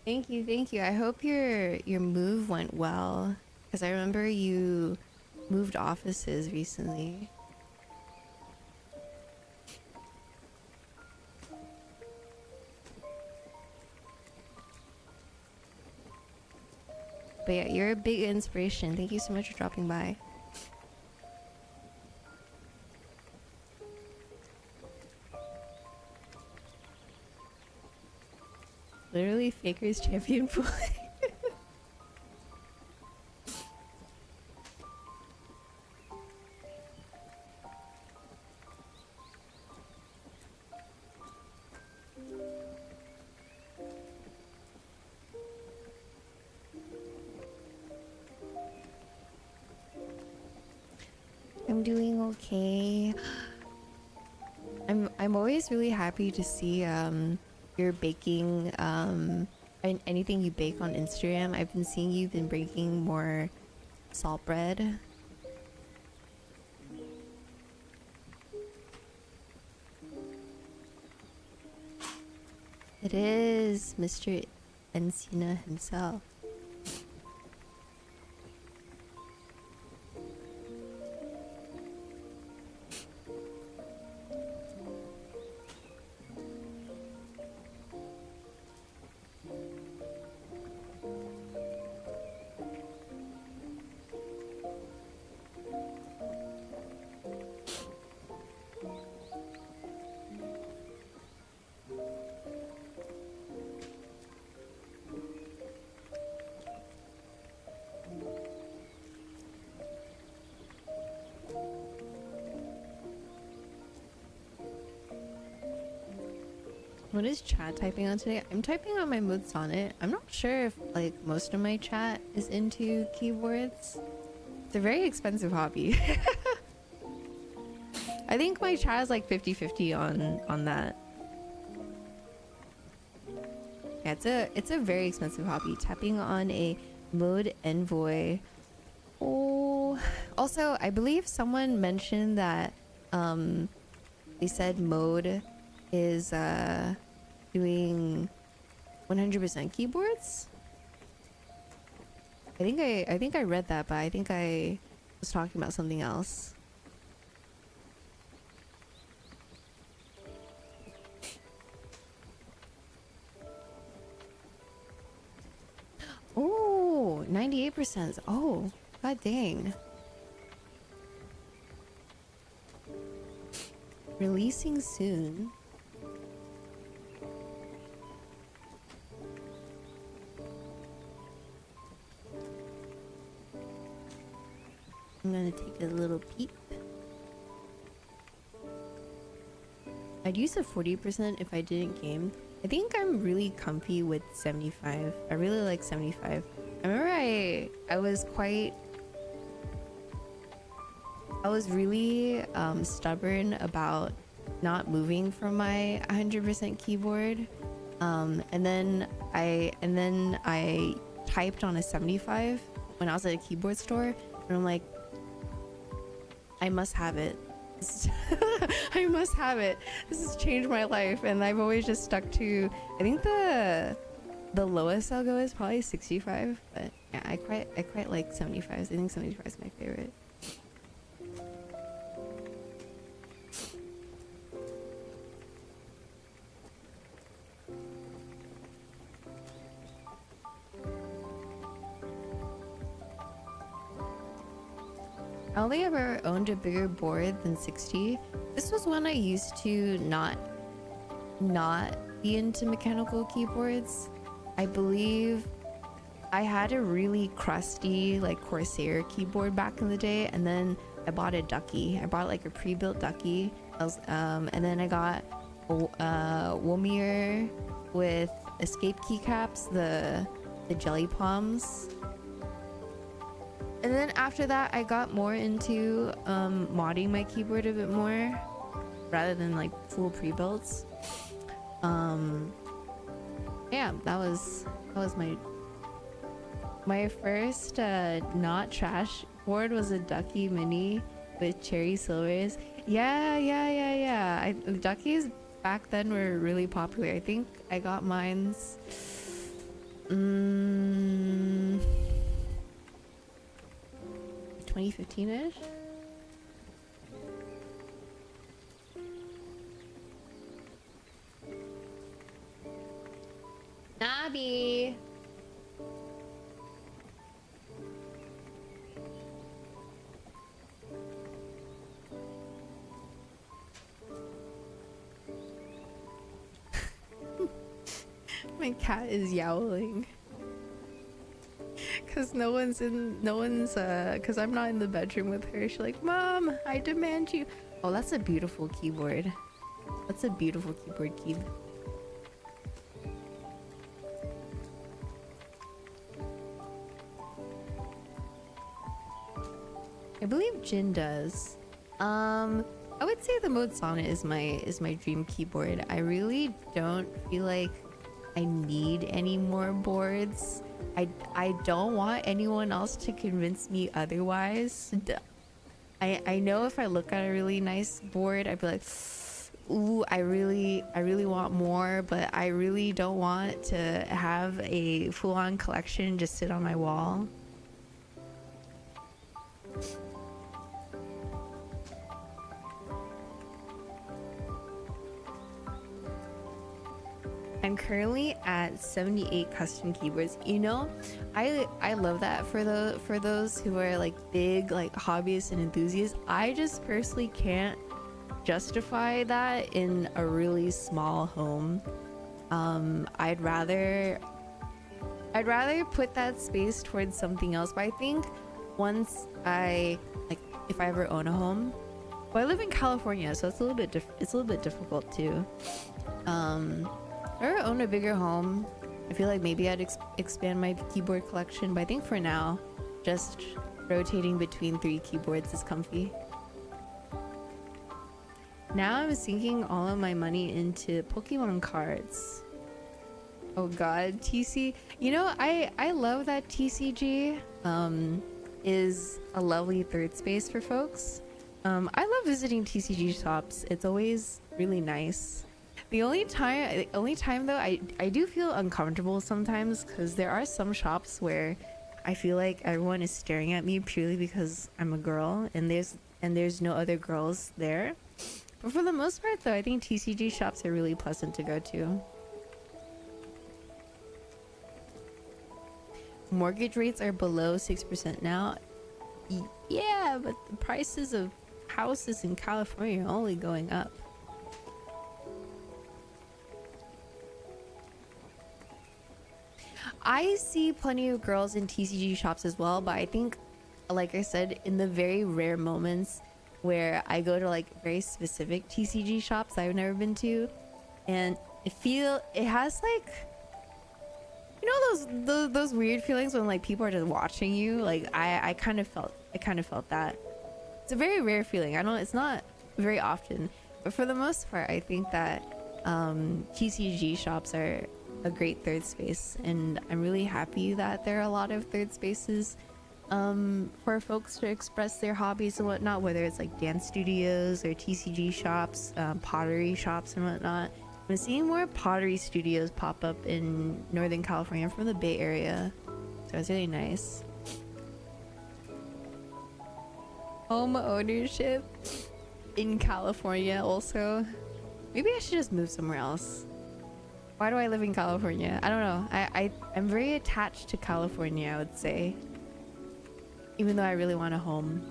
Thank you. I hope your move went well, because I remember you moved offices recently. But yeah, you're a big inspiration. Thank you so much for dropping by. Literally Faker's champion pool. I'm doing okay. I'm always really happy to see your baking and anything you bake on Instagram. I've been seeing you've been baking more salt bread. It is Mr. Encina himself. What is chat typing on today? I'm typing on my Mood Sonnet. I'm not sure if like most of my chat is into keyboards. It's a very expensive hobby. I think my chat is like 50-50 on that. Yeah, it's a very expensive hobby. Tapping on a Mode Envoy. Oh, also I believe someone mentioned that they said Mode is doing 100% keyboards. I think I read that, but I think I was talking about something else. Oh, 98%. Oh, god dang. Releasing soon. I'm gonna take a little peep. I'd use a 40% if I didn't game. I think I'm really comfy with 75. I really like 75. I remember I was really stubborn about not moving from my 100% keyboard. And then I typed on a 75 when I was at a keyboard store, and I'm like, I must have it. I must have it. This has changed my life, and I've always just stuck to. I think the lowest I'll go is probably 65, but yeah, I quite like 75s. I think 75 is my favorite. I only ever owned a bigger board than 60. This was when I used to not be into mechanical keyboards. I believe I had a really crusty like Corsair keyboard back in the day, and then I bought a Ducky. I bought like a pre-built Ducky. And then I got Womier with escape keycaps, the jelly palms. And then after that, I got more into modding my keyboard a bit more, rather than like full pre-builds. Yeah, that was my first not trash board was a Ducky Mini with cherry silvers. Yeah. Duckies back then were really popular. I think I got mine's 2015-ish. Nabi. My cat is yowling. Cause cause I'm not in the bedroom with her. She's like, Mom, I demand you. Oh, that's a beautiful keyboard. That's a beautiful keyboard, Keeb. I believe Jin does. I would say the Mode Sonnet is my dream keyboard. I really don't feel like I need any more boards. I don't want anyone else to convince me otherwise. I know if I look at a really nice board, I'd be like, ooh, I really want more, but I really don't want to have a full-on collection just sit on my wall. I'm currently at 78 custom keyboards. You know, I love that for those who are like big like hobbyists and enthusiasts. I just personally can't justify that in a really small home. I'd rather put that space towards something else. But I think once if I ever own a home, well, I live in California, so it's a little bit difficult too. If I ever own a bigger home, I feel like maybe I'd expand my keyboard collection. But I think for now, just rotating between 3 keyboards is comfy. Now I'm sinking all of my money into Pokemon cards. Oh god, TC. You know, I love that TCG is a lovely third space for folks. I love visiting TCG shops. It's always really nice. The only time though I do feel uncomfortable sometimes, because there are some shops where I feel like everyone is staring at me purely because I'm a girl and there's no other girls there. But for the most part though, I think TCG shops are really pleasant to go to. Mortgage rates are below 6% now. Yeah, but the prices of houses in California are only going up. I see plenty of girls in TCG shops as well, but I think, like I said, in the very rare moments where I go to like very specific TCG shops I've never been to, and it has like, you know, those weird feelings when like people are just watching you. Like I kind of felt that. It's a very rare feeling. It's not very often, but for the most part, I think that TCG shops are a great third space, and I'm really happy that there are a lot of third spaces for folks to express their hobbies and whatnot, whether it's like dance studios or TCG shops, pottery shops and whatnot. I'm seeing more pottery studios pop up in Northern California. I'm from the Bay Area, so it's really nice. Home ownership in California also. Maybe I should just move somewhere else. Why do I live in California? I don't know. I'm very attached to California, I would say. Even though I really want a home.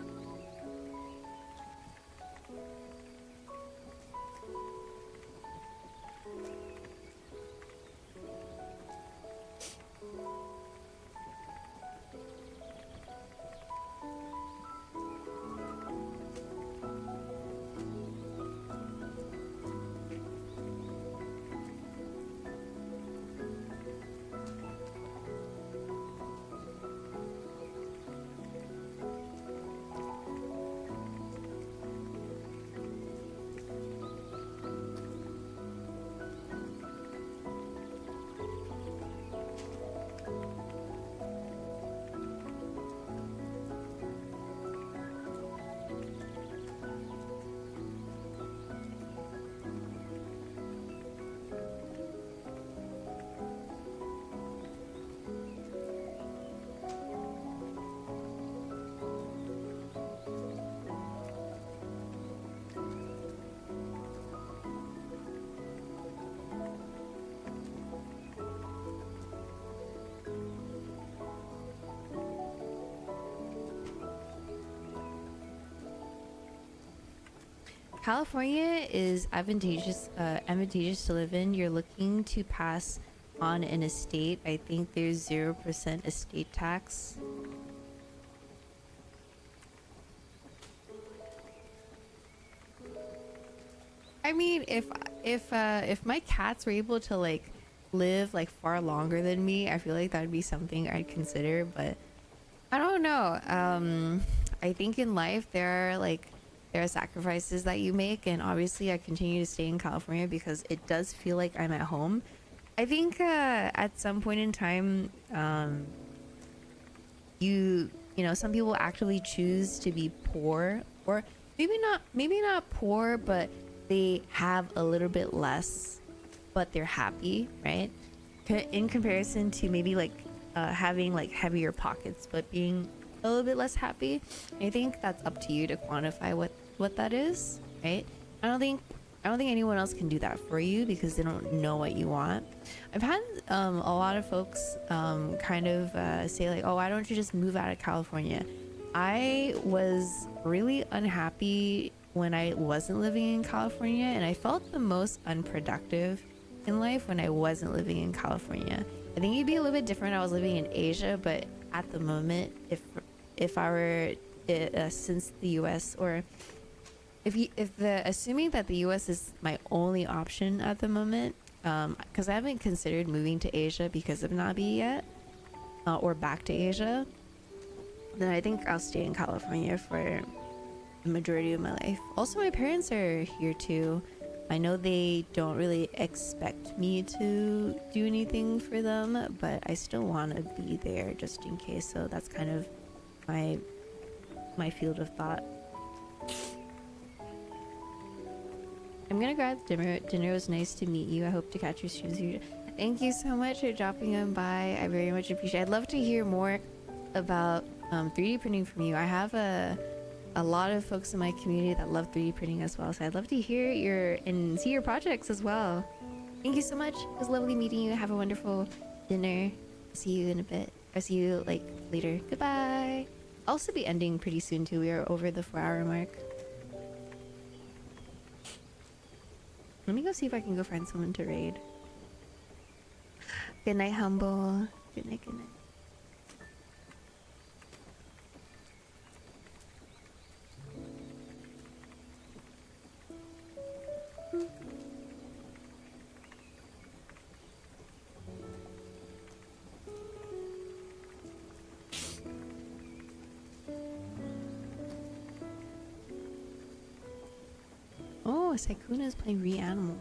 California is advantageous to live in. You're looking to pass on an estate. I think there's 0% estate tax. I mean, if my cats were able to like live like far longer than me, I feel like that'd be something I'd consider. But I don't know. I think in life there there are sacrifices that you make, and obviously I continue to stay in California because it does feel like I'm at home. I think at some point in time, you know, some people actively choose to be poor, or maybe not poor, but they have a little bit less, but they're happy, right? In comparison to maybe like having like heavier pockets but being a little bit less happy. I think that's up to you to quantify what that is, right? I don't think anyone else can do that for you because they don't know what you want. I've had a lot of folks kind of say like, oh, why don't you just move out of California? I was really unhappy when I wasn't living in California, and I felt the most unproductive in life when I wasn't living in California. I think it'd be a little bit different. I was living in Asia, but at the moment, if I were since the U.S. or assuming that the U.S. is my only option at the moment, because I haven't considered moving to Asia because of Nabi yet, or back to Asia, then I think I'll stay in California for the majority of my life. Also, my parents are here too. I know they don't really expect me to do anything for them, but I still want to be there just in case. So that's kind of my field of thought. I'm gonna grab dinner. Dinner was nice to meet you. I hope to catch you soon. Thank you so much for dropping on by. I very much appreciate it. I'd love to hear more about 3D printing from you. I have a lot of folks in my community that love 3D printing as well, so I'd love to hear and see your projects as well. Thank you so much. It was lovely meeting you. Have a wonderful dinner. See you in a bit. I'll see you like later. Goodbye. I'll also be ending pretty soon too. We are over the 4-hour mark. Let me go see if I can go find someone to raid. Good night, Humble. Good night, good night. Oh, Saikuna is playing Reanimal.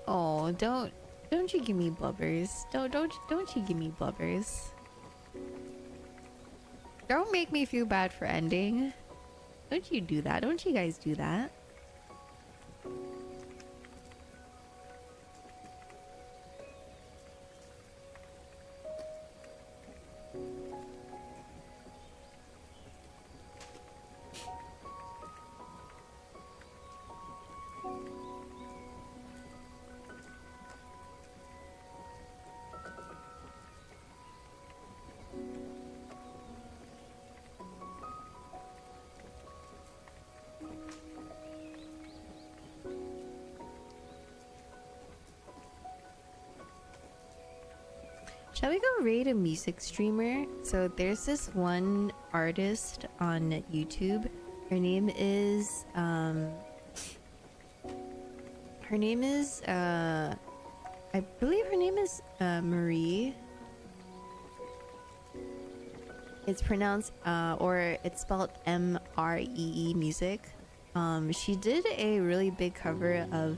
Oh, don't you give me blubbers. Don't you give me blubbers. Don't make me feel bad for ending. Don't you do that. Don't you guys do that. Shall we go raid a music streamer? So there's this one artist on YouTube. Her name is I believe her name is Marie. It's pronounced or it's spelled Mree music. She did a really big cover of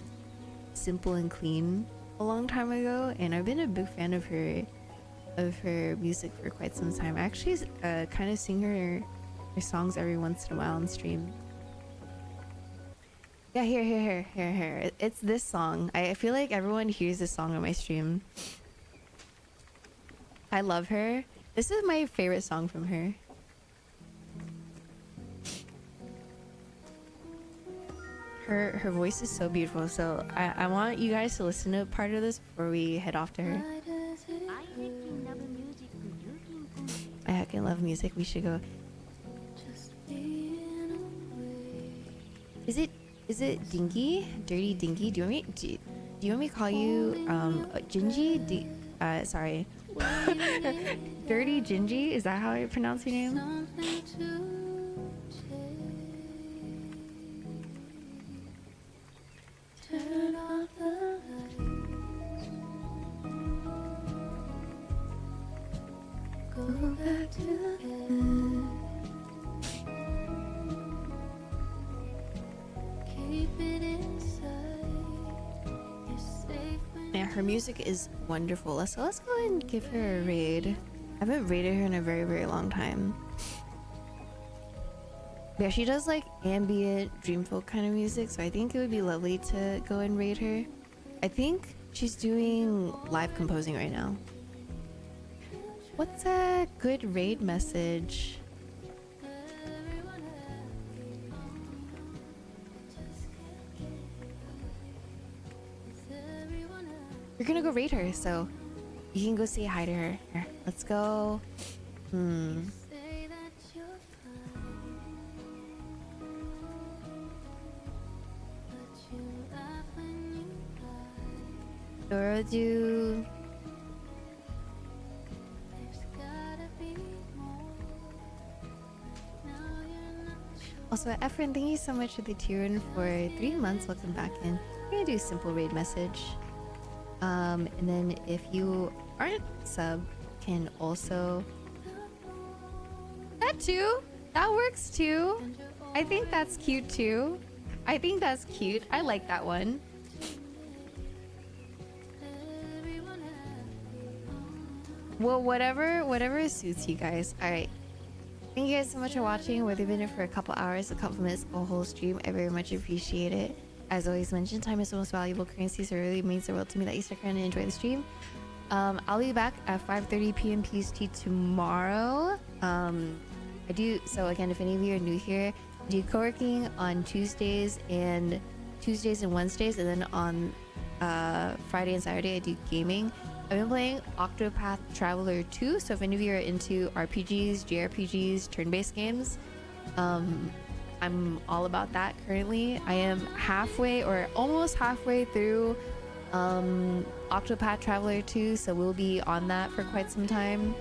Simple and Clean a long time ago, and I've been a big fan of her music for quite some time. I actually kind of sing her songs every once in a while on stream. Yeah, here. It's this song. I feel like everyone hears this song on my stream. I love her. This is my favorite song from her. Her voice is so beautiful. So I want you guys to listen to part of this before we head off to her. I heckin' love music. We should go. Is it Dingy? Dirty Dingy? Do you want me to call you Gingy? Sorry. Dirty Gingy? Is that how I pronounce your name? Turn off the lights. Go back to bed. Keep it inside. You're safe when Yeah, her music is wonderful. So let's go and give her a raid. I haven't raided her in a very, very long time. Yeah, she does like ambient, dreamfolk kind of music, so I think it would be lovely to go and raid her. I think she's doing live composing right now. What's a good raid message? You're gonna go raid her, so you can go say hi to her. Here, let's go. say that you're fine, but you laugh when you lie. Dorodu. There's gotta be more. Now you're not sure. Also, Efren, thank you so much for the tune for 3 months. Welcome back in. We're gonna do a simple raid message. And then if you aren't sub, can also that too. That works too. I think that's cute too. I think that's cute. I like that one. Well, whatever suits you guys. All right. Thank you guys so much for watching. Whether you've been here for a couple hours, a couple minutes, a whole stream, I very much appreciate it. As always mentioned, time is the most valuable currency, so it really means the world to me that you stick around and enjoy the stream. I'll be back at 5:30 p.m. PST tomorrow. I do so again. If any of you are new here, I do co-working on Tuesdays and Wednesdays, and then on Friday and Saturday I do gaming. I've been playing Octopath Traveler 2, so if any of you are into RPGs, JRPGs, turn-based games, I'm all about that currently. I am halfway or almost halfway through Octopath Traveler 2, so we'll be on that for quite some time.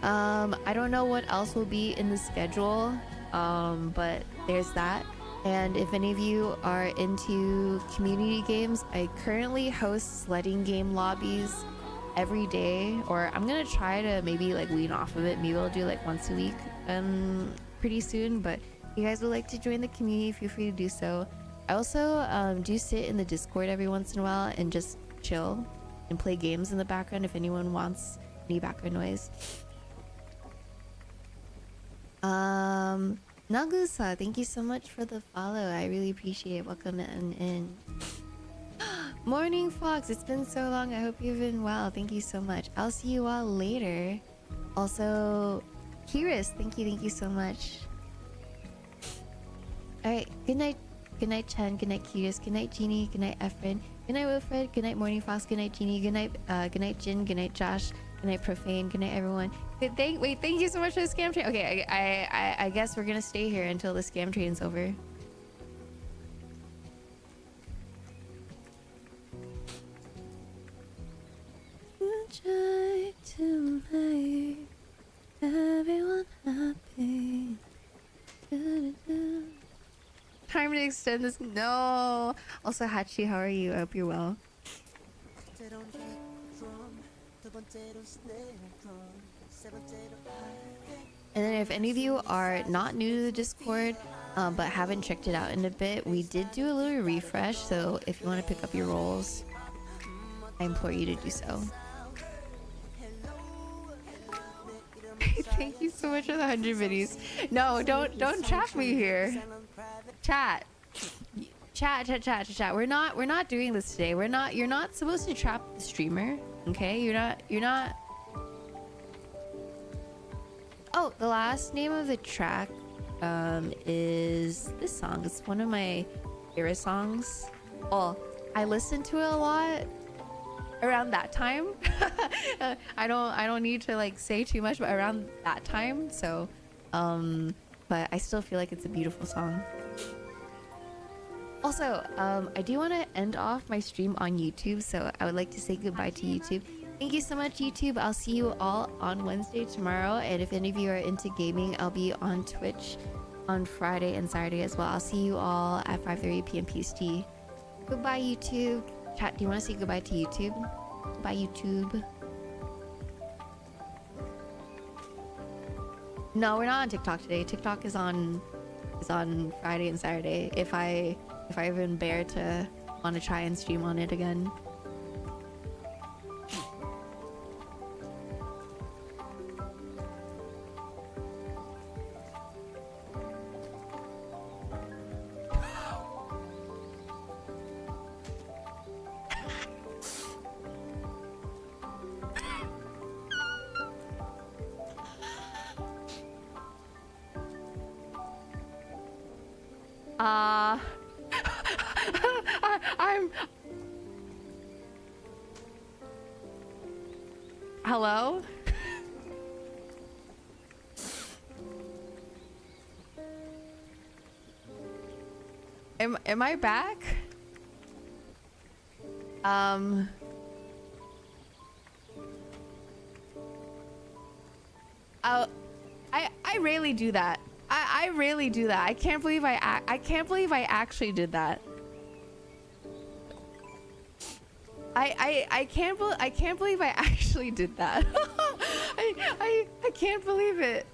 I don't know what else will be in the schedule, but there's that. And if any of you are into community games, I currently host sledding game lobbies every day, or I'm gonna try to maybe like wean off of it. Maybe I'll do like once a week pretty soon, but if you guys would like to join the community, feel free to do so. I also do sit in the Discord every once in a while and just chill and play games in the background if anyone wants any background noise. Nagusa, thank you so much for the follow. I really appreciate it. Welcome in. Morning Fox, it's been so long. I hope you've been well. Thank you so much. I'll see you all later. Also, Kiris, thank you so much. Alright, good night. Good night, Chen. Good night, Kiris. Good night, Jeannie. Good night, Efren. Good night, Wilfred. Good night, Morning Fox. Good night, Jeannie. Good night, Jin. Good night, Josh. Good night, Profane. Good night, everyone. Wait, thank you so much for the scam train. Okay, I guess we're gonna stay here until the scam train's over. Try to make everyone happy. Time to extend this. No. Also, Hachi, how are you? I hope you're well. And then if any of you are not new to the Discord, but haven't checked it out in a bit, we did do a little refresh. So if you want to pick up your roles, I implore you to do so. Thank you so much for the 100 videos. No, don't trap me here. Chat. We're not doing this today. You're not supposed to trap the streamer. Okay? You're not. Oh, the last name of the track is this song. It's one of my favorite songs. Well, I listen to it a lot around that time. I don't need to like say too much, but around that time. So but I still feel like it's a beautiful song. Also, I do want to end off my stream on YouTube, so I would like to say goodbye to YouTube. Thank you so much, YouTube. I'll see you all on Wednesday tomorrow, and if any of you are into gaming, I'll be on Twitch on Friday and Saturday as well. I'll see you all at 5:30 p.m. PST. Goodbye, YouTube. Chat, do you want to say goodbye to YouTube? Goodbye, YouTube. No, we're not on TikTok today. TikTok is on Friday and Saturday. If I even bear to want to try and stream on it again. I'm... Hello? Am I back? I rarely do that. I rarely do that. I can't believe I actually did that. I can't believe I actually did that. I can't believe it.